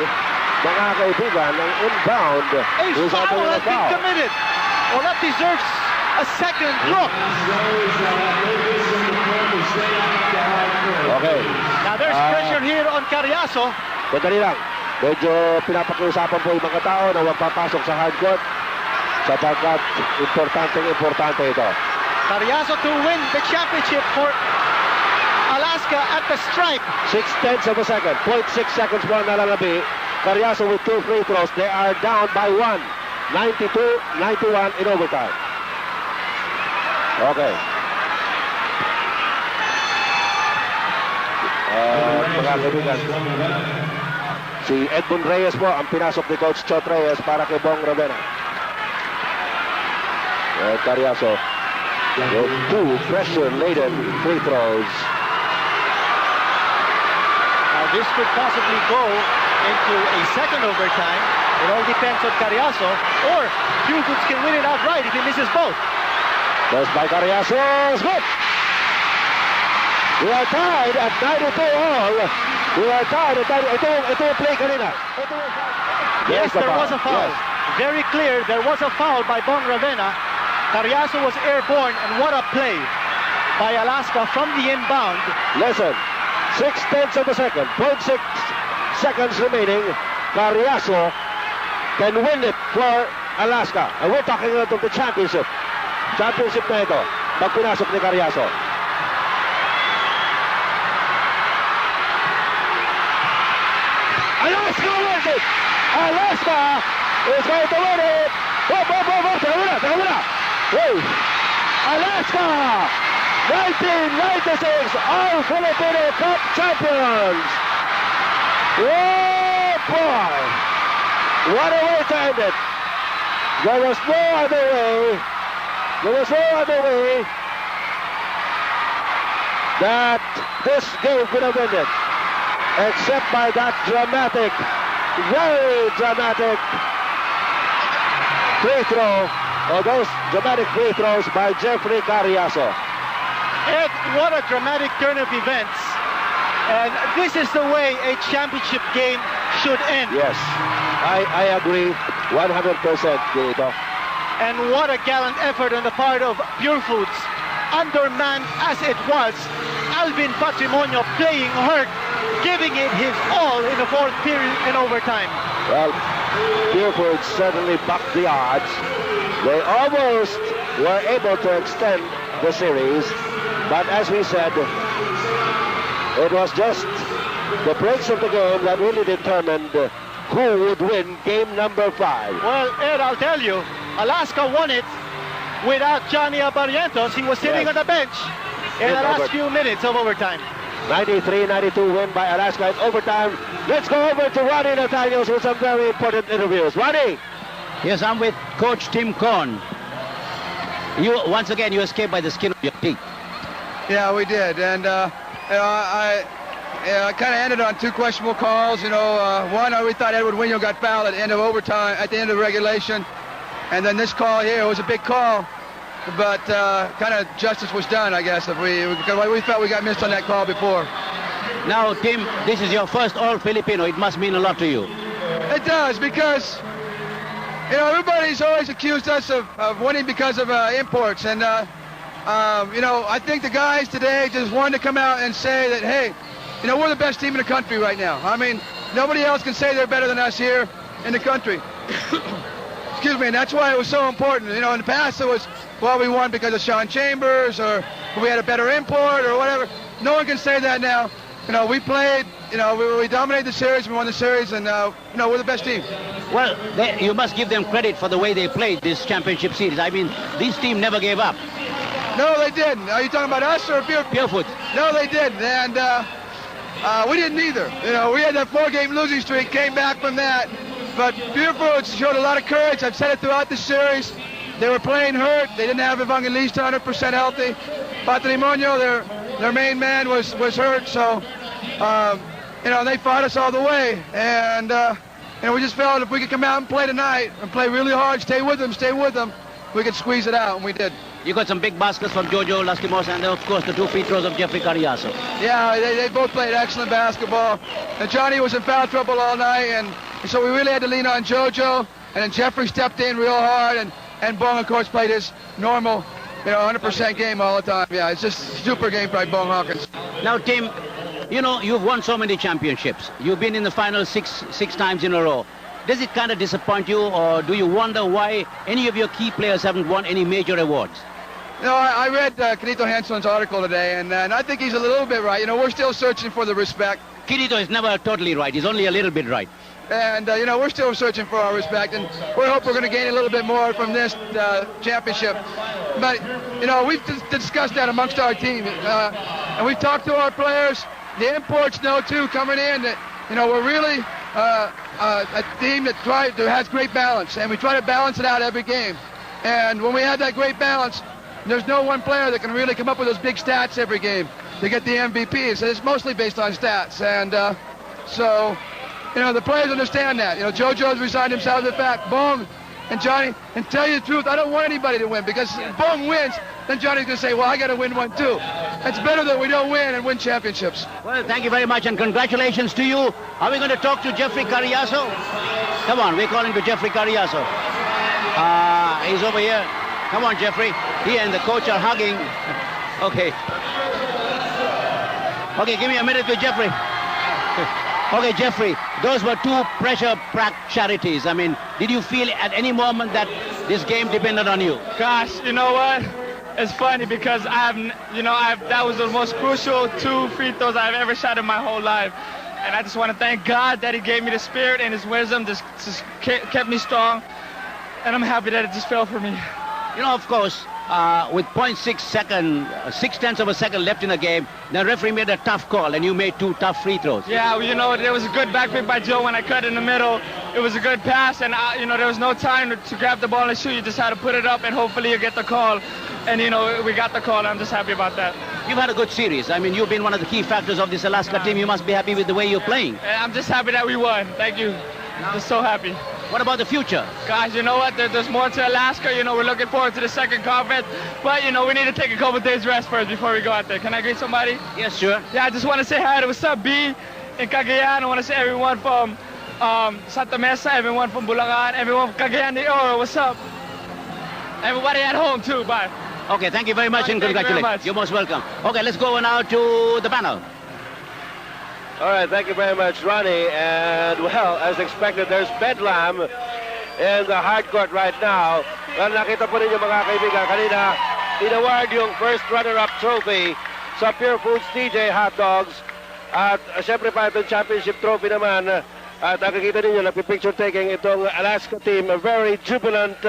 mga kaibigan, ang inbound A foul has been committed. Well, that deserves a second look. Okay. Now there's pressure here on Carriazo. Madali lang. Medyo pinapakiusapan po yung mga tao na huwag papasok sa hardcourt sapagkat importante ito. Carriazo to win the championship for Alaska at the stripe. 6/10 of a second. 0.6 seconds po ang nalalabi. Carriazo with 2 free throws. They are down by 1. 92-91 in overtime. Okay. Mga kaibigan, si Edmund Reyes po ang pinasok ni Coach Chot Reyes para kay Bong Ravenna. Carriazo with 2 pressure-laden free throws. Now this could possibly go into a second overtime. It all depends on Carriazo, or Pure Foods can win it outright if he misses both. Pass by Carriazo is good. We are tied at 92 all. We are tied at 92. Ito yung play kanina. Yes, there was a foul. Yes. Very clear, there was a foul by Bong Ravenna. Carriazo was airborne, and what a play by Alaska from the inbound. Listen, 6/10 of a second, 0.6 seconds remaining. Carriazo can win it for Alaska. And we're talking about the championship. Championship na ito, pag pinasok ni Carriazo. Alaska wins it! Alaska is going to win it! Teka muna! Hey! Alaska! 1996 All-Filipino Cup champions! Oh boy! What a way to end it! There was no other way that this game could have ended except by that dramatic, very dramatic free throw, or those dramatic free throws by Jeffrey Carriazo. Ed, what a dramatic turn of events. And this is the way a championship game should end. Yes, I agree 100%, Dito. And what a gallant effort on the part of Pure Foods. Undermanned as it was, Alvin Patrimonio playing hurt, giving it his all in the fourth period and overtime. Well, Pure Foods certainly bucked the odds. They almost were able to extend the series, but as we said, it was just the breaks of the game that really determined who would win game number 5. Well, Ed, I'll tell you, Alaska won it without Johnny Barrientos. He was sitting on the bench in the last few minutes of overtime. 93-92 win by Alaska in overtime. Let's go over to Ronnie Nathaniels with some very important interviews. Ronnie! Yes, I'm with Coach Tim Cohn. Once again, you escaped by the skin of your teeth. Yeah, we did, and I kind of ended on 2 questionable calls. One, we thought Edward Wino got fouled at the end of overtime, at the end of regulation, and then this call here was a big call, but kind of justice was done, I guess, because we felt we got missed on that call before. Now, Tim, this is your first All-Filipino. It must mean a lot to you. It does, because everybody's always accused us of winning because of imports, and I think the guys today just wanted to come out and say that, hey, we're the best team in the country right now. I mean, nobody else can say they're better than us here in the country. Excuse me, and that's why it was so important. In the past it was, well, we won because of Sean Chambers, or we had a better import, or whatever. No one can say that now. We played, we dominated the series, we won the series, and, we're the best team. Well, you must give them credit for the way they played this championship series. I mean, this team never gave up. No, they didn't. Are you talking about us or Pure Foods? No, they didn't, and we didn't either. We had that 4-game losing streak, came back from that, but Pure Foods showed a lot of courage. I've said it throughout the series. they were playing hurt. They didn't have Evangelista 100% healthy. Patrimonio, their main man, was hurt. So, you know, they fought us all the way. And, you know, we just felt if we could come out and play tonight and play really hard, stay with them, we could squeeze it out, and we did. You got some big baskets from Jojo Lastimos and, of course, the 2 free throws of Jeffrey Carriazo. Yeah, they both played excellent basketball. And Johnny was in foul trouble all night, and so we really had to lean on Jojo. And then Jeffrey stepped in real hard, and Bong, of course, played his normal, you know, 100% game all the time. Yeah, it's just super game by Bong Hawkins. Now, Tim, you know, you've won so many championships. You've been in the final six times in a row. Does it kind of disappoint you, or do you wonder why any of your key players haven't won any major awards? You know, I read Quinito Hansen's article today, and I think he's a little bit right. You know, we're still searching for the respect. Quinito is never totally right. He's only a little bit right. And, you know, we're still searching for our respect, and we hope we're going to gain a little bit more from this championship. But, you know, we've discussed that amongst our team, and we've talked to our players. The imports know, too, coming in, that, you know, we're really a team that has great balance, and we try to balance it out every game. And when we have that great balance, there's no one player that can really come up with those big stats every game to get the MVP. So it's mostly based on stats. And so, you know, the players understand that. You know, JoJo's resigned himself to the fact, Bong and Johnny, and tell you the truth, I don't want anybody to win, because if Bong wins, then Johnny's going to say, well, I got to win one too. It's better that we don't win and win championships. Well, thank you very much, and congratulations to you. Are we going to talk to Jeffrey Carriazo? Come on, we're calling to Jeffrey Carriazo. He's over here. Come on, Jeffrey. He and the coach are hugging. Okay. Okay, give me a minute with Jeffrey. Okay, Jeffrey, those were 2 pressure-packed charities. I mean, did you feel at any moment that this game depended on you? Gosh, you know what? It's funny because that was the most crucial 2 free throws I've ever shot in my whole life. And I just want to thank God that he gave me the spirit and his wisdom, just kept me strong. And I'm happy that it just fell for me. You know, of course, with 0.6 second, 0.6 of a second left in the game, the referee made a tough call, and you made 2 tough free throws. Yeah, you know, there was a good back pick by Joe when I cut in the middle. It was a good pass, and, you know, there was no time to grab the ball and shoot. You just had to put it up, and hopefully you get the call. And, you know, we got the call, and I'm just happy about that. You've had a good series. I mean, you've been one of the key factors of this Alaska team. You must be happy with the way you're playing. I'm just happy that we won. Thank you. I'm just so happy. What about the future? Guys, you know what? There's more to Alaska. You know, we're looking forward to the second conference. But, you know, we need to take a couple days rest first before we go out there. Can I greet somebody? Yes, sure. Yeah, I just want to say hi to what's up, B in Cagayan. I want to say everyone from Santa Mesa, everyone from Bulacan, everyone from Cagayan de Oro. What's up? Everybody at home, too. Bye. Okay, thank you very much, and thank congratulations. You very much. You're most welcome. Okay, let's go now to the panel. All right, thank you very much, Ronnie. And, well, as expected, there's bedlam in the hard court right now. Well, nakita po ninyo mga kaibigan, kanina, inaward yung first runner-up trophy sa Pure Foods DJ Hot Dogs. At syempre pa itong championship trophy naman. At nakikita ninyo, nagpipicture taking itong Alaska team. A very jubilant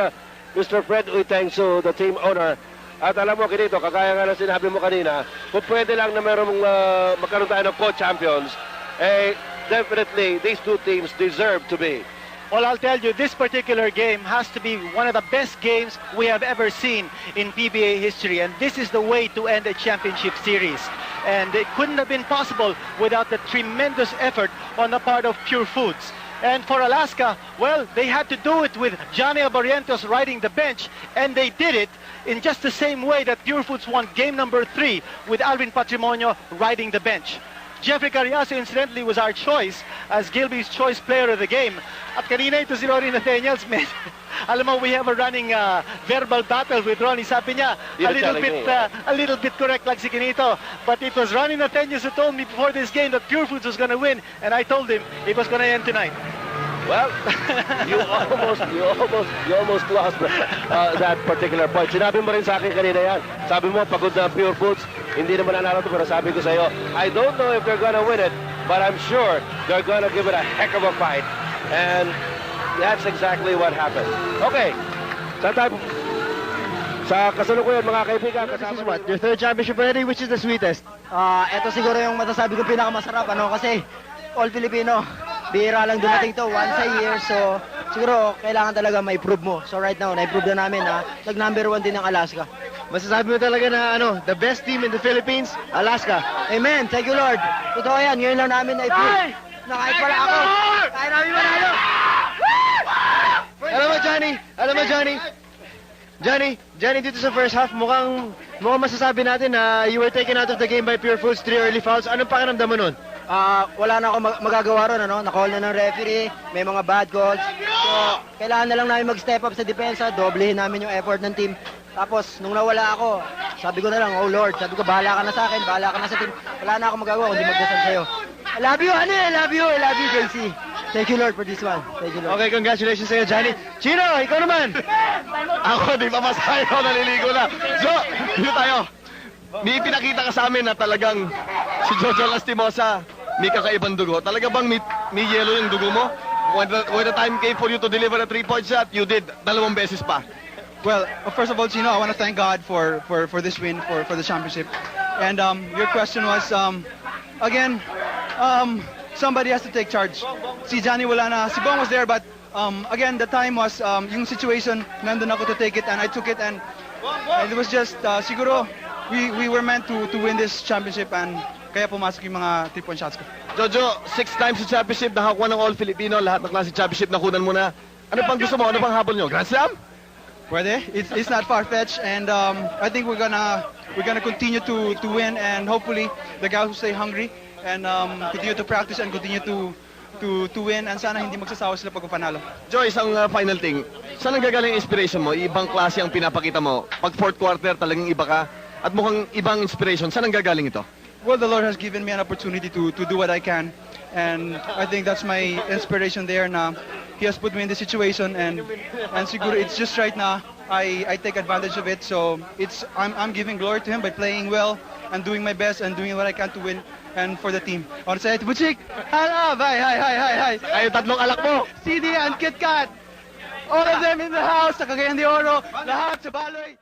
Mr. Fred Uitengsu, the team owner. At alam mo, Kinito, kagaya nga na sinabi mo kanina, kung pwede lang na magkaroon tayo ng co-champions, definitely these 2 teams deserve to be. Well, I'll tell you, this particular game has to be one of the best games we have ever seen in PBA history, and this is the way to end a championship series. And it couldn't have been possible without the tremendous effort on the part of Pure Foods. And for Alaska, well, they had to do it with Johnny Abarientos riding the bench, and they did it in just the same way that Pure Foods won game number 3 with Alvin Patrimonio riding the bench. Jeffrey Carriazo, incidentally, was our choice as Gilby's choice player of the game. At kanina ito si Ronnie Nathaniels, man. Alam mo, we have a running verbal battle with Ronnie. Sabi niya, a little bit correct like si Kinito. But it was Ronnie Nathaniels who told me before this game that Pure Foods was going to win. And I told him it was going to end tonight. Well, you almost lost that particular point. Sinabi mo rin sa akin kanina yan. Sabi mo, pagod na Pure Foods, hindi naman nanalo to, pero sabi ko sa iyo, I don't know if they're gonna win it, but I'm sure they're gonna give it a heck of a fight. And that's exactly what happened. Okay. Sa kasalukuyan, mga kaibigan, this is what, your 3rd championship already, which is the sweetest? Ito siguro yung masasabi ko pinakamasarap, kasi all Filipino. Bihira lang dumating to once a year, so siguro kailangan talaga ma-improve mo. So right now, na-improve na namin na nag-number 1 din ng Alaska. Masasabi mo talaga na the best team in the Philippines, Alaska. Amen. Thank you, Lord. Totoo yan. Ngayon lang namin na-improve. Na kahit wala ako, kaya namin manalo. Alam mo, Johnny, dito sa first half, mukhang masasabi natin na you were taken out of the game by Pure Foods, 3 early fouls. Anong pakiramdam mo nun? Wala na ako magagawa ron, Na-call na ng referee, may mga bad calls. So, kailangan na lang namin mag-step up sa depensa, doblehin namin yung effort ng team. Tapos, nung nawala ako, sabi ko na lang, oh Lord, sabi ko, bahala ka na sa akin, bahala ka na sa team. Wala na ako magagawa kundi magdasal sa'yo. I love you, honey, I love you, JC. Thank you, Lord, for this one. Thank you, Lord. Okay, congratulations sa'yo, Johnny. Chino, ikaw naman. Ako, di pa masayo, naliligo na. So, dito tayo. May pinakita ka sa amin na talagang si Jojo Lastimosa may kakaibang dugo. Talaga bang may yellow yung dugo mo? When the time came for you to deliver a 3-point shot, you did 2 beses pa. Well, first of all, Chino, I want to thank God for this win, for the championship. And your question was, again, somebody has to take charge. Si Johnny wala na. Si Bong was there, but again, the time was, yung situation, nandun ako to take it, and I took it, and it was just, siguro, we were meant to win this championship, and kaya pumasok yung mga 3-point shots ko. Jojo, 6 times sa championship, nakakuha ng All Filipino, lahat ng klase championship nakunan mo na. Ano pang gusto mo? Ano pang habol nyo? Grand Slam? Pwede. It's not far-fetched, and I think we're gonna continue to win, and hopefully the guys will stay hungry and continue to practice and continue to win, and sana hindi magsasawa sila pag panalo. Joy, isang final thing. Saan nanggagaling inspiration mo? Ibang klase ang pinapakita mo. Pag fourth quarter, talagang iba ka. At mukhang ibang inspiration. Saan nanggagaling ito? Well, the Lord has given me an opportunity to do what I can, and I think that's my inspiration there. Na He has put me in this situation, and siguro it's just right now I take advantage of it. So I'm giving glory to Him by playing well and doing my best and doing what I can to win and for the team. I want to say, Butchik, hello, hi. Ay, tatlong alak mo. CD and Kit Kat, all of them in the house, sa Cagayan de Oro, lahat sa Baloy.